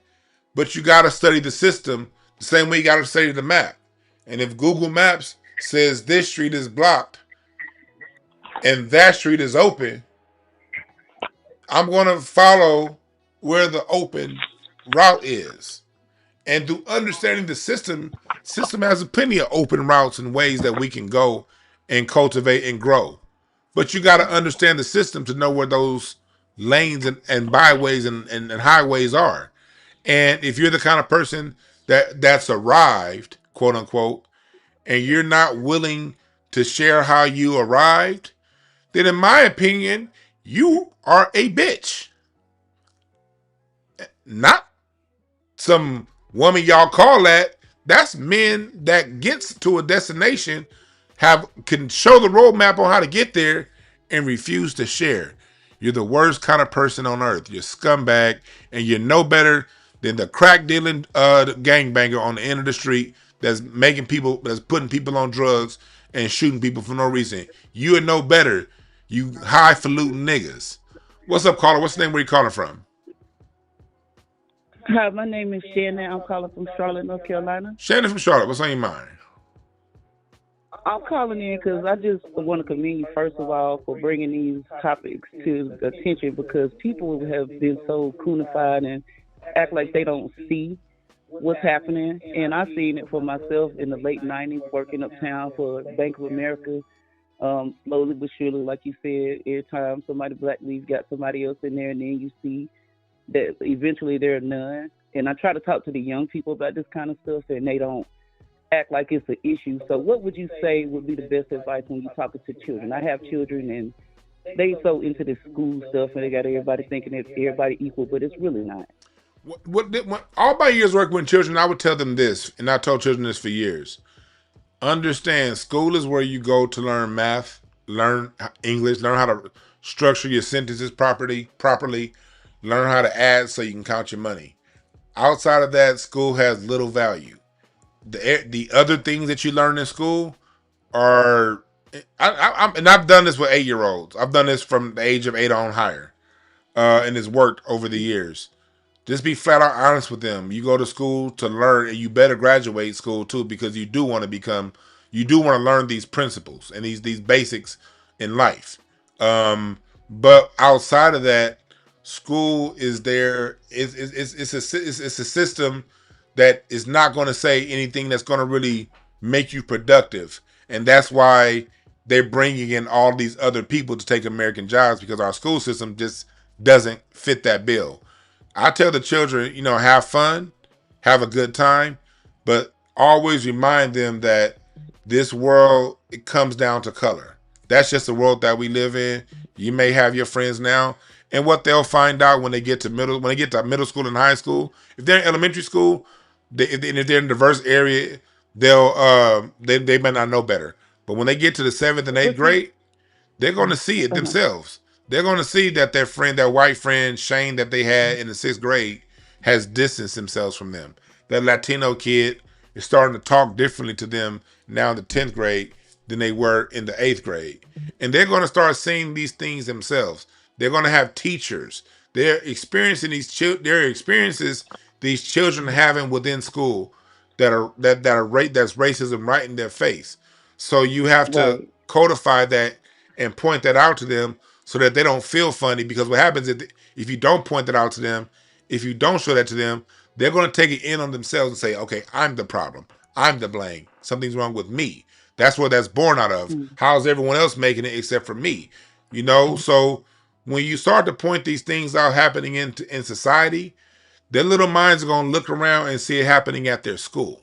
but you got to study the system the same way you got to study the map. And if Google Maps says this street is blocked and that street is open, I'm going to follow where the open route is. And through understanding the system has plenty of open routes and ways that we can go and cultivate and grow. But you got to understand the system to know where those lanes and byways and highways are. And if you're the kind of person that's arrived, quote unquote, and you're not willing to share how you arrived, then in my opinion, you are a bitch. Not some woman y'all call that. That's men that gets to a destination, can show the roadmap on how to get there and refuse to share. You're the worst kind of person on earth. You're a scumbag, and you're no better than the crack dealing gangbanger on the end of the street that's putting people on drugs and shooting people for no reason. You are no better, you highfalutin niggas. What's up, caller? What's the name? Where you calling from? Hi, my name is Shannon. I'm calling from Charlotte, North Carolina. Shannon from Charlotte. What's on your mind? I'm calling in because I just want to commend you, first of all, for bringing these topics to attention, because people have been so coonified and act like they don't see what's happening. And I've seen it for myself in the late 90s, working uptown for Bank of America. Slowly but surely, like you said, every time somebody black leaves, got somebody else in there, and then you see that eventually there are none. And I try to talk to the young people about this kind of stuff, and they don't act like it's an issue. So what would you say would be the best advice when you're talking to children? I have children, and they so into this school stuff, and they got everybody thinking that everybody equal, but it's really not. All my years working with children, I would tell them this, and I told children this for years. Understand, school is where you go to learn math, learn English, learn how to structure your sentences properly, learn how to add so you can count your money. Outside of that, school has little value. The other things that you learn in school are, and I've done this with 8-year-olds. I've done this from the age of 8 on higher, and it's worked over the years. Just be flat out honest with them. You go to school to learn, and you better graduate school too, because you do want to learn these principles and these basics in life. But outside of that, school is there. It's a system that is not going to say anything that's going to really make you productive, and that's why they're bringing in all these other people to take American jobs, because our school system just doesn't fit that bill. I tell the children, have fun, have a good time, but always remind them that this world, it comes down to color. That's just the world that we live in. You may have your friends now, and what they'll find out when they get to middle school and high school, if they're in elementary school, if they're in a diverse area, they may not know better. But when they get to the 7th and 8th grade, they're going to see it themselves. They're going to see that their white friend Shane that they had in the 6th grade has distanced themselves from them. That Latino kid is starting to talk differently to them now in the 10th grade than they were in the 8th grade. And they're going to start seeing these things themselves. They're going to have teachers. They're experiencing their experiences these children are having within school that's racism right in their face. So you have to codify that and point that out to them so that they don't feel funny, because what happens if you don't point that out to them, if you don't show that to them, they're going to take it in on themselves and say, okay, I'm the problem. I'm the blame. Something's wrong with me. That's where that's born out of. How's everyone else making it except for me? You know, so when you start to point these things out happening in society, their little minds are going to look around and see it happening at their school.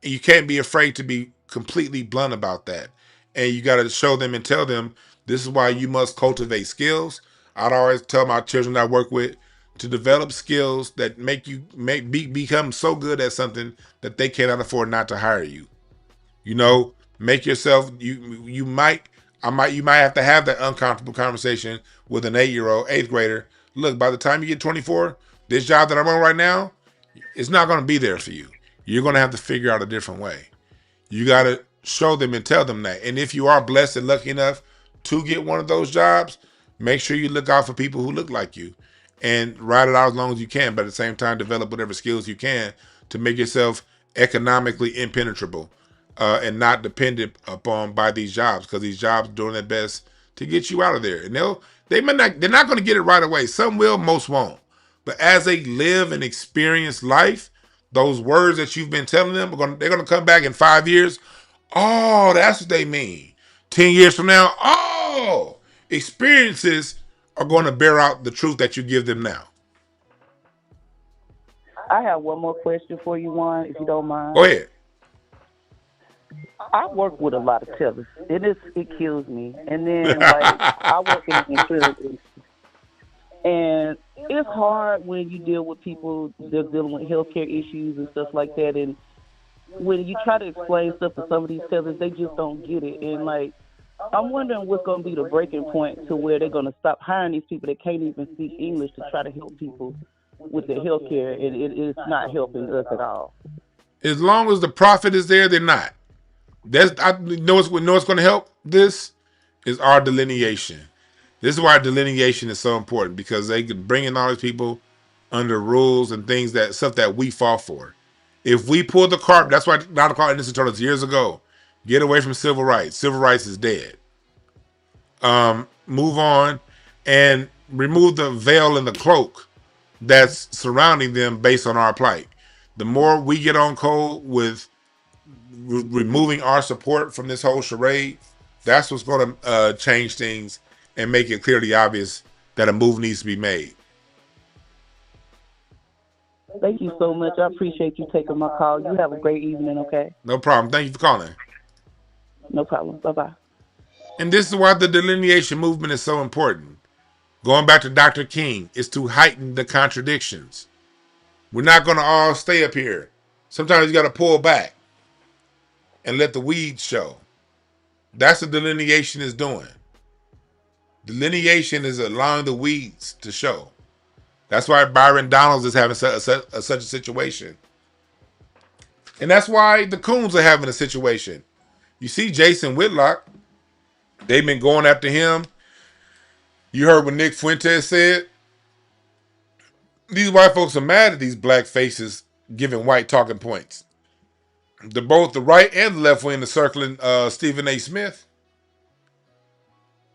And you can't be afraid to be completely blunt about that. And you got to show them and tell them, this is why you must cultivate skills. I'd always tell my children I work with to develop skills that make you become so good at something that they cannot afford not to hire you. You know, make yourself, you might have to have that uncomfortable conversation with an 8-year-old, 8th grader. Look, by the time you get 24, this job that I'm on right now, it's not going to be there for you. You're going to have to figure out a different way. You got to show them and tell them that. And if you are blessed and lucky enough to get one of those jobs, make sure you look out for people who look like you and ride it out as long as you can. But at the same time, develop whatever skills you can to make yourself economically impenetrable and not dependent upon by these jobs, because these jobs are doing their best to get you out of there. And they're not going to get it right away. Some will, most won't. But as they live and experience life, those words that you've been telling them, they're going to come back in 5 years. Oh, that's what they mean. 10 years from now, oh, experiences are going to bear out the truth that you give them now. I have one more question for you, Juan, if you don't mind. Go ahead. I work with a lot of tellers, and it kills me. And then, like, I work in the insurance industry. And it's hard when you deal with people that's dealing with healthcare issues and stuff like that. And when you try to explain stuff to some of these tellers, they just don't get it. And, like, I'm wondering what's going to be the breaking point to where they're going to stop hiring these people that can't even speak English to try to help people with their healthcare. And it's not helping us at all. As long as the profit is there, they're not. I know what's going to help this is our delineation. This is why delineation is so important, because they can bring in all these people under rules and stuff that we fall for. If we pull the carpet, that's why Dr. Carl Anderson told us years ago, get away from civil rights. Civil rights is dead. Move on and remove the veil and the cloak that's surrounding them based on our plight. The more we get on code with removing our support from this whole charade, that's what's going to change things and make it clearly obvious that a move needs to be made. Thank you so much. I appreciate you taking my call. You have a great evening, okay? No problem. Thank you for calling. No problem. Bye-bye. And this is why the delineation movement is so important. Going back to Dr. King, is to heighten the contradictions. We're not going to all stay up here. Sometimes you got to pull back and let the weeds show. That's what delineation is doing. Delineation is allowing the weeds to show. That's why Byron Donalds is having such a situation. And that's why the Coons are having a situation. You see Jason Whitlock, they've been going after him. You heard what Nick Fuentes said? These white folks are mad at these black faces giving white talking points. Both the right and the left wing are circling Stephen A. Smith.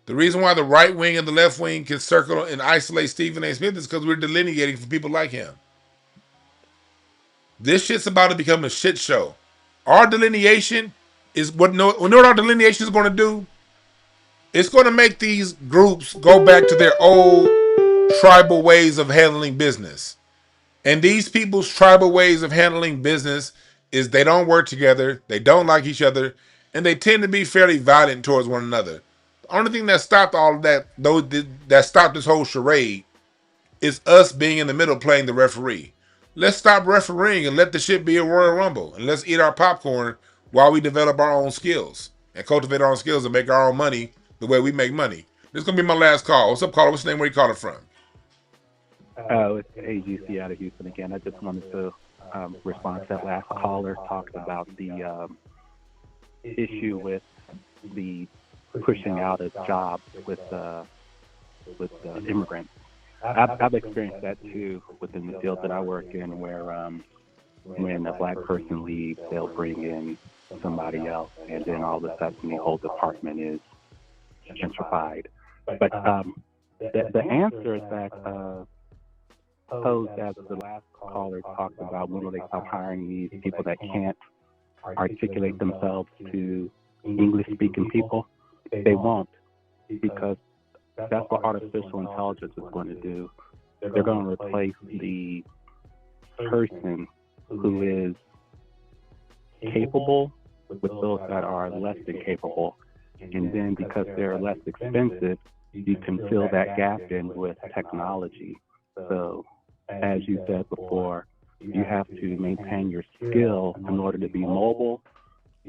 The reason why the right wing and the left wing can circle and isolate Stephen A. Smith is because we're delineating for people like him. This shit's about to become a shit show. Our delineation is what our delineation is going to do? It's going to make these groups go back to their old tribal ways of handling business. And these people's tribal ways of handling business is they don't work together, they don't like each other, and they tend to be fairly violent towards one another. The only thing that stopped all of that, that stopped this whole charade, is us being in the middle playing the referee. Let's stop refereeing and let the shit be a Royal Rumble. And let's eat our popcorn while we develop our own skills and cultivate our own skills and make our own money the way we make money. This is going to be my last call. What's up, caller? What's your name? Where you calling from? Oh, it's AGC out of Houston again. I just wanted to respond to that last caller talking about the issue with the pushing out of jobs with immigrants. I've experienced that too within the field that I work in, where when a black person leaves, they'll bring in somebody else, and then all of a sudden the whole department is gentrified. But the answer is that posed as the last caller talked about, when will they stop hiring these people that can't articulate themselves to English-speaking people? They won't, because that's what artificial intelligence is going to do. They're going to replace the person who is capable with those that are less than capable. And then because they're less expensive, you can fill that gap in with technology. So, as you said before, you have to maintain your skill in order to be mobile,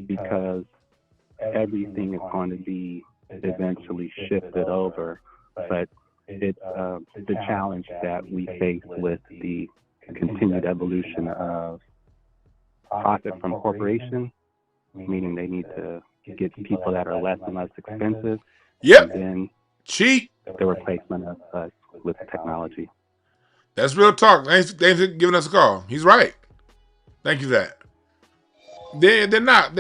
because everything is going to be eventually shifted over. But it's the challenge that we face with the continued evolution of profit from corporations, meaning they need to get people that are less and less expensive. Yep. And then cheap. The replacement of us with technology. That's real talk. Thanks for giving us a call. He's right. Thank you for that. They're not.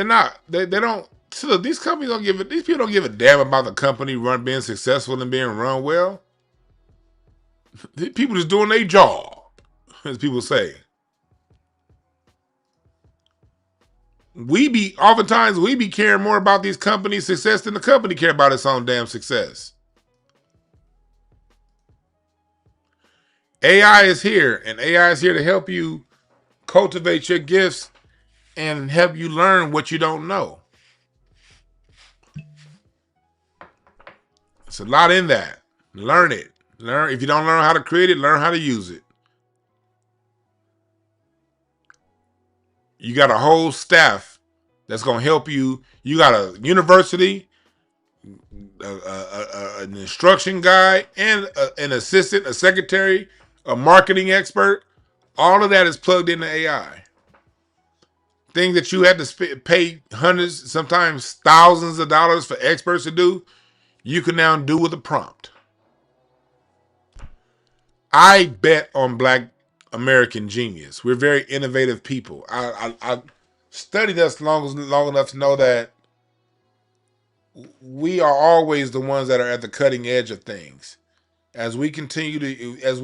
They don't. So look, these companies don't give it. These people don't give a damn about the company being successful and being run well. These people just doing their job, as people say. Oftentimes we be caring more about these companies' success than the company care about its own damn success. AI is here, and AI is here to help you cultivate your gifts and help you learn what you don't know. It's a lot in that. Learn it. If you don't learn how to create it, learn how to use it. You got a whole staff that's going to help you. You got a university, an instruction guy, and an assistant, a secretary, a marketing expert. All of that is plugged into AI. Things that you had to pay hundreds, sometimes thousands of dollars for experts to do, you can now do with a prompt. I bet on Black American genius. We're very innovative people. I studied us long enough to know that we are always the ones that are at the cutting edge of things. As we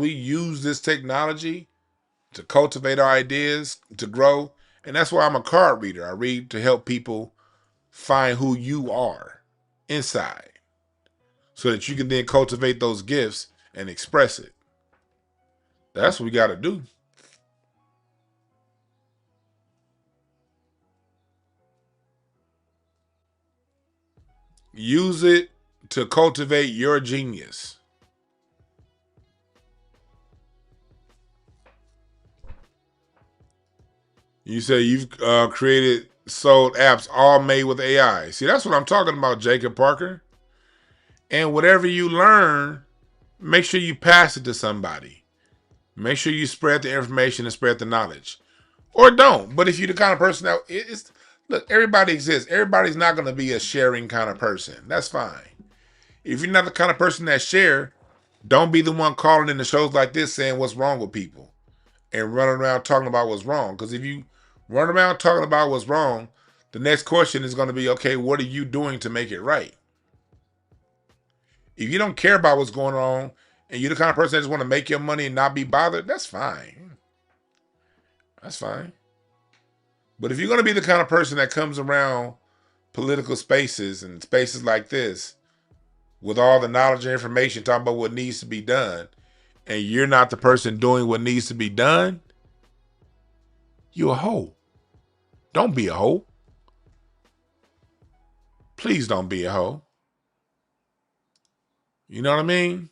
use this technology to cultivate our ideas, to grow, and that's why I'm a card reader. I read to help people find who you are inside, so that you can then cultivate those gifts and express it. That's what we got to do. Use it to cultivate your genius. You say you've sold apps all made with AI. See, that's what I'm talking about, Jacob Parker. And whatever you learn, make sure you pass it to somebody. Make sure you spread the information and spread the knowledge. Or don't. But if you're the kind of person that look, everybody exists. Everybody's not going to be a sharing kind of person. That's fine. If you're not the kind of person that share, don't be the one calling in the shows like this saying what's wrong with people and running around talking about what's wrong. Because if you run around talking about what's wrong, the next question is going to be, okay, what are you doing to make it right? If you don't care about what's going on and you're the kind of person that just want to make your money and not be bothered, that's fine. That's fine. But if you're going to be the kind of person that comes around political spaces and spaces like this with all the knowledge and information talking about what needs to be done, and you're not the person doing what needs to be done, you're a hoe. Don't be a hoe. Please don't be a hoe. You know what I mean?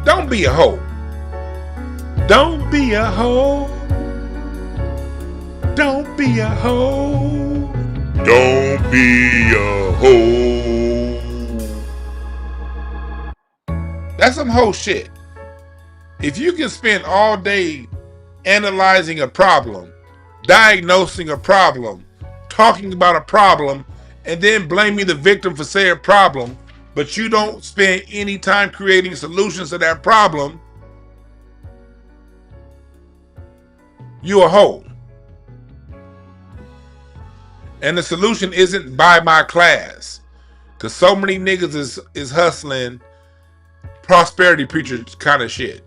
Don't be a hoe. Don't be a hoe. Don't be a hoe. Don't be a hoe. That's some hoe shit. If you can spend all day analyzing a problem, diagnosing a problem, talking about a problem, and then blaming the victim for said problem, but you don't spend any time creating solutions to that problem, you a hoe. And the solution isn't buy my class. Because so many niggas is hustling prosperity preacher kind of shit.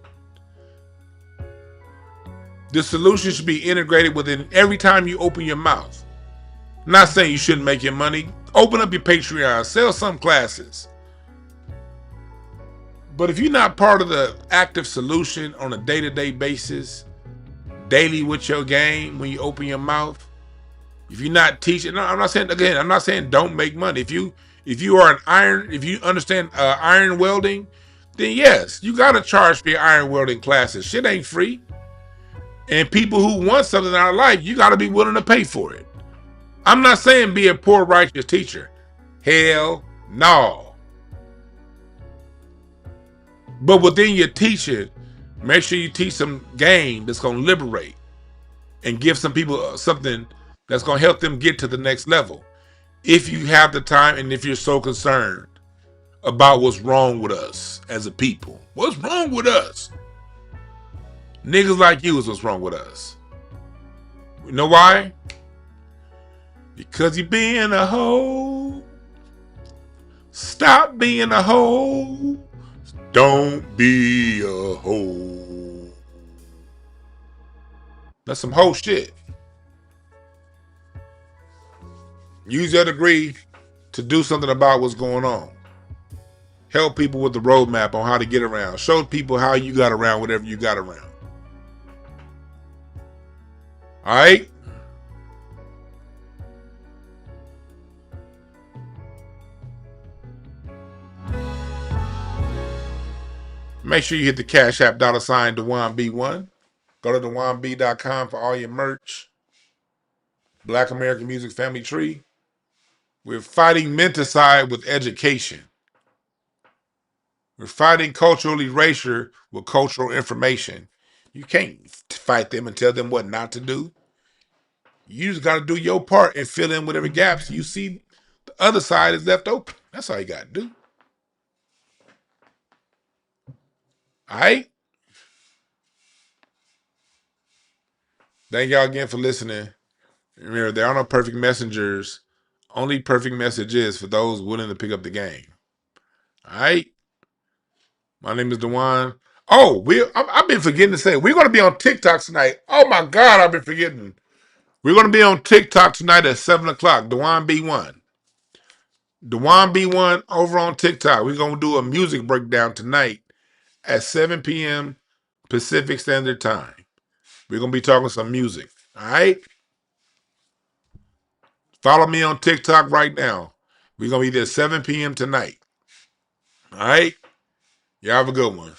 The solution should be integrated within every time you open your mouth. I'm not saying you shouldn't make your money. Open up your Patreon, sell some classes. But if you're not part of the active solution on a day-to-day basis, daily with your game, when you open your mouth, if you're not teaching, no, I'm not saying don't make money. If you understand iron welding, then yes, you gotta charge for your iron welding classes. Shit ain't free. And people who want something out of life, you gotta be willing to pay for it. I'm not saying be a poor righteous teacher. Hell no. But within your teaching, make sure you teach some game that's gonna liberate and give some people something that's gonna help them get to the next level. If you have the time and if you're so concerned about what's wrong with us as a people. What's wrong with us? Niggas like you is what's wrong with us. You know why? Because you being a hoe. Stop being a hoe. Don't be a hoe. That's some hoe shit. Use your degree to do something about what's going on. Help people with the roadmap on how to get around. Show people how you got around whatever you got around. All right? Make sure you hit the Cash App $ DejuanB1. Go to DejuanB.com for all your merch. Black American Music Family Tree. We're fighting menticide with education. We're fighting cultural erasure with cultural information. You can't fight them and tell them what not to do. You just got to do your part and fill in whatever gaps you see the other side is left open. That's all you got to do. All right? Thank y'all again for listening. Remember, there are no perfect messengers. Only perfect message is for those willing to pick up the game. All right? My name is Dejuan. Oh, I've been forgetting to say, we're going to be on TikTok tonight. Oh, my God, I've been forgetting. We're going to be on TikTok tonight at 7 o'clock, DejuanB1. DejuanB1 over on TikTok. We're going to do a music breakdown tonight at 7 p.m. Pacific Standard Time. We're going to be talking some music. All right? Follow me on TikTok right now. We're going to be there 7 p.m. tonight. All right? Y'all have a good one.